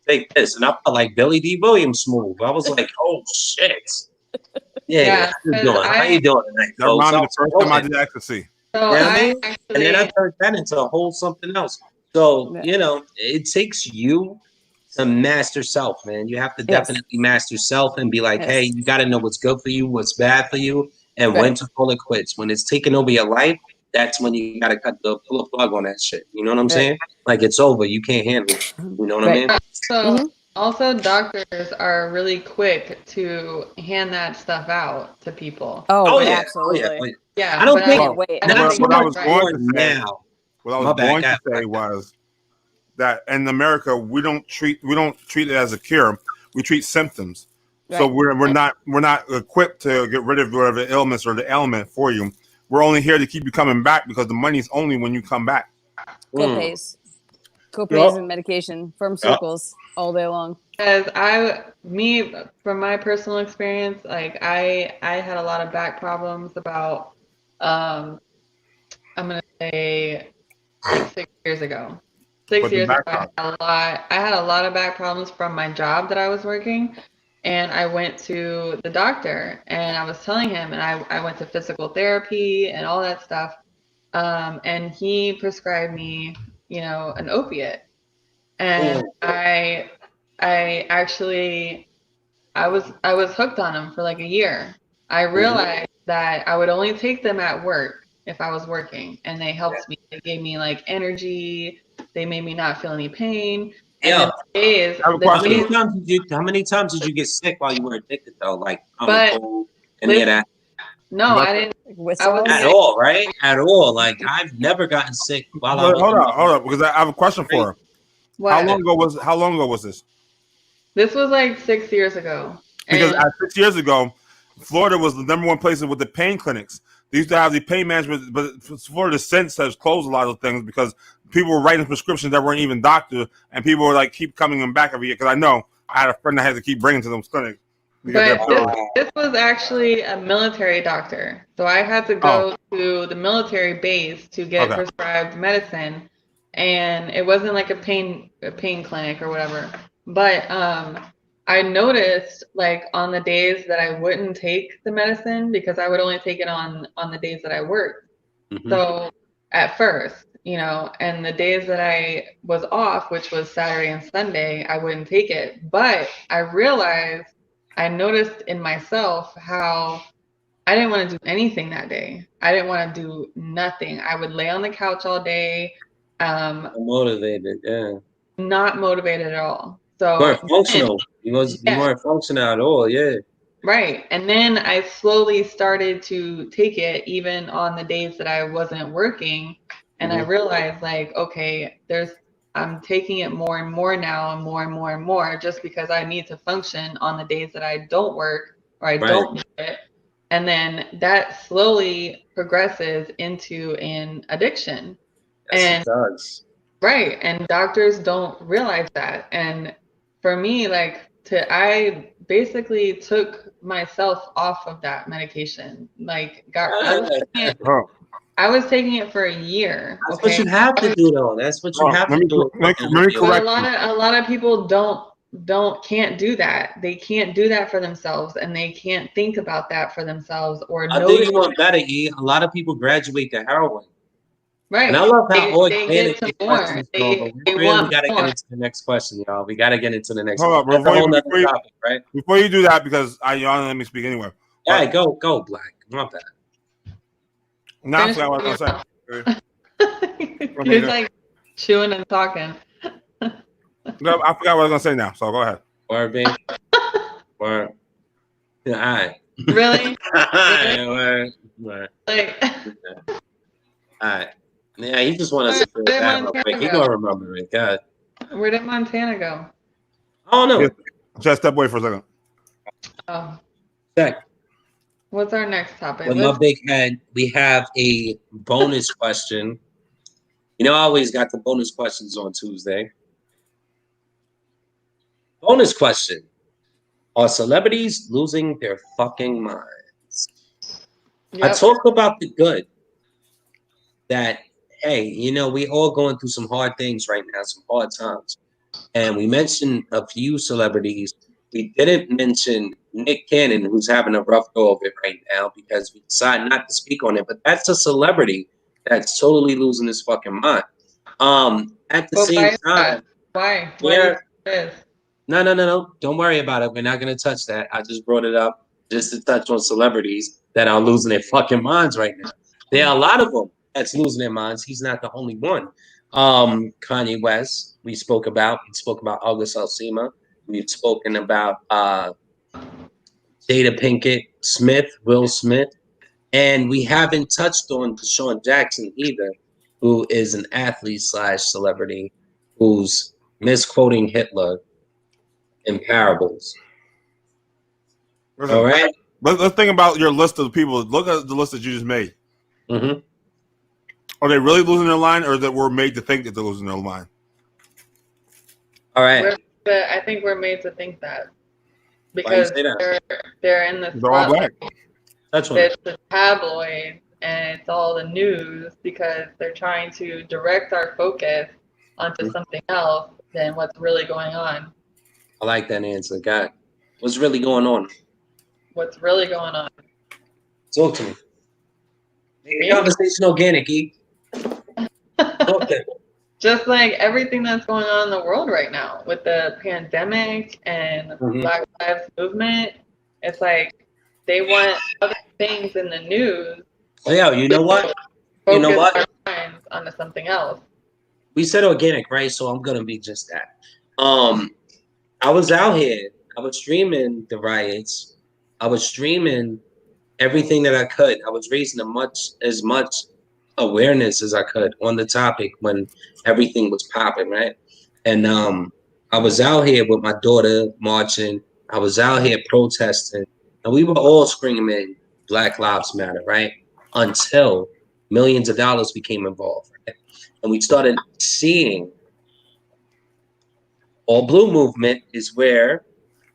take this, and I felt like Billy D. Williams smooth. I was like, oh shit. Yeah. How you doing? How you doing tonight, that reminded me the first time I did ecstasy. So and then I turned that into a whole something else. So, it takes you to master self, man. You have to definitely master self and be like, hey, you got to know what's good for you, what's bad for you, and when to call it quits. When it's taking over your life, that's when you got to pull a plug on that shit. You know what I'm saying? Like, it's over. You can't handle it. You know what I mean? So, also, doctors are really quick to hand that stuff out to people. Oh yeah, absolutely. Yeah, I don't think. What I was going to say was that in America we don't treat it as a cure. We treat symptoms. Right. So we're not equipped to get rid of whatever illness or the ailment for you. We're only here to keep you coming back because the money's only when you come back. Copays and medication, pharmaceuticals all day long. As from my personal experience, like I had a lot of back problems about I'm gonna say like 6 years ago. 6 With the years ago, back I had a lot of back problems from my job that I was working. And I went to the doctor and I was telling him, and I went to physical therapy and all that stuff. And he prescribed me, an opiate. And I actually, I was hooked on them for like a year. I realized that I would only take them at work if I was working, and they helped me. They gave me like energy. They made me not feel any pain. And Yeah. How many times did you get sick while you were addicted though? Like common cold, any of that? No, I didn't. I wasn't At all, right? At all. Like I've never gotten sick while I was. Hold up, because I have a question for her. What? How long ago was this? This was like 6 years ago. Because 6 years ago, Florida was the number one place with the pain clinics. They used to have the pain management, but Florida since has closed a lot of things because people were writing prescriptions that weren't even doctors, and people were like keep coming them back every year. Because I know I had a friend that had to keep bringing to those clinics. But this was actually a military doctor, so I had to go to the military base to get prescribed medicine, and it wasn't like a pain clinic or whatever. But I noticed like on the days that I wouldn't take the medicine because I would only take it on the days that I worked. So at first, and the days that I was off, which was Saturday and Sunday, I wouldn't take it. But I noticed in myself how I didn't want to do anything that day. I didn't want to do nothing. I would lay on the couch all day. Motivated, yeah. Not motivated at all. So you weren't functional. You weren't functional at all, yeah. Right. And then I slowly started to take it even on the days that I wasn't working. And I realized like, okay, I'm taking it more and more now and more and more and more just because I need to function on the days that I don't work or I don't need it. And then that slowly progresses into an addiction. Yes, it does. Right. And doctors don't realize that. And for me, like I basically took myself off of that medication. Like I was taking it for a year. That's what you have to do though. That's what you have to do. But a lot of people can't do that. They can't do that for themselves, and they can't think about that for themselves or I think you want better, E. A lot of people graduate to heroin. Right. And I love how organic the questions go, but we really got to get into the next question, y'all. We got to get into the next one. That's a whole nother topic, right? Before you do that, because y'all let me speak anyway. All right, go, Black. My bad. Now I forgot what I was going to say. You're like chewing and talking. No, I forgot what I was going to say now, so go ahead. Word, baby. Word. Yeah, all right. Really? Word. Like. All right. Yeah, he just want us to feel that real quick. He gonna remember it. God. Where did Montana go? I don't know. Just step away for a second. Oh. Check. What's our next topic? With my big head, we have a bonus question. I always got the bonus questions on Tuesday. Bonus question. Are celebrities losing their fucking minds? Yep. I talk about the good. That, hey, we all going through some hard things right now, some hard times. And we mentioned a few celebrities. We didn't mention Nick Cannon, who's having a rough go of it right now because we decided not to speak on it. But that's a celebrity that's totally losing his fucking mind. At the same time. Why? No. Don't worry about it. We're not going to touch that. I just brought it up just to touch on celebrities that are losing their fucking minds right now. There are a lot of them that's losing their minds. He's not the only one. Kanye West, we spoke about. We spoke about August Alsina. We've spoken about Jada Pinkett Smith, Will Smith. And we haven't touched on Deshaun Jackson either, who is an athlete / celebrity who's misquoting Hitler in parables. Listen, all right? Let's think about your list of people. Look at the list that you just made. Mm-hmm. Are they really losing their line, or that we're made to think that they're losing their line? All right. I think we're made to think that because they're in the they're all black. It's the tabloid and it's all the news because they're trying to direct our focus onto something else than what's really going on. I like that answer. God, what's really going on? What's really going on? Talk to me. Make Me? the conversation organic, E. Talk to me. Just like everything that's going on in the world right now with the pandemic and Mhm. Black Lives Movement, it's like they want other things in the news. Oh, yeah, you know what? You know Focus what? our minds onto something else. We said organic, right? So I'm gonna be just that. I was out here. I was streaming the riots. I was streaming everything that I could. I was raising as much awareness as I could on the topic when everything was popping, right? And I was out here with my daughter marching. I was out here protesting, and we were all screaming Black Lives Matter, right? Until millions of dollars became involved, right? And we started seeing All Blue movement is where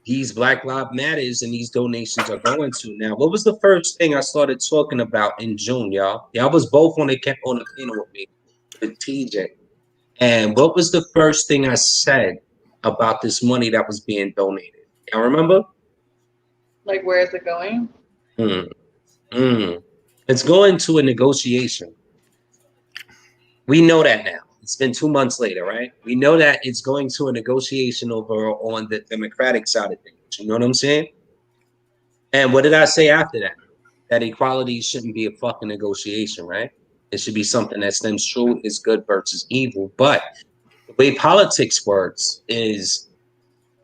these Black Lives Matters and these donations are going to. Now, what was the first thing I started talking about in June, y'all? Y'all was both on the panel with me, with TJ. And what was the first thing I said about this money that was being donated? Y'all remember? Like, where is it going? It's going to a negotiation. We know that now. It's been 2 months later, right? We know that it's going to a negotiation over on the Democratic side of things. You know what I'm saying? And what did I say after that? That equality shouldn't be a fucking negotiation, right? It should be something that stems true is good versus evil. But the way politics works is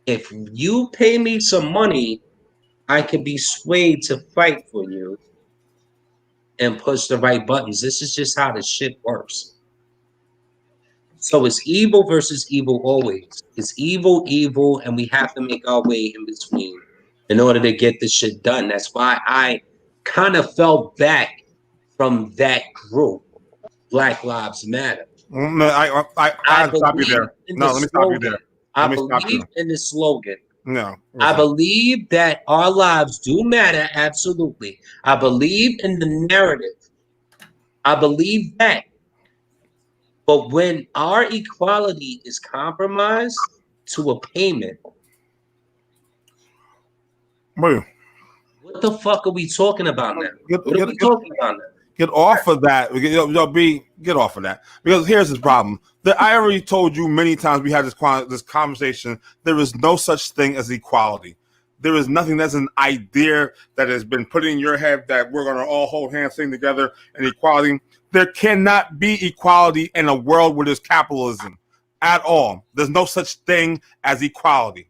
if you pay me some money, I can be swayed to fight for you and push the right buttons. This is just how the shit works. So it's evil versus evil always. It's evil, and we have to make our way in between in order to get this shit done. That's why I kind of fell back from that group, Black Lives Matter. I stop you there. No, let me stop you there. I believe in the slogan. No. I believe that our lives do matter, absolutely. I believe in the narrative. I believe that. But when our equality is compromised to a payment, Wait. what the fuck are we talking about now? What are we talking about now? Get off of that. Get off of that. Because here's the problem. I already told you many times we had this conversation. There is no such thing as equality. There is nothing that's an idea that has been put in your head that we're going to all hold hands, sing together, and equality. There cannot be equality in a world where there's capitalism at all. There's no such thing as equality.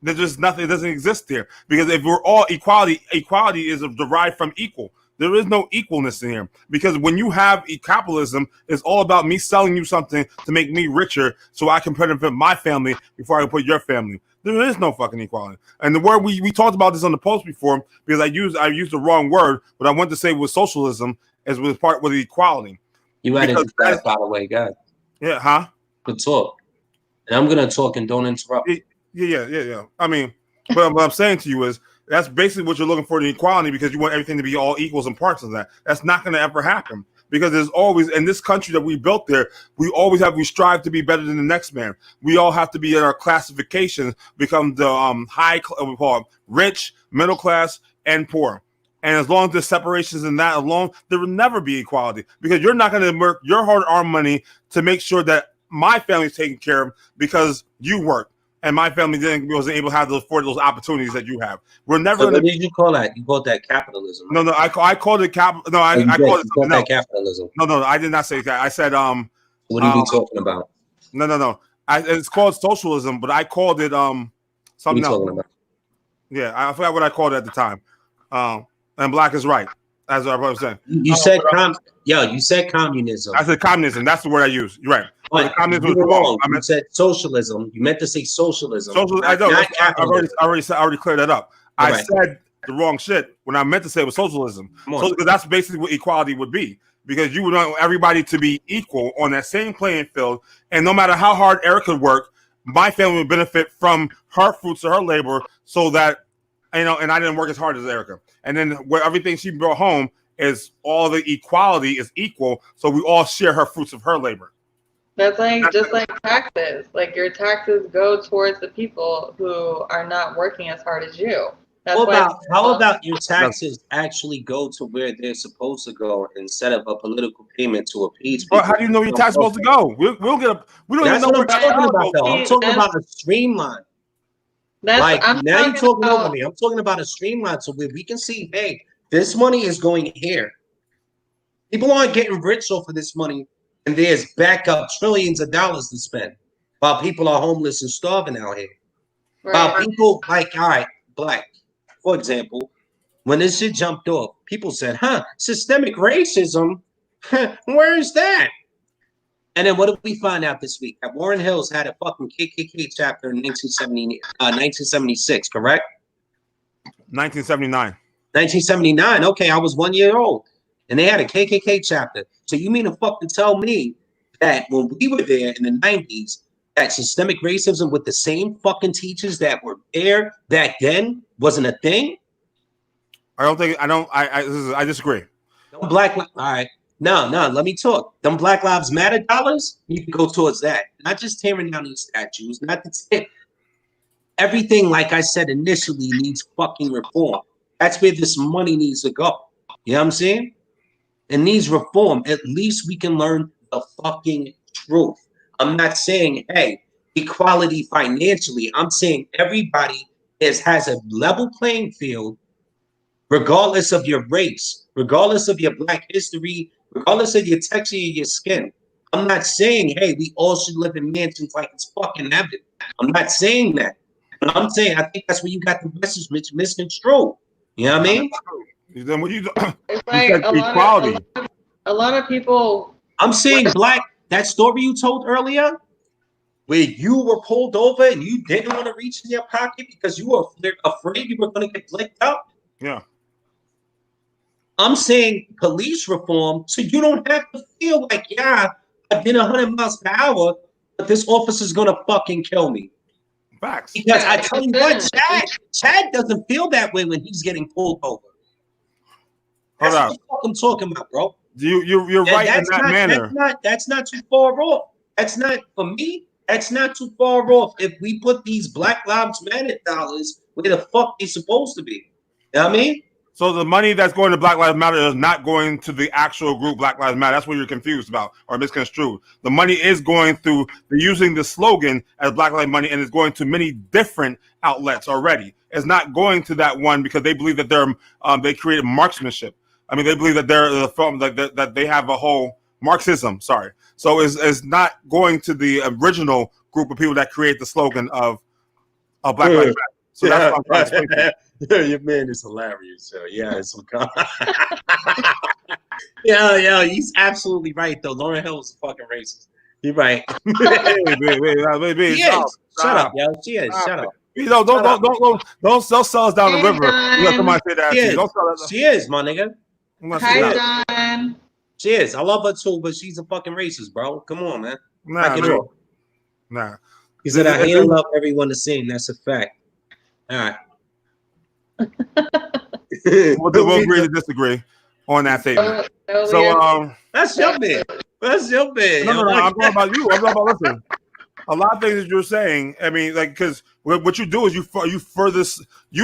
There's just nothing. It doesn't exist there. Because if we're all equality is derived from equal. There is no equalness in here. Because when you have capitalism, it's all about me selling you something to make me richer so I can benefit my family before I can put your family. There is no fucking equality. And the word we talked about this on the post before because I used the wrong word, but I wanted to say was socialism as was part with equality. You added to that, by the way, God. Yeah, huh? Good talk. And I'm gonna talk and don't interrupt. Yeah. I mean, but what I'm saying to you is that's basically what you're looking for in equality because you want everything to be all equals and parts of that. That's not going to ever happen because there's always in this country that we built there. We strive to be better than the next man. We all have to be in our classifications, become the we call it rich, middle class, and poor. And as long as there's separations in that alone, there will never be equality because you're not going to work your hard-earned money to make sure that my family's taken care of because you work. And my family wasn't able to have afford those opportunities that you have. We're never. So what did you call that? You called that capitalism. No, I called it cap. No, I called it something that capitalism. No, I did not say that. I said What are you talking about? No. It's called socialism, but I called it something else. About? Yeah, I forgot what I called it at the time. And black is right, as I was saying. You said you said communism. I said communism. That's the word I used. You're right. But communism was wrong. You said socialism. You meant to say socialism. I know. I already cleared that up. I said the wrong shit when I meant to say it was socialism. Because that's basically what equality would be. Because you would want everybody to be equal on that same playing field. And no matter how hard Erica worked, my family would benefit from her fruits of her labor so that, and I didn't work as hard as Erica. And then where everything she brought home is all the equality is equal. So we all share her fruits of her labor. That's like just like taxes. Like your taxes go towards the people who are not working as hard as you. That's How about your taxes actually go to where they're supposed to go instead of a political payment to appease people? Well, how do you know your tax supposed to go? We'll get a. We don't That's even know what I'm talking about, though. I'm talking about a streamline. Like now you're talking over me. I'm talking about a streamline so where we can see, hey, this money is going here. People aren't getting rich off of this money, and there's backup trillions of dollars to spend while people are homeless and starving out here. Right. While people like, all right, black, for example, when this shit jumped off, people said, systemic racism? Where is that? And then what did we find out this week? That Warren Hills had a fucking KKK chapter in 1976, correct? 1979. 1979. Okay, I was 1 year old. And they had a KKK chapter. So you mean to fucking tell me that when we were there in the 90s, that systemic racism with the same fucking teachers that were there back then wasn't a thing? I disagree. Black, all right. No, let me talk. Them Black Lives Matter dollars, you can go towards that. Not just tearing down these statues, not the everything, like I said initially, needs fucking reform. That's where this money needs to go. You know what I'm saying? It needs reform. At least we can learn the fucking truth. I'm not saying, hey, equality financially. I'm saying everybody has a level playing field, regardless of your race, regardless of your black history, regardless of your texture of your skin. I'm not saying, hey, we all should live in mansions like it's fucking heaven. I'm not saying that. But I'm saying I think that's where you got the message misconstrued. You know what I mean? Then what you do? It's like equality. A lot of people. I'm saying black. That story you told earlier, where you were pulled over and you didn't want to reach in your pocket because you were afraid you were going to get blicked up. Yeah. I'm saying police reform, so you don't have to feel like, yeah, I did 100 miles per hour, but this officer's gonna fucking kill me. Facts. Because I tell you what, Chad doesn't feel that way when he's getting pulled over. That's what the fuck I'm talking about, bro. You're right in that manner. That's not too far off. That's not, for me, that's not too far off. If we put these Black Lives Matter dollars where the fuck they supposed to be. You know what I mean? So the money that's going to Black Lives Matter is not going to the actual group Black Lives Matter. That's what you're confused about or misconstrued. The money is going through, they're using the slogan as Black Lives Money, and it's going to many different outlets already. It's not going to that one because they believe that they created marksmanship. I mean, they believe that that they have a whole Marxism. Sorry. So it's not going to the original group of people that create the slogan of Black Lives Matter. So that's what I'm trying to explain to you. Your man is hilarious. Yeah, it's yeah, he's absolutely right though. Lauren Hill is a fucking racist. You're right. Wait. Shut up, yo. She is. Shut up. Don't sell us down the river. You let somebody say that. She is, my nigga. Hi, Don. She is. I love her too, but she's a fucking racist, bro. Come on, man. Nah. He said, I hate and love everyone the same. That's a fact. All right. We'll agree to disagree on that statement. So that's your man. That's your man. No, I'm talking about you. I'm talking about listen. A lot of things that you're saying. I mean, like, because what you do is you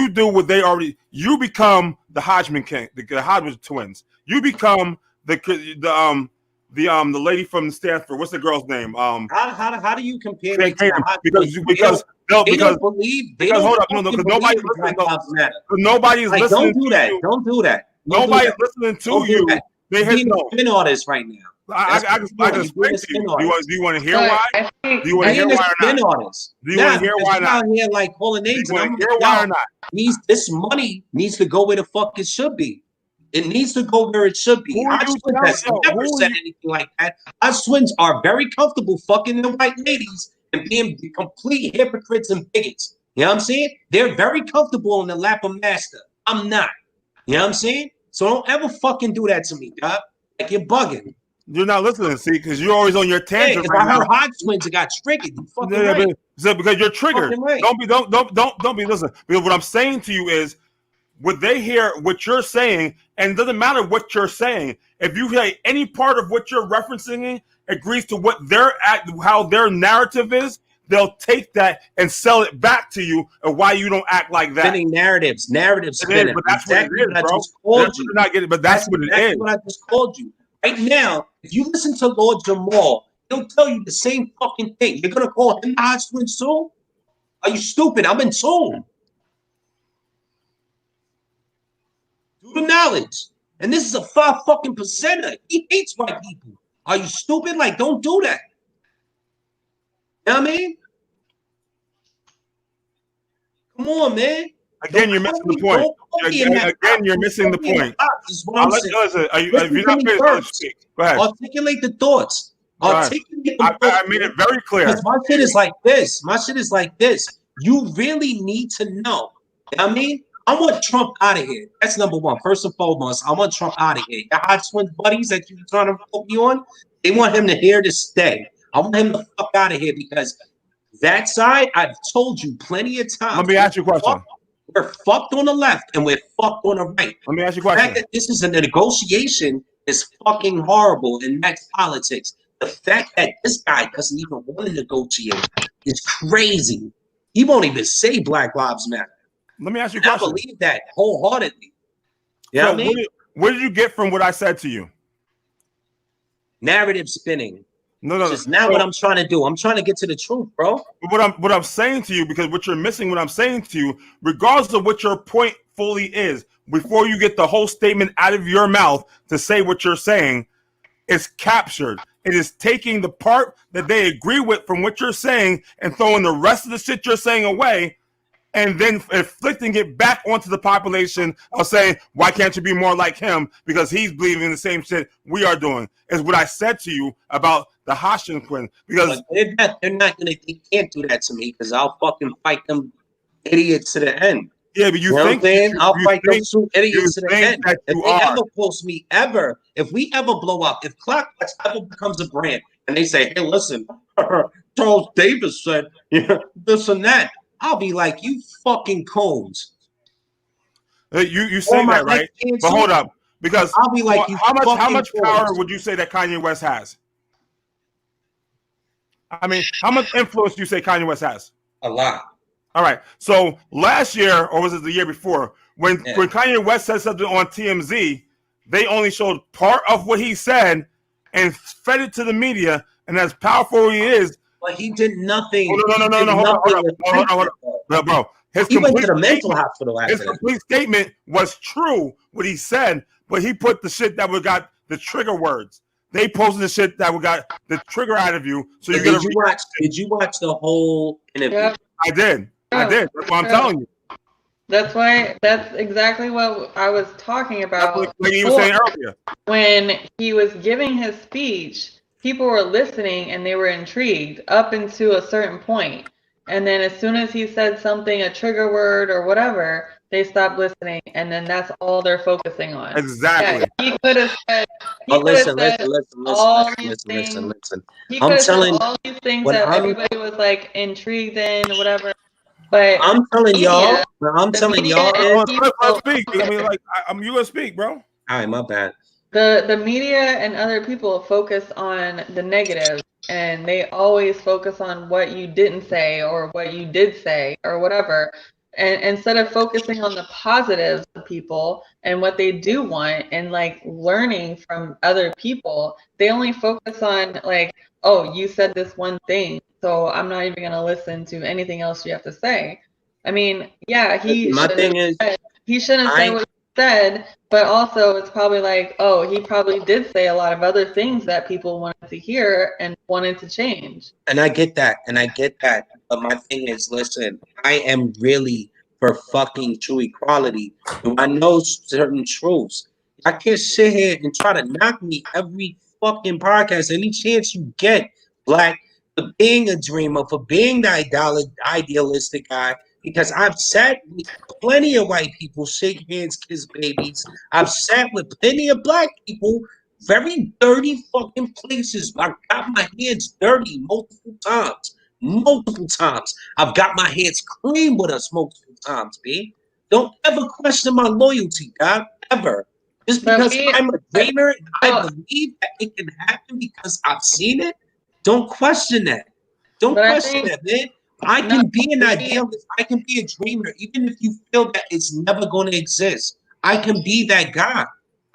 do what they already. You become the Hodgman king, the Hodgman twins. You become the lady from Stanford. What's the girl's name? How do you compare it because hold up, because nobody's listening. Nobody's listening. Don't do that. Don't do that. Nobody's listening to you. They hit spin artists right now. I can explain to you. Do you want to hear why? Do you want to hear why or not? Do you want to hear why or not? Out here like calling names. Do you want to hear why or not? This money needs to go where the fuck it should be. It needs to go where it should be. Our twins has never said anything like that. Our twins are very comfortable fucking the white ladies and being complete hypocrites and bigots. You know what I'm saying? They're very comfortable in the lap of master. I'm not. You know what I'm saying? So don't ever fucking do that to me, dog. Like you're bugging. You're not listening, see, because you're always on your tangent. Right, I heard Hodge twins that got triggered. You fucking right. Because you're triggered. Right. Don't be listening. Because what I'm saying to you is, would they hear what you're saying? And it doesn't matter what you're saying. If you hear any part of what you're referencing agrees to what how their narrative is, they'll take that and sell it back to you of why you don't act like that. Spinning narrative spinning. But that's exactly what it is, bro. Just called you. Not getting, but that's what exactly it is. What I just called you. Right now, if you listen to Lord Jamal, he'll tell you the same fucking thing. You're gonna call him the Hodge twins too? Are you stupid? I'm in tune. Do the knowledge. And this is a 5 fucking percenter. He hates white people. Are you stupid? Like, don't do that. You know what I mean? Come on, man. Again, you're missing the point. Again, you're missing the point. Listen, if you're not finished, speak. Go ahead. Articulate the thoughts. Articulate the thoughts. I made it very clear. My shit is like this. You really need to know. You know what I mean? I want Trump out of here. That's number one. First and foremost, I want Trump out of here. The Hot Twins buddies that you're trying to vote me on, they want him to here to stay. I want him to fuck out of here because that side, I've told you plenty of times. Let me ask you a question. We're fucked on the left and we're fucked on the right. Let me ask you a The question. fact that this is a negotiation is fucking horrible in that's politics. The fact that this guy doesn't even want to negotiate is crazy. He won't even say Black Lives Matter. Let me ask you a question. I believe that wholeheartedly. You know what I mean? What did you get from what I said to you? Narrative spinning. No. Which is not what I'm trying to do. I'm trying to get to the truth, bro. What I'm saying to you, because what you're missing, what I'm saying to you, regardless of what your point fully is, before you get the whole statement out of your mouth to say what you're saying, is captured. It is taking the part that they agree with from what you're saying and throwing the rest of the shit you're saying away, and then inflicting it back onto the population of saying, why can't you be more like him? Because he's believing the same shit we are doing. Is what I said to you about the Hoshin twins. Because they're not gonna, they can't do that to me because I'll fucking fight them idiots to the end. Yeah, but you think I'll fight those two idiots to the end. If they ever post me ever, if we ever blow up, if Clockwatch ever becomes a brand and they say, hey, listen, Charles Davis said this and that, I'll be like, you fucking cones. You say that, right? But hold up. Because I'll be like, how much power would you say that Kanye West has? I mean, how much influence do you say Kanye West has? A lot. All right. So last year, or was it the year before, when Kanye West said something on TMZ, they only showed part of what he said and fed it to the media. And as powerful he is, but he did nothing. No. Hold on. Bro, he went to the mental hospital after his complete statement was true, what he said, but he put the shit that would got the trigger words. They posted the shit that would got the trigger out of you. So you did you watch the whole interview? Yeah. I did. That's what I'm telling you. That's exactly what I was talking about. Like you were saying earlier. When he was giving his speech, people were listening and they were intrigued up until a certain point. And then as soon as he said something, a trigger word or whatever, they stopped listening. And then that's all they're focusing on. Exactly. Yeah, he could have said, listen. He could have said all these things that everybody was like intrigued in or whatever. But I'm telling y'all. Let's speak. I mean, like, you gonna speak, bro? All right, my bad. The media and other people focus on the negative, and they always focus on what you didn't say or what you did say or whatever. And instead of focusing on the positives of people and what they do want and like learning from other people, they only focus on like, oh, you said this one thing, so I'm not even gonna listen to anything else you have to say. I mean, yeah, he shouldn't say what he said, but also it's probably like, oh, he probably did say a lot of other things that people wanted to hear and wanted to change. And I get that. But my thing is, listen, I am really for fucking true equality. I know certain truths. I can't sit here and try to knock me every fucking podcast, any chance you get, Black, for being a dreamer, for being the idealistic guy, because I've sat with plenty of white people, shake hands, kiss babies. I've sat with plenty of Black people, very dirty fucking places. I've got my hands dirty multiple times. I've got my hands clean with us multiple times, B. Don't ever question my loyalty, God, ever. Just because I'm a dreamer and I believe that it can happen because I've seen it, don't question that. Don't question that, man. I can be an idealist. I can be a dreamer, even if you feel that it's never going to exist. I can be that guy.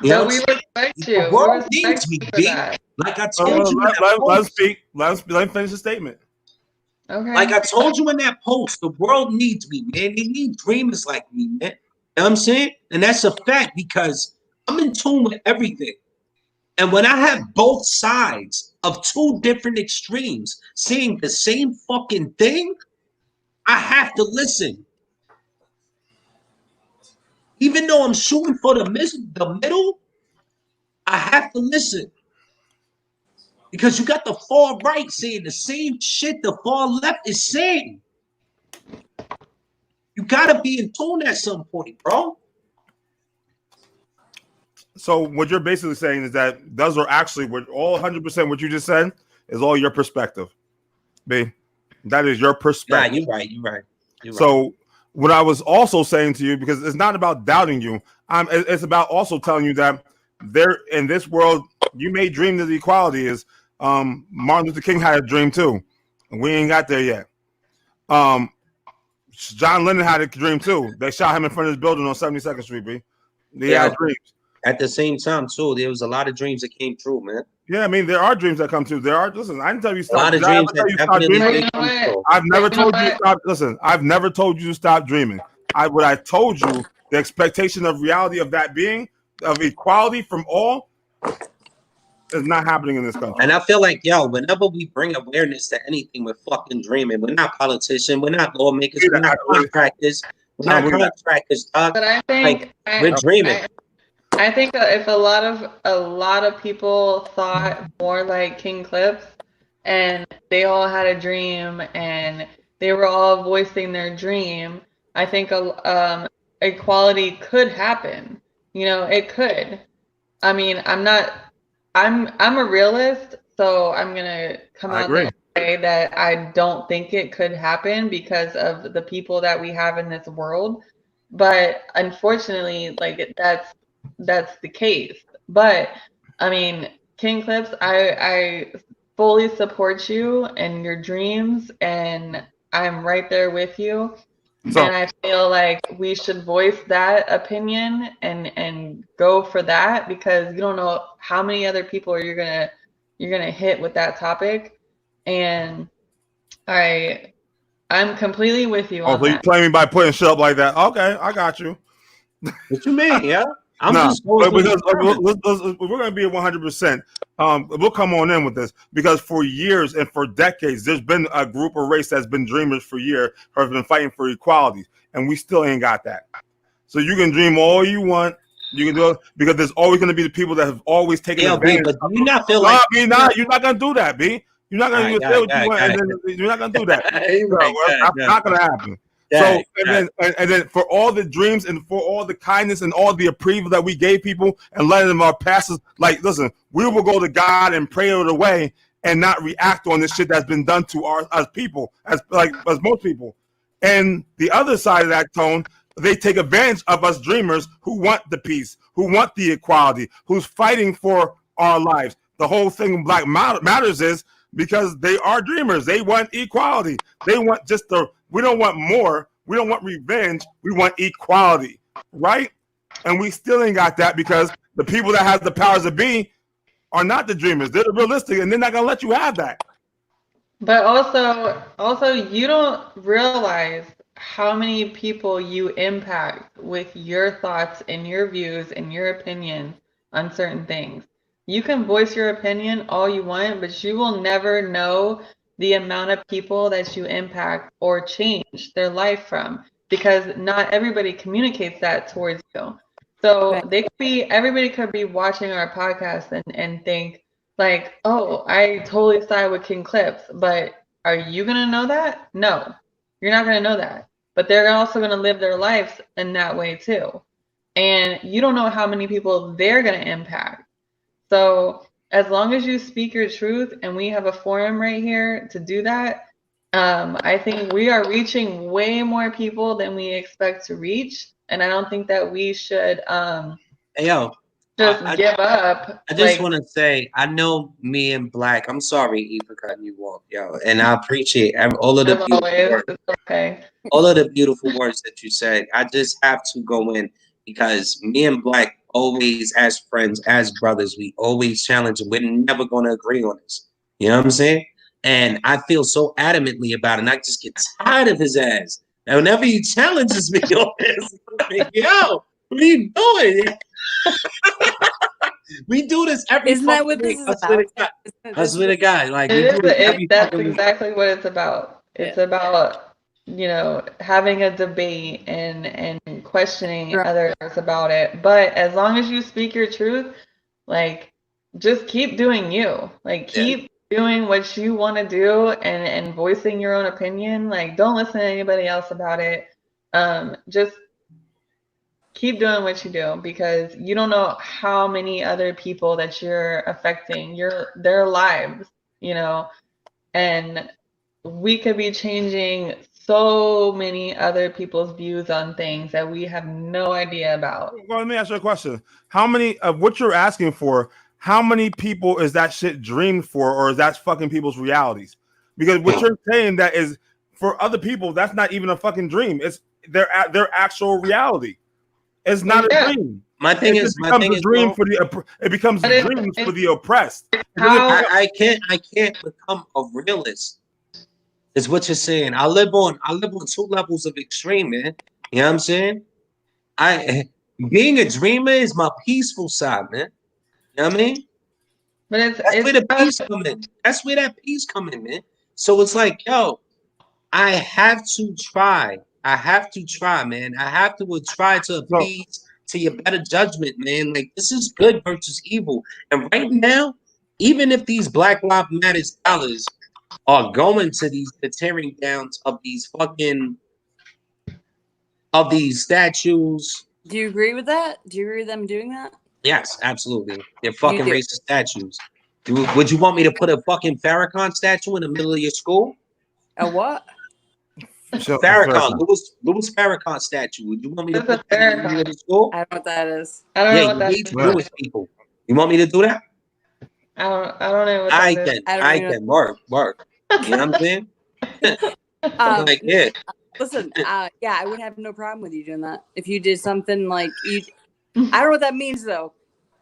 You know, the world needs me, B. Like I told you in that post. Let him finish the statement. Okay. Like I told you in that post, the world needs me, man. They need dreamers like me, man. You know what I'm saying? And that's a fact because I'm in tune with everything. And when I have both sides of two different extremes saying the same fucking thing, I have to listen. Even though I'm shooting for the middle, I have to listen. Because you got the far right saying the same shit the far left is saying. You gotta be in tune at some point, bro. So what you're basically saying is that those are actually what all 100% what you just said is all your perspective, B. That is your perspective. Yeah, you're right. So what I was also saying to you, because it's not about doubting you, it's about also telling you that there in this world you may dream that equality is. Martin Luther King had a dream too, and we ain't got there yet. John Lennon had a dream too. They shot him in front of his building on 72nd Street, B. They had dreams. At the same time, too, there was a lot of dreams that came true, man. Yeah, I mean, there are dreams that come true. There are. Listen, I didn't tell you stop. A lot of dreams that definitely did come true. I've never told you to stop. Listen, I've never told you to stop dreaming. What I told you, the expectation of reality of that being of equality from all is not happening in this country. And I feel like, yo, whenever we bring awareness to anything, we're fucking dreaming. We're not politicians. We're not lawmakers. We're not contractors. We're not contractors, dog. But I think we're dreaming. I think that if a lot of people thought more like King Clips, and they all had a dream, and they were all voicing their dream, I think equality could happen. You know, it could. I mean, I'm a realist, so I'm gonna come out there and say that I don't think it could happen because of the people that we have in this world. But unfortunately, like that's the case. But I mean, King Clips, I fully support you and your dreams, and I'm right there with you. And I feel like we should voice that opinion and go for that, because you don't know how many other people you're gonna hit with that topic. And I'm completely with you on so you play me by putting shit up like that. Okay, I got you. What you mean, yeah? Because we're going to be at 100%. We'll come on in with this because for years and for decades, there's been a group or race that's been dreamers for years who have been fighting for equality, and we still ain't got that. So you can dream all you want. You can do it because there's always going to be the people that have always taken advantage. But do you not feel like you're not going to do that, B? You're not going to say what you want, and then you're not going to do that. That's not going to happen. So and then for all the dreams and for all the kindness and all the approval that we gave people and letting them pass us, like, listen, we will go to God and pray it away and not react on this shit that's been done to us people, as most people. And the other side of that tone, they take advantage of us dreamers who want the peace, who want the equality, who's fighting for our lives. The whole thing Black Matters is because they are dreamers. They want equality. They want we don't want more. We don't want revenge. We want equality, right? And we still ain't got that because the people that have the powers to be are not the dreamers. They're the realistic, and they're not going to let you have that. But also, you don't realize how many people you impact with your thoughts and your views and your opinion on certain things. You can voice your opinion all you want, but you will never know the amount of people that you impact or change their life from, because not everybody communicates that towards you. So everybody could be watching our podcast and think like, oh, I totally side with King Clips, but are you going to know that? No, you're not going to know that. But they're also going to live their lives in that way too. And you don't know how many people they're going to impact. So as long as you speak your truth, and we have a forum right here to do that, I think we are reaching way more people than we expect to reach. And I don't think that we should. Hey, yo, just give up. I just want to say, I know me and Black. I'm sorry, E, for cutting you off, yo, and I appreciate all of the beautiful words. Okay. All of the beautiful words that you said. I just have to go in because me and Black always, as friends, as brothers, we always challenge, and we're never going to agree on this. You know what I'm saying? And I feel so adamantly about it, and I just get tired of his ass. And whenever he challenges me on this, I'm like, yo, what are you doing? We do this every Isn't that what this is about? I swear to God, like that's exactly what it's about. It's about, you know, having a debate and questioning others about it. But as long as you speak your truth, like, just keep doing you. Like, keep doing what you want to do and voicing your own opinion. Like, don't listen to anybody else about it. Just keep doing what you do, because you don't know how many other people that you're affecting their lives, you know, and we could be changing so many other people's views on things that we have no idea about. Well, let me ask you a question. How many of what you're asking for, how many people is that shit dreamed for, or is that fucking people's realities? Because what you're saying that is for other people, that's not even a fucking dream. It's their actual reality. It's not a dream. My thing is, it becomes a dream for the oppressed. I can't become a realist. Is what you're saying. I live on 2 levels of extreme, man. You know what I'm saying? Being a dreamer is my peaceful side, man. You know what I mean? But that's where the peace come in. That's where that peace come in, man. So it's like, yo, I have to try. I have to try, man. I have to try to appease to your better judgment, man. Like, this is good versus evil. And right now, even if these Black Lives Matter dollars are going to the tearing downs of these statues. Do you agree with that? Do you agree with them doing that? Yes, absolutely. They're fucking racist statues. Would you want me to put a fucking Farrakhan statue in the middle of your school? A what? Farrakhan, Louis Farrakhan statue. Would you want me to put that in the middle of the school? I don't know what that is. I don't know what that is. Jewish people. You want me to do that? I don't know what that is. I can work. You know what I'm saying? Like, yeah. Listen, yeah, I would have no problem with you doing that. If you did something like you, I don't know what that means though.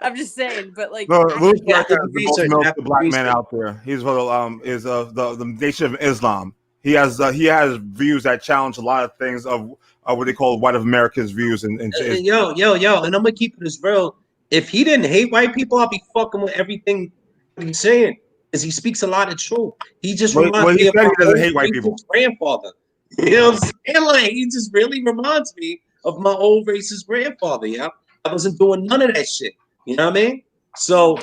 I'm just saying, but like, Louis Farrakhan is the most militant black man out there. He's is the Nation of Islam. He has views that challenge a lot of things of what they call white Americans' views. And yo, and I'm gonna keep it as real. If he didn't hate white people, I'll be fucking with everything he's saying, because he speaks a lot of truth. He just reminds me of my doesn't hate white people. Grandfather. You know what I'm saying? Like, he just really reminds me of my old racist grandfather. Yeah, I wasn't doing none of that shit. You know what I mean? So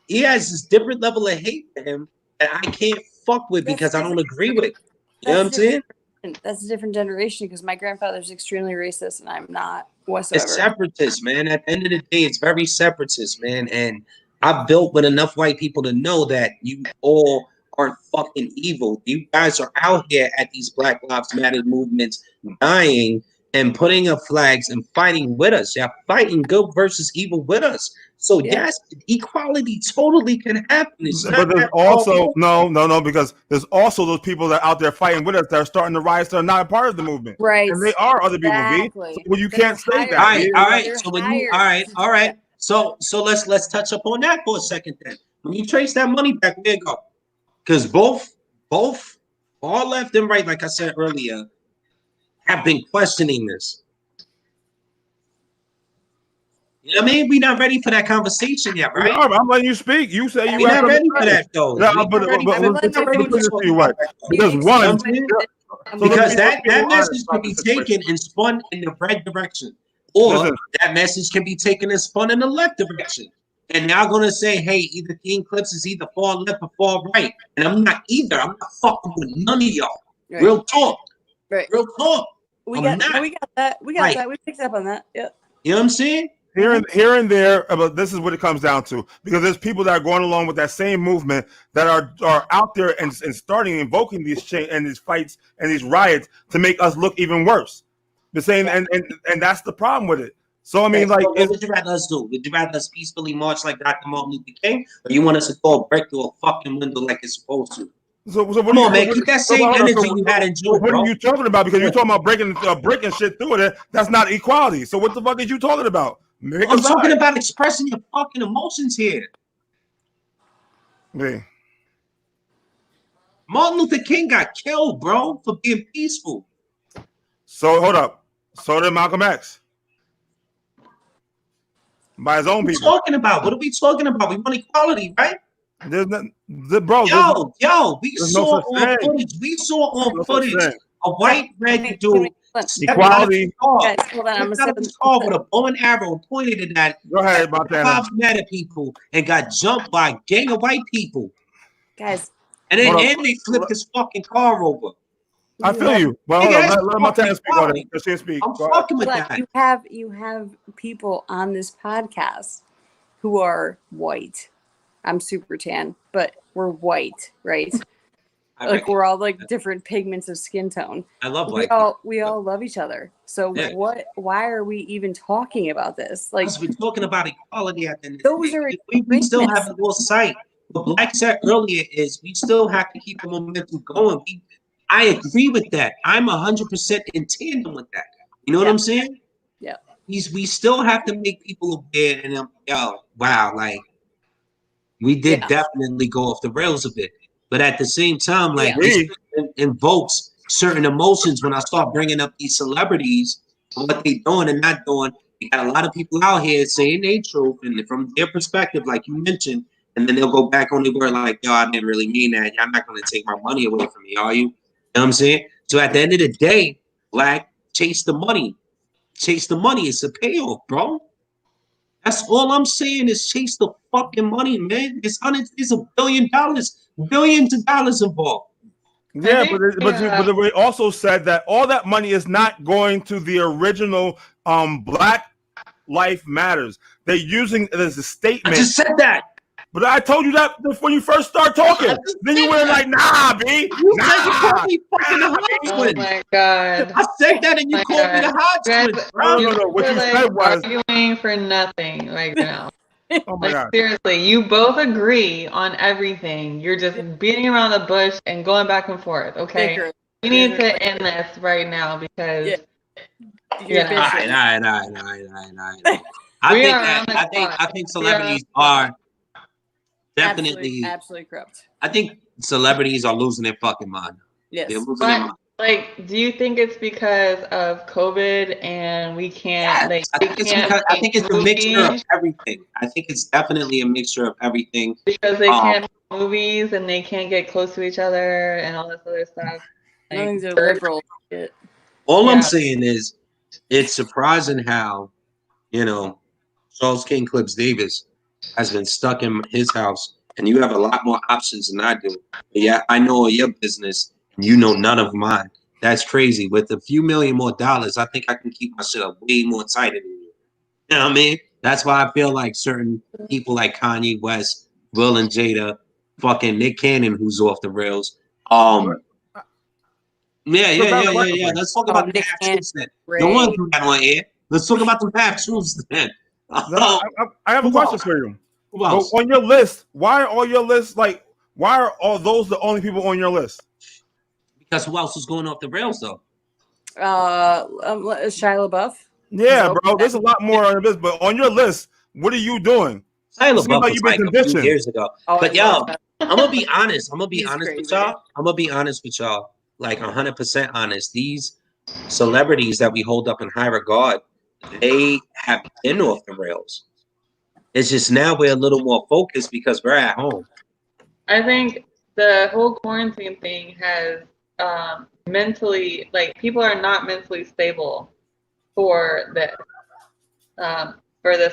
he has this different level of hate for him that I can't fuck with because I don't agree with. You know what I'm saying? That's a different generation, because my grandfather's extremely racist and I'm not whatsoever. It's separatist, man. At the end of the day, it's very separatist, man. And I've built with enough white people to know that you all aren't fucking evil. You guys are out here at these Black Lives Matter movements, dying and putting up flags and fighting with us. Yeah, fighting good versus evil with us. So yes, equality totally can happen. But there's also no, because there's also those people that are out there fighting with us that are starting to rise that are not a part of the movement. Right. And they are other people, B. So, well, you can't say that. All right. So when you all right. So let's touch up on that for a second then. When you trace that money back, where it go? Because both all left and right, like I said earlier, have been questioning this. You know what I mean? We're not ready for that conversation yet, right? I'm letting you speak. You say we're not ready for that, though. Because that message can be taken and spun in the right direction, or that message can be taken and spun in the left direction. And now going to say, hey, either King Clips is either far left or far right. And I'm not either. I'm not fucking with none of y'all. Right. Real talk. Right. Real talk. We got that. We picked up on that. Yeah. You know what I'm saying? Here and there, but this is what it comes down to. Because there's people that are going along with that same movement that are out there and starting invoking these and these fights and these riots to make us look even worse. The same and that's the problem with it. So I mean, like, So what would you rather us do? Would you rather us peacefully march like Dr. Martin Luther King, or you want us to throw a brick through a fucking window like it's supposed to? so what Come are you, on, man, keep that same energy you had in June, what bro. are you talking about? Because you're talking about breaking a brick and shit through it. That's not equality. So what the fuck is you talking about? I'm talking about expressing your fucking emotions here. Yeah. Martin Luther King got killed, bro, for being peaceful. So hold up. So did Malcolm X. By his own What are we people. talking about? What are we talking about? We want equality, right? There's no, bro. We saw on footage. We saw on footage a white red dude equality. Guys, hold on. I'm stepped out of his car with a bow and arrow, pointed it at Go ahead, Montana. five mad people, and got jumped by a gang of white people. Guys, and then they flipped his fucking car over. I feel you. Well, hold on. Let Montana speak on it. Let speak. I'm fucking with that. You have people on this podcast who are white. I'm super tan, but we're white, right? Like we're all like different pigments of skin tone. I love white. We all love each other. So why are we even talking about this? Like we're talking about equality at the end of the day. We still have a little sight. What Black said earlier is we still have to keep the momentum going. I agree with that. I'm 100% in tandem with that. You know what I'm saying? Yeah. We still have to make people aware and wow, like we did definitely go off the rails a bit. But at the same time, like it invokes certain emotions when I start bringing up these celebrities, what they doing and not doing. You got a lot of people out here saying they truth and from their perspective, like you mentioned, and then they'll go back on the word like, yo, I didn't really mean that. Y'all not going to take my money away from me, are you? You know what I'm saying? So at the end of the day, Black, chase the money. Chase the money. It's a payoff, bro. That's all I'm saying is chase the fucking money, man. It's $1 billion, billions of dollars involved. Yeah, but they also said that all that money is not going to the original Black Life Matters. They're using it as a statement. I just said that. But I told you that when you first start talking. Then you were like, nah, B. You said you called me fucking the Hodgman. Oh my God. I said that and you called me the Hodgman, bro. No. What you said was arguing for nothing right now. Oh my God. Seriously, you both agree on everything. You're just beating around the bush and going back and forth, okay? We need to end this right now because All right. I think celebrities are definitely absolutely corrupt. I think celebrities are losing their fucking mind. Yes. They're losing their mind. Like, do you think it's because of COVID and we can't I think it's a mixture of everything. I think it's definitely a mixture of everything. Because they can't make movies and they can't get close to each other and all this other stuff. Nothing's a liberal shit. All I'm saying is it's surprising how, Charles King Clips Davis has been stuck in his house and you have a lot more options than I do. But yeah, I know your business and you know none of mine. That's crazy. With a few million more dollars, I think I can keep my shit up way more tighter than you. You know what I mean? That's why I feel like certain people like Kanye West, Will and Jada, fucking Nick Cannon, who's off the rails. Yeah. Let's talk about the half truths then. Don't want to do that on air. Let's talk about the half truths then. I have a question for you. Who else? On your list, why are all your lists why are all those the only people on your list? Because who else is going off the rails though? Shia LaBeouf. Yeah, bro. There's a lot more on your list, but on your list, what are you doing? Shia LaBeouf was like a few years ago. But yo, I'm gonna be honest. I'm gonna be honest with y'all. Like 100% honest. These celebrities that we hold up in high regard, they have been off the rails. It's just now we're a little more focused because we're at home. I think the whole quarantine thing has mentally, like, people are not mentally stable for this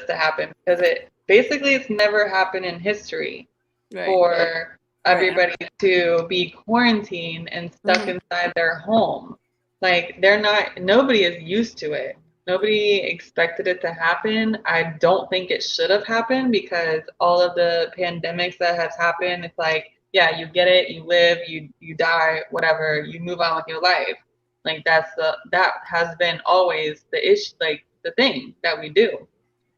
to happen because it's never happened in history for everybody to be quarantined and stuck inside their home. Like, nobody is used to it. Nobody expected it to happen. I don't think it should have happened because all of the pandemics that has happened, it's like, yeah, you get it, you live, you die, whatever, you move on with your life. Like that has been always the issue. Like the thing that we do.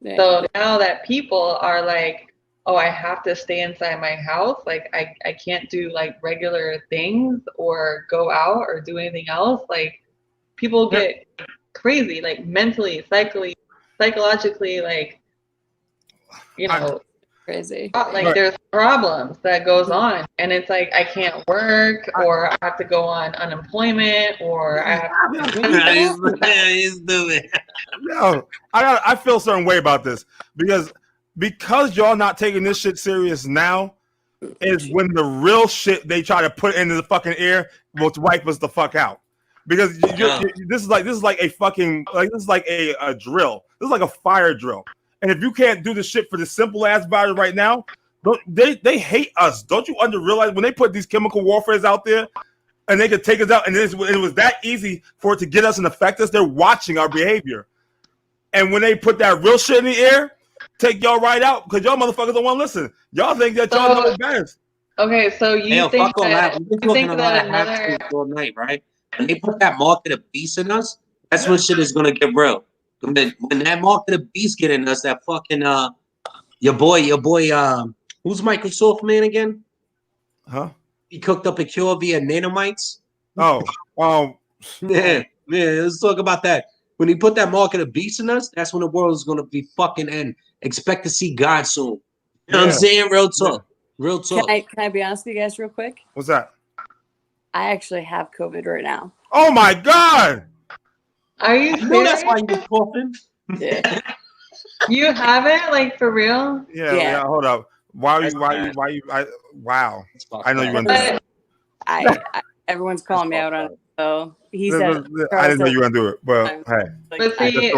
Yeah. So now that people are like, oh, I have to stay inside my house, like I can't do like regular things or go out or do anything else, like people get crazy, like mentally, psychologically, like, you know, Crazy. like there's problems that goes on, and it's like I can't work, or I have to go on unemployment, or I have to. He's doing. Yo, I feel a certain way about this because y'all not taking this shit serious now is when the real shit they try to put into the fucking air will wipe us the fuck out. Because this is like a fucking this is like a drill. This is like a fire drill. And if you can't do the shit for the simple ass virus right now, they hate us. Don't you realize when they put these chemical warfares out there and they could take us out, and it was that easy for it to get us and affect us? They're watching our behavior. And when they put that real shit in the air, take y'all right out because y'all motherfuckers don't want to listen. Y'all think that y'all know the best. Okay, so you think that we've been talking about another all night, right? When they put that mark of the beast in us, that's when shit is gonna get real. When that mark of the beast get in us, that fucking your boy, who's Microsoft man again? Huh? He cooked up a cure via nanomites. Oh, yeah. Let's talk about that. When he put that mark of the beast in us, that's when the world is gonna be fucking end. Expect to see God soon. You know what I'm saying? Real talk. Real talk. Can I be honest with you guys real quick? What's that? I actually have COVID right now. Oh my God! Are you serious? That's why you're coughing. Yeah. You have it, like, for real? Yeah. Hold up. Wow. I know you went through that. Everyone's calling me out on it. So he said, I didn't know you were gonna do it, but hey. But see,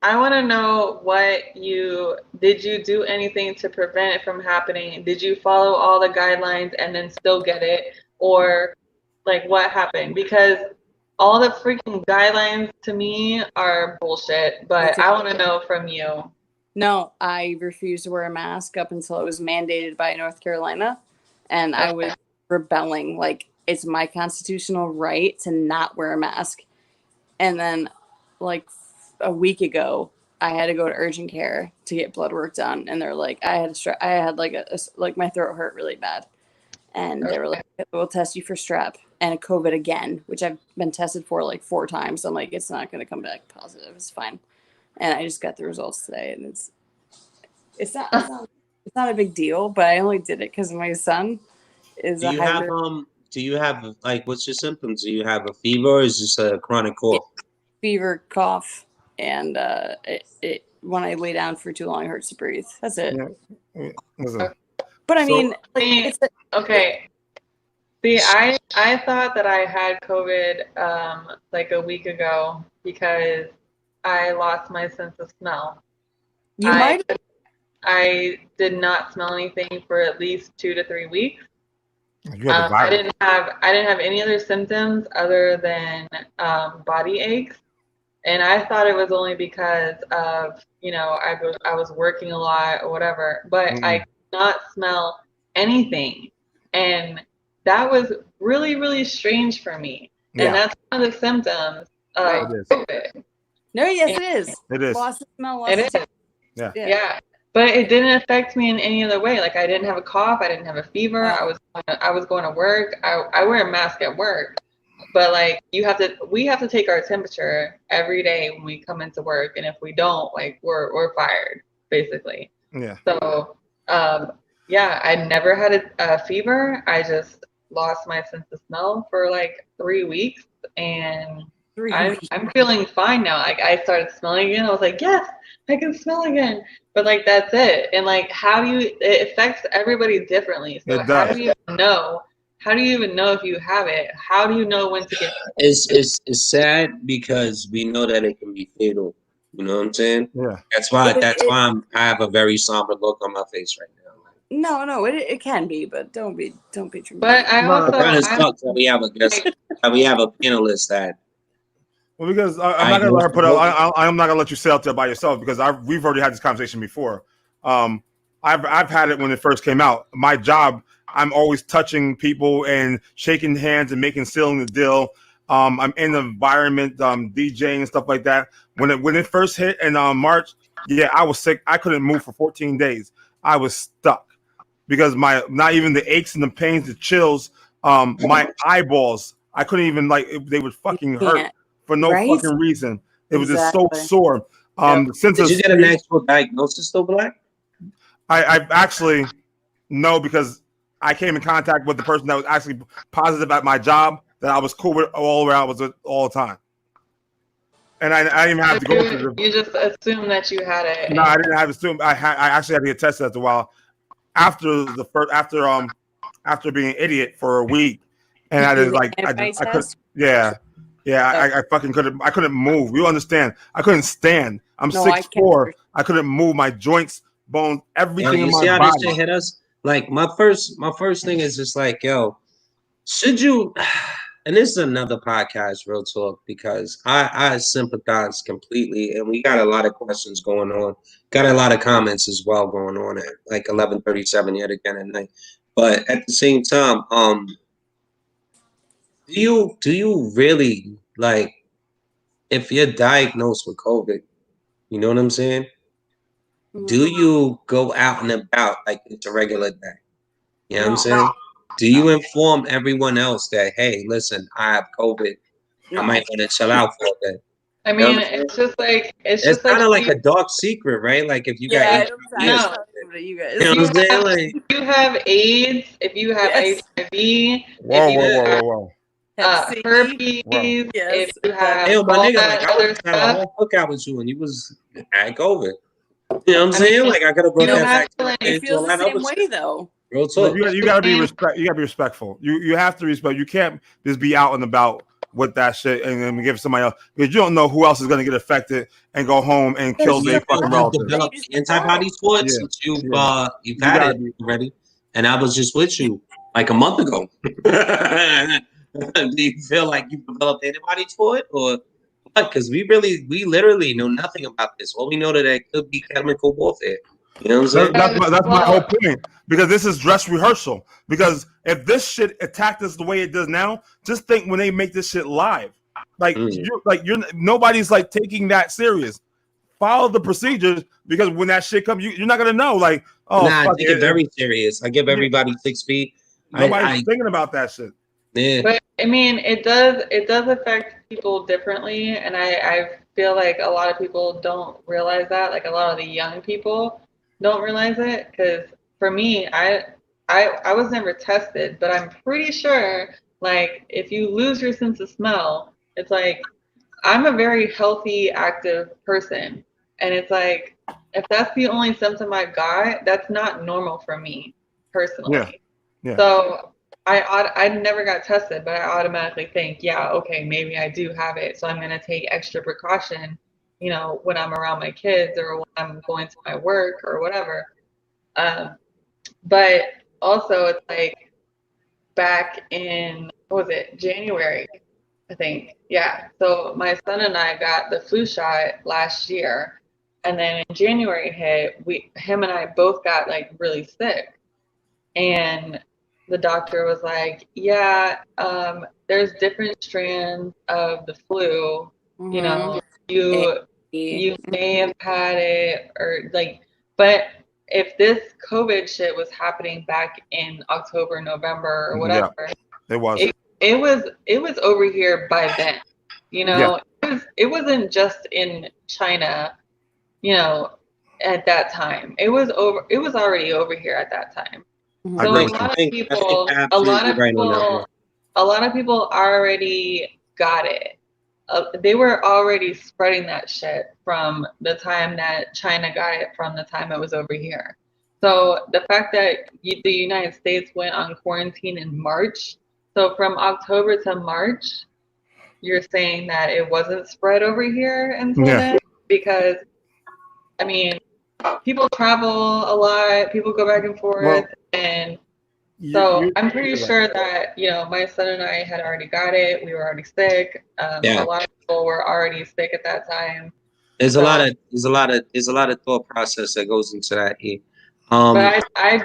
I want to know what did you do anything to prevent it from happening? Did you follow all the guidelines and then still get it, or like what happened? Because all the freaking guidelines to me are bullshit. But I want to know from you. No, I refused to wear a mask up until it was mandated by North Carolina, and I was rebelling. Like, it's my constitutional right to not wear a mask. And then, like, a week ago, I had to go to urgent care to get blood work done, and they're like, I had like my throat hurt really bad, and they were like, we'll test you for strep and COVID again, which I've been tested for like 4 times. I'm like, it's not going to come back positive. It's fine. And I just got the results today, and it's not a big deal, but I only did it because my son is do you have like, what's your symptoms? Do you have a fever, or is this a chronic cough? Fever, cough, and it when I lay down for too long, it hurts to breathe. That's it. Yeah. But I mean, okay. See, I thought that I had COVID like a week ago because I lost my sense of smell. I did not smell anything for at least 2 to 3 weeks. I didn't have any other symptoms other than body aches, and I thought it was only because of I was working a lot or whatever. But I could not smell anything, and that was really, really strange for me. Yeah. And that's one of the symptoms of COVID. No, yes, it is. It is. Lost the smell. It is. Yeah. But it didn't affect me in any other way. Like, I didn't have a cough. I didn't have a fever. I was going to work. I wear a mask at work. But like, we have to take our temperature every day when we come into work. And if we don't, like, we're fired, basically. Yeah. So, I never had a fever. I just lost my sense of smell for like 3 weeks, and I'm feeling fine now. Like, I started smelling again. I was like, yes, I can smell again. But like, that's it. And like, it affects everybody differently. So how do you even know? How do you even know if you have it? How do you know when to get it? It's sad because we know that it can be fatal. You know what I'm saying? Yeah. That's why I have a very somber look on my face right now. No, it can be, but don't be dramatic. But I also kind of sucks that we have a guest, that we have a panelist that. Well, because I'm not gonna let her put out. I'm not gonna let you sit out there by yourself because we've already had this conversation before. I've had it when it first came out. My job, I'm always touching people and shaking hands and sealing the deal. I'm in the environment, DJing and stuff like that. When it first hit in March, yeah, I was sick. I couldn't move for 14 days. I was stuck because not even the aches and the pains, the chills, my eyeballs, I couldn't even they would fucking hurt for no fucking reason. It was just so sore. Since Did you get an actual diagnosis though, Black? I actually no, because I came in contact with the person that was actually positive at my job that I was cool with all around all the time. And I didn't even have to go through You just assumed that you had it. No, I didn't have to assume. I actually had to get tested after a while after being an idiot for a week, and I just I couldn't. I fucking couldn't move. You understand? I couldn't stand. I'm 6'4". I couldn't move my joints, bones, everything in my body. You see how this shit hit us? Like my first thing is just like, yo, should you? And this is another podcast, real talk, because I sympathize completely, and we got a lot of questions going on. Got a lot of comments as well going on at like 11:37 yet again at night. But at the same time, do you really like if you're diagnosed with COVID? You know what I'm saying? Do you go out and about like it's a regular day? You know what I'm saying? Do you inform everyone else that, hey, listen, I have COVID. I might want to chill out for a bit. I mean, it's just like it's kind of like a dark secret, right? Like if you got HIV, you know what I'm saying? Like if you have AIDS, if you have HIV, whoa. Herpes, if you have my nigga, like I other was had a whole cookout with you and you was at COVID. You know what I'm saying? Like I gotta bring that back. It feels the same way though. Real talk. You gotta be respectful. You have to respect. You can't just be out and about with that shit and then give somebody else because you don't know who else is gonna get affected and go home and kill their fucking relatives. Develop antibodies for it since you've had it already, and I was just with you like a month ago. Do you feel like you developed antibodies for it, or what? Because we literally know nothing about this. All we know that it could be chemical warfare. You know what I'm saying? That's my whole point. Because this is dress rehearsal. Because if this shit attacked us the way it does now, just think when they make this shit live. You're nobody's like taking that serious. Follow the procedures because when that shit comes, you're not gonna know. Like, I take it very serious. I give everybody 6 feet. Nobody's thinking about that shit. Yeah. But I mean, it does affect people differently, and I feel like a lot of people don't realize that. Like a lot of the young people don't realize it because for me, I was never tested, but I'm pretty sure like if you lose your sense of smell, it's like I'm a very healthy, active person, and it's like if that's the only symptom I got, that's not normal for me personally. Yeah. So I never got tested, but I automatically think, yeah, okay, maybe I do have it, so I'm gonna take extra precaution, you know, when I'm around my kids or when I'm going to my work or whatever. But also it's like back in, what was it, January, I think. Yeah. So my son and I got the flu shot last year. And then in January hit, him and I both got like really sick. And the doctor was like, yeah, there's different strands of the flu. Mm-hmm. You know, you may have had it or like, but if this COVID shit was happening back in October, November, or whatever, it was. It was over here by then. You know, it wasn't just in China. You know, at that time, it was already over here at that time. Mm-hmm. So a lot of people already got it. They were already spreading that shit from the time that China got it from the time it was over here. So the fact that the United States went on quarantine in March, so from October to March, you're saying that it wasn't spread over here until then? Because, I mean, people travel a lot, people go back and forth, and so I'm pretty sure that, you know, my son and I had already got it. We were already sick. A lot of people were already sick at that time. There's a lot of thought process that goes into that here. But I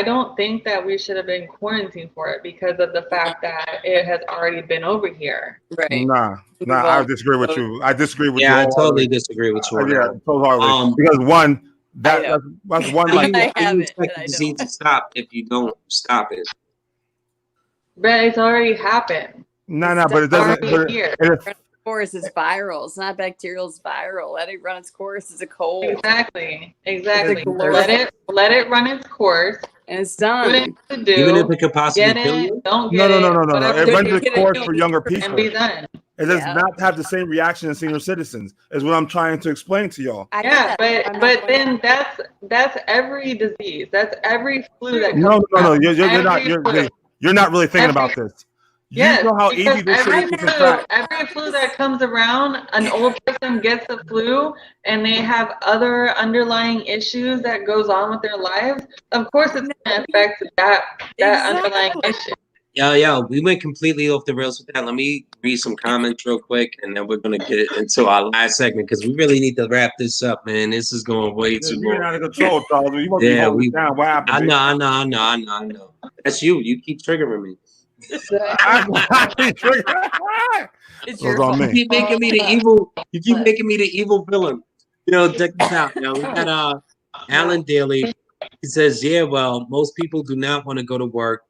don't think that we should have been quarantined for it because of the fact that it has already been over here. Right. Nah, I disagree with you. I disagree with you. Yeah, I totally disagree with you on that. Totally. Because one, that's one. How Like, do I have you it, expect but the I disease don't. to stop if you don't stop it? But it's already happened. no, but it doesn't. Already here. Course, it's viral. It's not bacterial. It's viral. Let it run its course. It's a cold. Exactly. Let it run its course. And it's Do what done. it needs to do. Even if it could possibly Get kill it. you? Don't get No. whatever It runs it its is, course for younger and people. be done. It does not have the same reaction as senior citizens. Is what I'm trying to explain to y'all. Yeah, but then that's every disease. That's every flu that comes No. around. You're not really thinking about this. Yes, You know how because easy this shit is to contract. every flu that comes around, an old person gets the flu and they have other underlying issues that goes on with their lives. Of course, it's going to affect that underlying issue. Yo, we went completely off the rails with that. Let me read some comments real quick, and then we're gonna get into our last segment because we really need to wrap this up, man. This is going way too long. You're out of control, Charles. You must be holding it down. What happened? I know. That's you. You keep triggering me. It's your on fault. me. You keep making me the evil. You keep making me the evil villain. Check this out. We got Alan Daly. He says, "Yeah, well, most people do not want to go to work.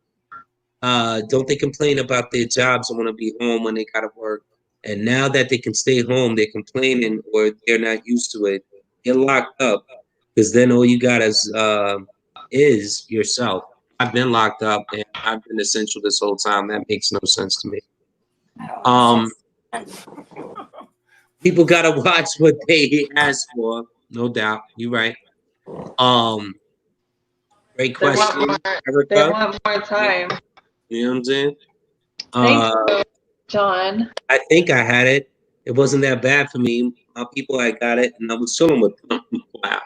Don't they complain about their jobs and want to be home when they gotta work? And now that they can stay home, they're complaining or they're not used to it. Get locked up because then all you got is yourself. I've been locked up and I've been essential this whole time. That makes no sense to me. People gotta watch what they ask for, no doubt. You're right. Great question, Erica. They want more time. You know what I'm saying? Thank you, John. I think I had it. It wasn't that bad for me. My people, I got it, and I was chilling with them. Wow.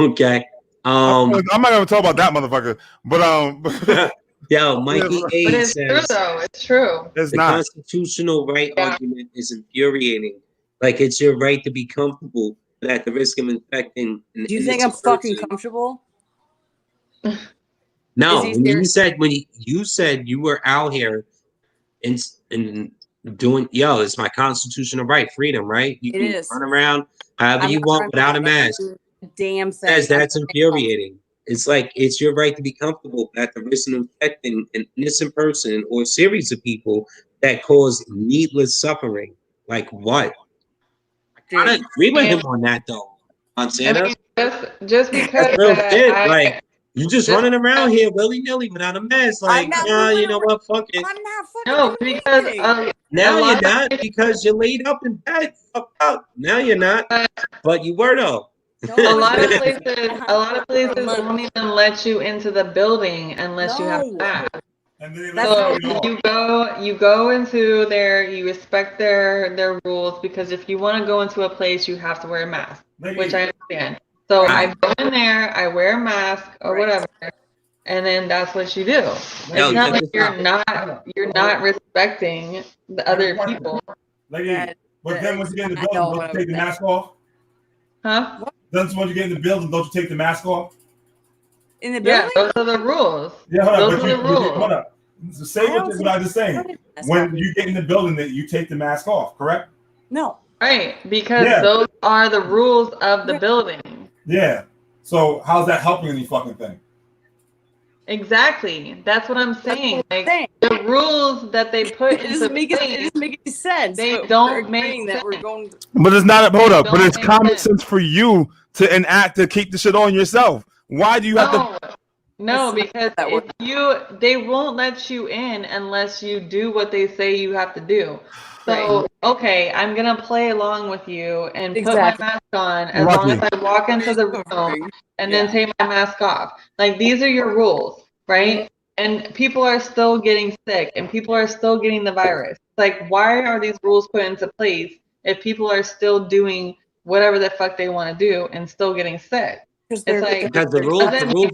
Okay. I'm not gonna talk about that motherfucker. But yo, Mikey A but it's says, true though. It's true. It's the not. constitutional right argument is infuriating. Like it's your right to be comfortable, but at the risk of infecting. Do you think I'm fucking comfortable? No, when you said you were out here and doing, it's my constitutional right, freedom, right? You can run around however you want without a mask. Damn thing. That's infuriating. It's like it's your right to be comfortable at the risk of infecting an innocent person or a series of people that cause needless suffering. Like what? I agree with him on that though, Montana. I mean, just because real shit. Like you just running around here willy nilly without a mask. Like, you know what? Fuck it. I'm not fucking. No, because now you're not because you're laid up in bed, fucked up. Now you're not, but you were though. A lot of places won't even let you into the building unless you have a mask. So you go into there, you respect their rules because if you want to go into a place, you have to wear a mask, which I understand. So I go in there, I wear a mask or whatever, and then that's what you do. It's not like you're not respecting the other people. Lady, but then once you get in the building, don't you take the mask off? Huh? Then once you get in the building, don't you take the mask off? In the building? Yeah, those are the rules. Yeah, those are the rules. Hold up. Say what I was saying. When you get in the building, that you take the mask off, correct? No. Right, because those are the rules of the building. Yeah. So how's that helping any fucking thing? Exactly. That's what I'm saying. Like the rules that they put into place, it doesn't make any sense. They don't make that sense. we're going. But it's not. Hold up. But it's common sense for you to enact to keep the shit on yourself. Why do you have to? No, because they won't let you in unless you do what they say you have to do. So, okay, I'm going to play along with you and put my mask on as long as I walk into the room and then take my mask off. Like, these are your rules, right? And people are still getting sick and people are still getting the virus. Like, why are these rules put into place if people are still doing whatever the fuck they want to do and still getting sick? It's like, because the rules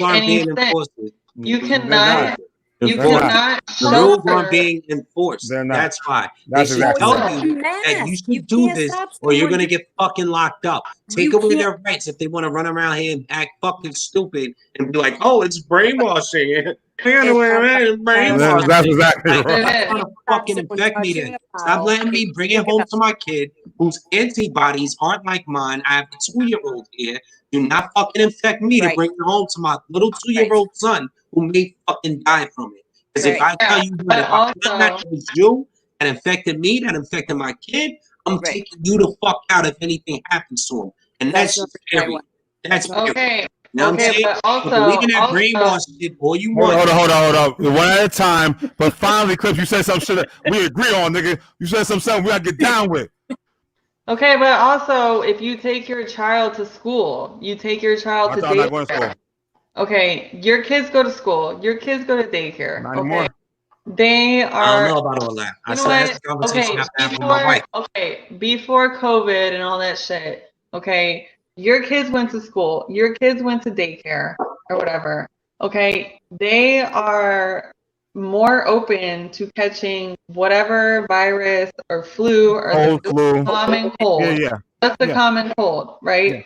aren't being enforced. You cannot You They're cannot The rules aren't shelter. being enforced. They're not. That's why That's they should exactly tell right. you that you should do this, or you're gonna get fucking locked up. Take You away can't- their rights if they want to run around here and act fucking stupid and be like, "Oh, it's brainwashing." It's brainwashing. That's exactly Like, right. that's trying to fucking infect me. Then stop letting me bring it home to my kid whose antibodies aren't like mine. I have a 2-year-old here. Do not fucking infect me to Right. bring it home to my little 2-year-old son who may fucking die from it. Because if I Right. tell you But that if I also- find that it was you that infected me, that infected my kid, I'm Right. taking you the fuck out if anything happens to him. And that's That's just not right period. one. That's period. Okay. You know what I'm Okay, saying? but So also, believe in that brainwash shit all you want. Hold on. One at a time. But finally, Clips, you said some shit that we agree on, nigga. You said something we gotta get down with. okay, but also, if you take your child to school, you take your child My to child not going to daycare. school. Okay, your kids go to school. Your kids go to daycare. Not Okay, anymore. they I don't are. know about all that. You know That's what? a conversation Okay, I have with my wife. before COVID and all that shit. Okay, your kids went to school. Your kids went to daycare or whatever. Okay, they are more open to catching whatever virus or flu or Cold, the flu. common cold. Yeah. That's the Yeah. common cold, right? Yeah.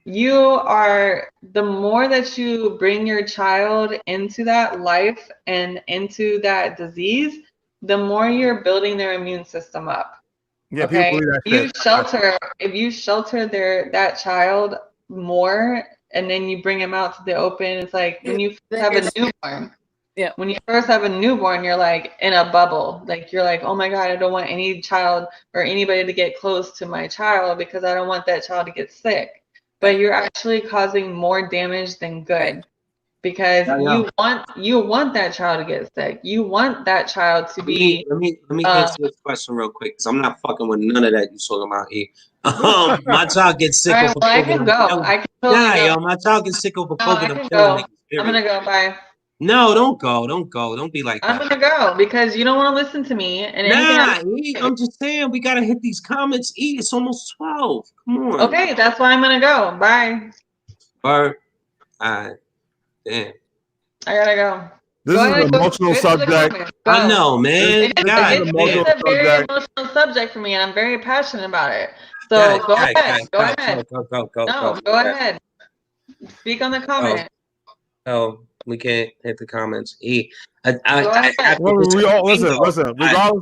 You are, the more that you bring your child into that life and into that disease, the more you're building their immune system up. Yeah, Okay. people believe that If you shit. shelter that child more and then you bring them out to the open, it's like when you have a newborn. Yeah. When you first have a newborn, you're like in a bubble. Like you're like, oh my God, I don't want any child or anybody to get close to my child because I don't want that child to get sick. But you're actually causing more damage than good because you want that child to get sick. You want that child to be. Let me answer this question real quick because I'm not fucking with none of that you talking about here. My child gets sick All right, over well, I COVID. can go. I can totally Nah, go. yo, my child gets sick over No, COVID. I I'm can killing go. niggas. I'm Period. gonna go. Bye. No, don't go. Don't go. Don't be like I'm that. gonna go because you don't want to listen to me and anything. Nah, I'm just saying we gotta hit these comments. It's almost 12. Come on. Okay, that's why I'm gonna go. Bye. Bert. Damn. I gotta go. This Go is ahead, an go emotional straight to the subject. comments. I Go. know, man. It's God, an emotional a very subject. emotional subject for me, and I'm very passionate about it. So go ahead. Go ahead. Go. No, go ahead. Speak on the comment. Oh, we can't hit the comments. Well, we all listen.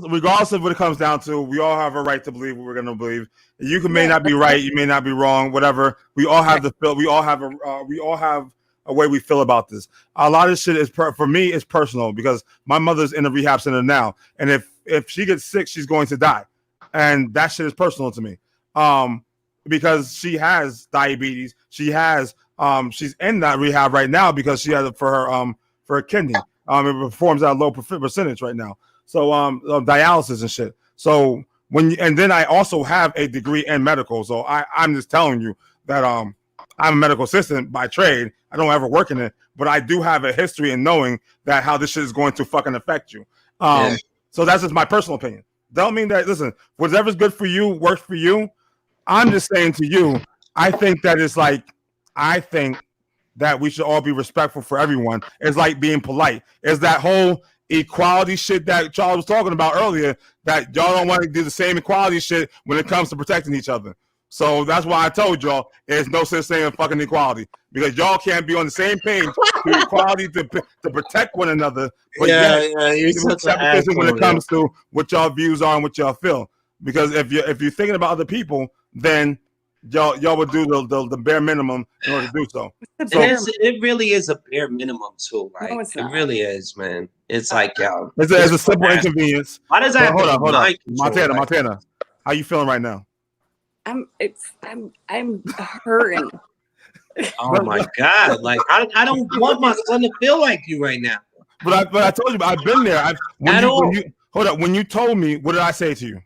Regardless of what it comes down to, we all have a right to believe what we're gonna believe. You may not be right, you may not be wrong, whatever. We all have the feel. We all have a way we feel about this. A lot of shit is for me. It's personal because my mother's in a rehab center now, and if she gets sick, she's going to die, and that shit is personal to me. Because she has diabetes. She has she's in that rehab right now because she has it for her kidney. It performs at a low percentage right now. So dialysis and shit. So and then I also have a degree in medical. So I'm just telling you that I'm a medical assistant by trade. I don't ever work in it, but I do have a history in knowing that how this shit is going to fucking affect you. So that's just my personal opinion. Don't mean that, listen, whatever's good for you works for you. I'm just saying to you, I think that we should all be respectful for everyone. It's like being polite. It's that whole equality shit that Charles was talking about earlier, that y'all don't want to do the same equality shit when it comes to protecting each other. So that's why I told y'all there's no such thing as fucking equality, because y'all can't be on the same page to equality to protect one another. But you're such an asshole, when it comes to what y'all views are and what y'all feel. Because if you're thinking about other people, then y'all would do the bare minimum in order to do so. It really is a bare minimum too, right? No, it's not. It really is, man. It's like, yo, it's a simple inconvenience. Why does that? Hold on, control, Montana, how you feeling right now? I'm hurting. Oh my God! Like I don't want my son to feel like you right now. But I told you, I've been there. When you told me, what did I say to you?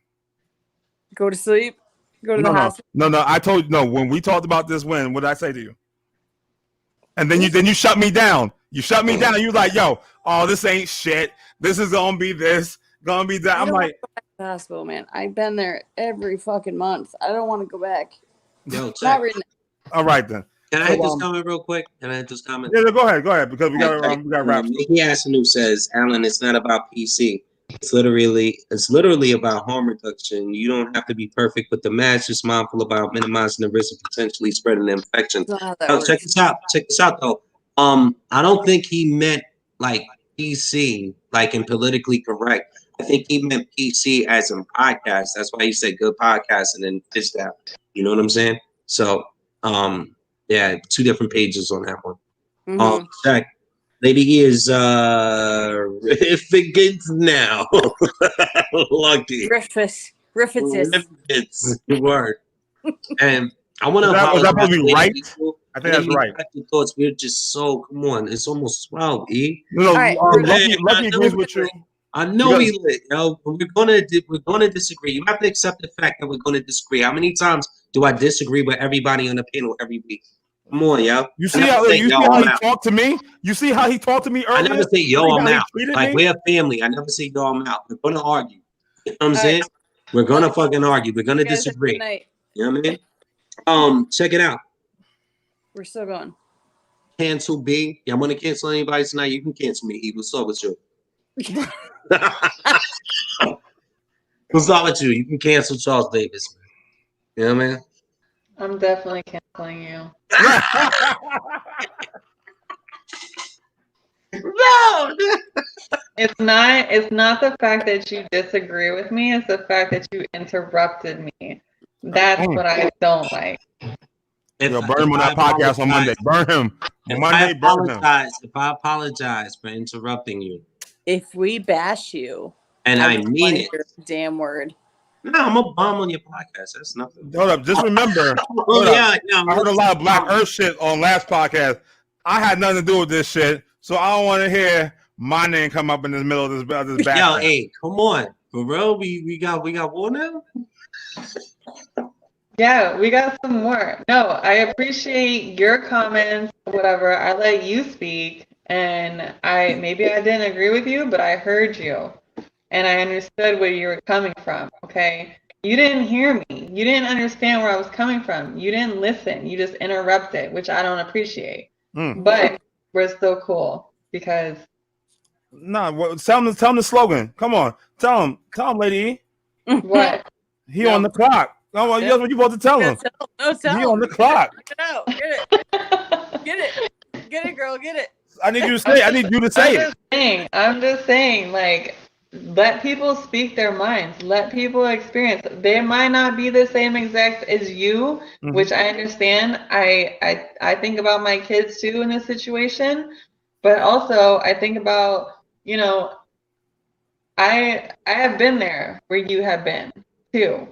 Go to sleep. Go to the hospital. No. I told you when we talked about this. What did I say to you? And then you shut me down. You shut me down. You like, yo, oh, this ain't shit. This is gonna be this, gonna be that. I'm like, go back to the hospital, man. I've been there every fucking month. I don't want to go back. Yo, Not right now. All right then. Can I hit this comment real quick? Can I hit this comment? Yeah, go ahead, because we got to wrap. Mickey Asanu says, Alan, it's not about PC. It's literally about harm reduction. You don't have to be perfect with the match. Just mindful about minimizing the risk of potentially spreading the infection. Check this out. Check this out, though. I don't think he meant like PC, like in politically correct. I think he meant PC as in podcast. That's why he said good podcast and then pitched that. You know what I'm saying? So, yeah, 2 different pages on that one. Mhm. Check. Lady E is if it gets now. Lucky. Griffiths. It's the word. And I want to Was that apologize. movie right? People. I think that's right. Thoughts. We're just so come on. It's almost 12. E. No, All right, Lucky agrees with you. I know he lit. Yo, we're gonna disagree. You have to accept the fact that we're gonna disagree. How many times do I disagree with everybody on the panel every week? Come on, yo. You see how he talked to me? You see how he talked to me earlier? I never say yo, I'm out. Like me? we're a family. I never say yo, I'm out. We're gonna argue. You know what I'm saying? We're gonna fucking argue. We're gonna disagree. You know what I mean? Check it out. We're still going. Cancel B. Y'all want to cancel anybody tonight? You can cancel me. What's up with you? What's up with you? You can cancel Charles Davis. You know what I mean? I'm definitely canceling you. No. It's not the fact that you disagree with me, it's the fact that you interrupted me. That's what I don't like. Burn him on that podcast on Monday. Burn him. If I apologize for interrupting you. If we bash you, and I mean it. Damn word. No, I'm a bomb on your podcast. That's nothing. Hold up. Just remember. I heard a lot of Black Earth shit on last podcast. I had nothing to do with this shit, so I don't want to hear my name come up in the middle of this back. Yo, hey, come on. For real? We got war now? Yeah, we got some more. No, I appreciate your comments, whatever. I let you speak, and maybe I didn't agree with you, but I heard you. And I understood where you were coming from, okay? You didn't hear me. You didn't understand where I was coming from. You didn't listen. You just interrupted, which I don't appreciate. But we're still cool because... No, tell him the slogan. Come on. Tell him, Lady E. What? He on the clock. No, that's what you supposed to tell him. He on the clock. Get it, girl. Get it. I need you to say it. I'm just saying, like, let people speak their minds. Let people experience. They might not be the same exact as you, which I understand. I think about my kids too in this situation, but also I think about, I have been there where you have been too.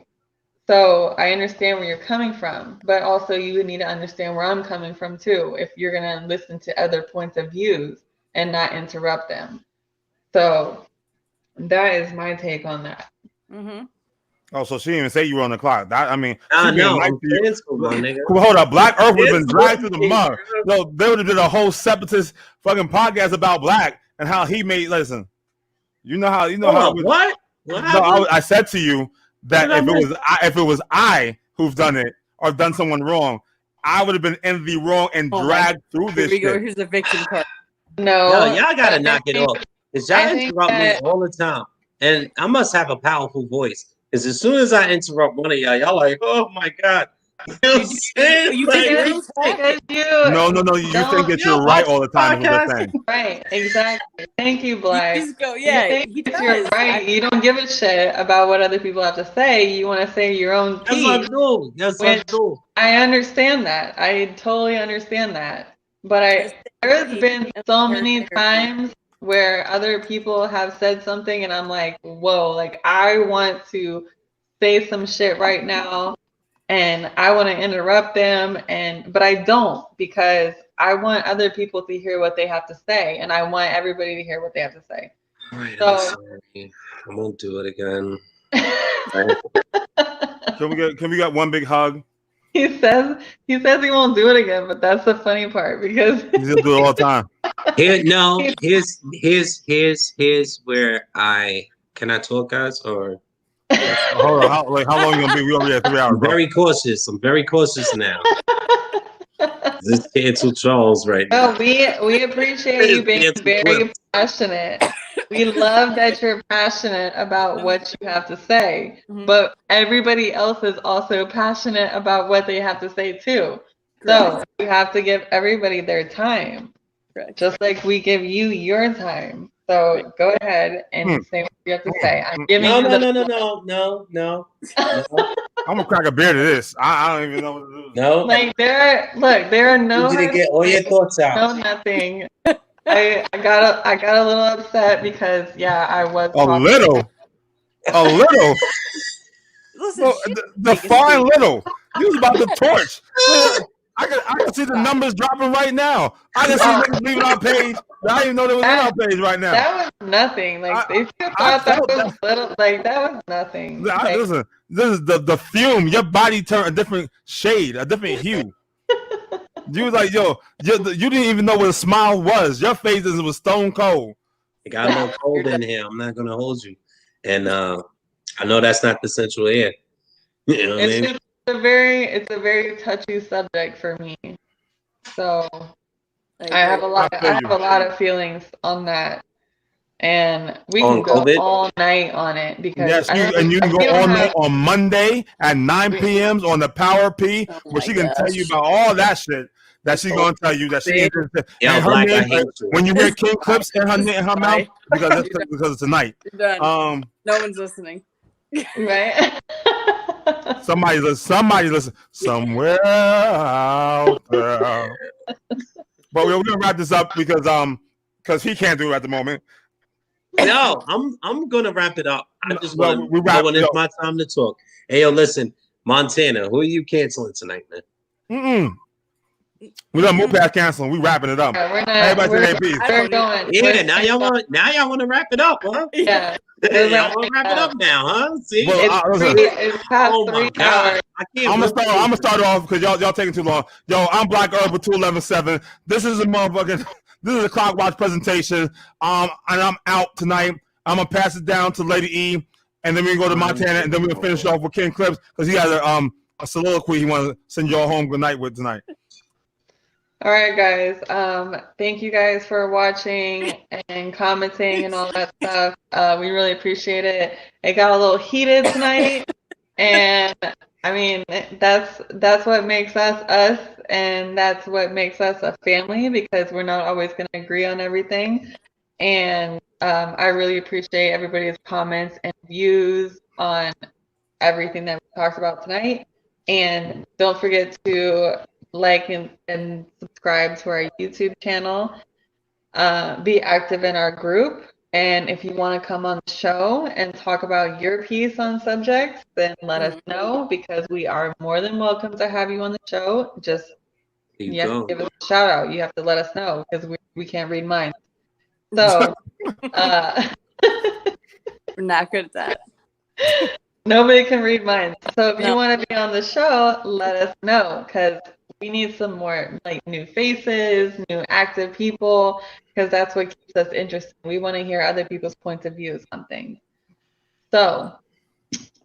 So I understand where you're coming from, but also you need to understand where I'm coming from too, if you're going to listen to other points of views and not interrupt them. So that is my take on that. Oh, so she didn't even say you were on the clock. No, hold up. Black Earth would have been dragged through the mud. No, they would have did a whole separatist fucking podcast about Black and how he made. Listen, what? No, I said to you that if it was I who've done it or done someone wrong, I would have been in the wrong and dragged through this. Here we go. Here's the victim card. No, y'all gotta knock it off. Because y'all interrupt me all the time, and I must have a powerful voice. Because as soon as I interrupt one of y'all like, "Oh my god." No. You think that you're right all the time. Right, exactly. Thank you, Black. You think you're right. You don't give a shit about what other people have to say. You want to say your own piece. Yes, I do. I understand that. I totally understand that. But there's been so many times where other people have said something and I'm like, whoa, like I want to say some shit right now. And I want to interrupt them, but I don't, because I want other people to hear what they have to say, and I want everybody to hear what they have to say. All right, I'm sorry. I won't do it again. Can we get one big hug? He says he won't do it again, but that's the funny part because he'll do it all the time. Here's where can I talk, guys, or? Hold on, how long are you gonna be? We already have 3 hours. I'm very cautious now. This cancel Charles right now. No, we appreciate you being Cancel very Clips. passionate. We love that you're passionate about what you have to say, Mhm. but everybody else is also passionate about what they have to say too. So you have to give everybody their time, Correct. just like we give you your time. So go ahead and say what you have to say. I'm giving No, you no, the no, no, no, no, no, I'm gonna crack a beer to this. I don't even know what to do. no. like there are no You didn't get all your thoughts no out. nothing. I got a little upset because I was A talking. little. Listen, Well, she the take a fine seat. little. You was about to torch. I can see the numbers dropping right now. I can see niggas leaving our page. I didn't even know they was in our page right now. That was nothing. Like if you I thought that felt was little, like that was nothing. Like, Listen, this is the fume. Your body turned a different shade, a different hue. You was like, yo, you didn't even know what a smile was. Your face was stone cold. It got a little cold in here. I'm not gonna hold you. And I know that's not the central air. You know what I it's mean? just it's a very touchy subject for me. So I have a lot of feelings on that. And we On can go COVID? all night on it because Yes, you can go all night on Monday at 9 p.m. on the Power P, where she can tell you about all that shit that she's gonna tell you that she Yo, and her Black, I name, hate you. when you hear King Clips in her mouth because it's tonight. You're done. No one's listening. Right? Somebody listen somewhere out there. But we're gonna wrap this up because he can't do it at the moment. No, I'm gonna wrap it up. I just want to wrap when it it's up. my time to talk. Hey, yo, listen, Montana, who are you canceling tonight, man? We done move past canceling. We wrapping it up. Yeah, we're not. Everybody say peace. We're going. Yeah, now y'all want to wrap it up, huh? Yeah. Y'all want to wrap it up now, huh? See, Well, listen. It's past oh my 3 God, hours. I can't. I'm gonna start off because y'all taking too long. Yo, I'm Black Herb with 2117. This is a motherfucking. This is a Clock Watch presentation. And I'm out tonight. I'm gonna pass it down to Lady E, and then we go to Montana, and then we're gonna finish off with King Clips because he has a soliloquy he wants to send y'all home good night with tonight. All right, guys. Thank you guys for watching and commenting and all that stuff. We really appreciate it. It got a little heated tonight, and I mean that's what makes us, and that's what makes us a family because we're not always going to agree on everything. And I really appreciate everybody's comments and views on everything that we talked about tonight. And don't forget to like and subscribe to our YouTube channel. Be active in our group. And if you want to come on the show and talk about your piece on subjects, then let us know because we are more than welcome to have you on the show. Just you have to give us a shout out. You have to let us know because we can't read minds. So we're not good at that. Nobody can read minds. So if you want to be on the show, let us know because we need some more like new faces, new active people, because that's what keeps us interested. We want to hear other people's points of views on things. So,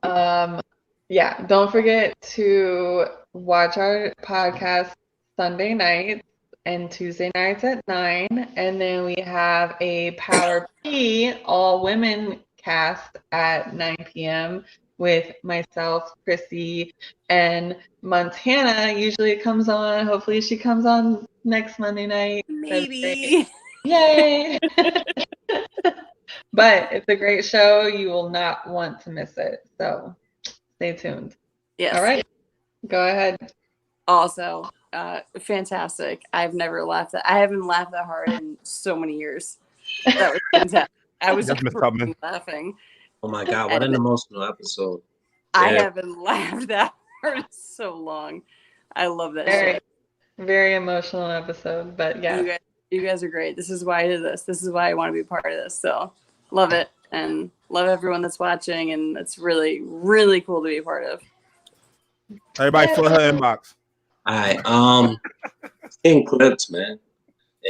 don't forget to watch our podcast Sunday nights and Tuesday nights at 9. And then we have a Power P all women cast at 9 p.m. with myself, Chrissy, and Montana. Usually it comes on. Hopefully she comes on next Monday night. Maybe. Yay! But it's a great show. You will not want to miss it. So stay tuned. Yes. All right. Go ahead. Also, fantastic. I haven't laughed that hard in so many years. That was fantastic. I was laughing. Oh my God, what an emotional episode. I haven't laughed that hard in so long. I love that shit. Very emotional episode, but yeah. You guys are great. This is why I did this. This is why I want to be part of this. So love it and love everyone that's watching, and it's really, really cool to be a part of. Everybody fill her inbox. All right, King Clips, man.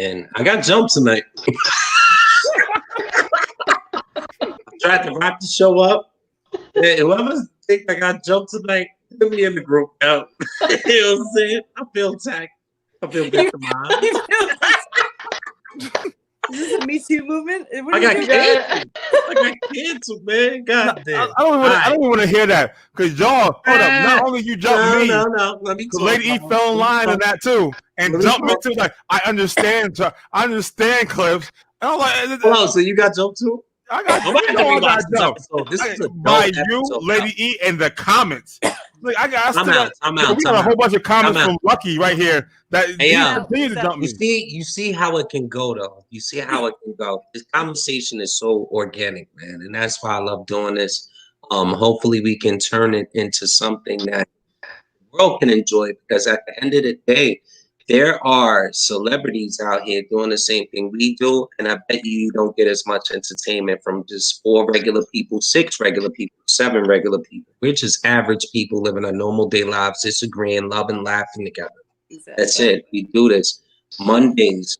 And I got jumped tonight. I tried to wrap the show up. And whoever think I got jumped tonight, put me in the group out. You know what I'm saying? I feel attacked. I feel victimized. Is this a Me Too movement? What I are you got doing? canceled. I got canceled, man. God damn. I don't want to hear that because y'all, hold up. Not only you jumped me, No. Let me because talk. Lady E fell in line in that too, and jumped me too. Like I understand clips. And I'm like, oh, so you got jumped too? I got Nobody know I gonna got rewatch this jumped episode. This is a by dope you, episode. Lady E, in the comments. Like I still got. We got a whole bunch of comments from Lucky right here that Hey, continue to jump me. You see how it can go though. You see how it can go. This conversation is so organic, man, and that's why I love doing this. Hopefully we can turn it into something that the world can enjoy, because at the end of the day, there are celebrities out here doing the same thing we do, and I bet you don't get as much entertainment from just 4 regular people, 6 regular people, 7 regular people. We're just average people living our normal day lives, disagreeing, loving, laughing together. Exactly. That's it. We do this Mondays,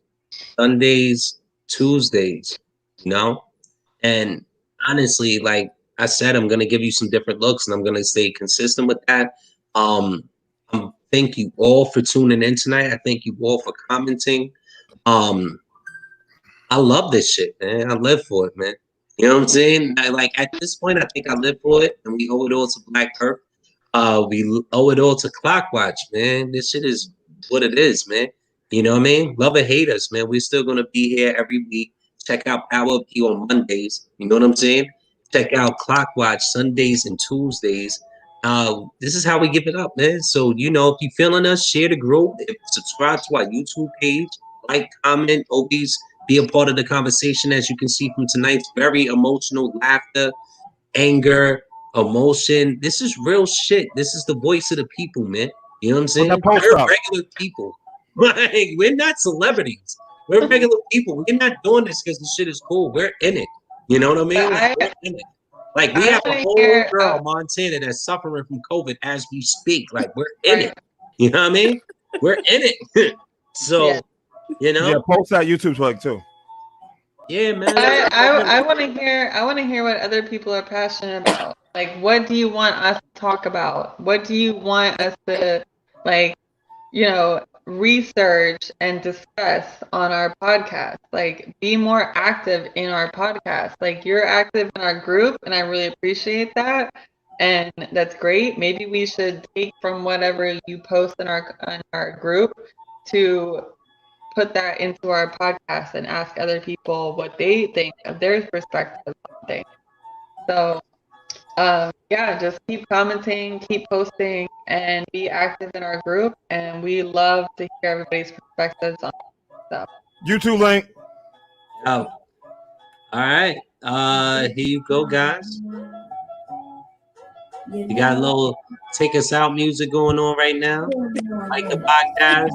Sundays, Tuesdays, and honestly, like I said, I'm gonna give you some different looks, and I'm gonna stay consistent with that. Thank you all for tuning in tonight. I thank you all for commenting. I love this shit, man. I live for it, man. You know what I'm saying? Like at this point, I think I live for it, and we owe it all to Black Earth. We owe it all to Clockwatch, man. This shit is what it is, man. You know what I mean? Love or hate us, man. We're still gonna be here every week. Check out Power Up You on Mondays. You know what I'm saying? Check out Clockwatch Sundays and Tuesdays. This is how we give it up, man. So if you're feeling us, share the group, subscribe to our YouTube page, like, comment, always be a part of the conversation. As you can see from tonight's very emotional laughter, anger, emotion. This is real shit. This is the voice of the people, man. You know what I'm saying? We're regular people. Like, we're not celebrities. We're regular people. We're not doing this because the shit is cool. We're in it. You know what I mean? We're in it. Like, we have a whole girl, Montana, that's suffering from COVID as we speak. Like, we're in it. You know what I mean? We're in it. So, Yeah, post that YouTube plug too. Yeah, man. I want to hear what other people are passionate about. Like, what do you want us to talk about? What do you want us to, research and discuss on our podcast? Like, be more active in our podcast. Like, you're active in our group, and I really appreciate that. And that's great. Maybe we should take from whatever you post in our group to put that into our podcast and ask other people what they think of their perspective on things. So, just keep commenting, keep posting, and be active in our group. And we love to hear everybody's perspectives on stuff. YouTube link. Oh, all right. Here you go, guys. You got a little take us out music going on right now. Like the podcast,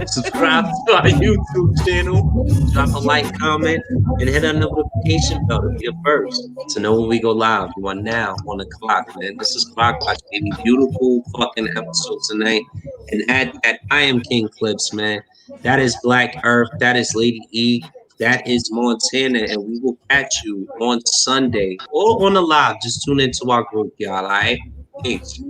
subscribe to our YouTube channel, drop a like, comment, and hit that notification bell to be the first to know when we go live. You are now on the clock, man. This is Clockwatch, baby. Beautiful fucking episode tonight. And at that, I am King Clips, man. That is Black Earth. That is Lady E. That is Montana, and we will catch you on Sunday or on the live. Just tune into our group, y'all. All right? Peace.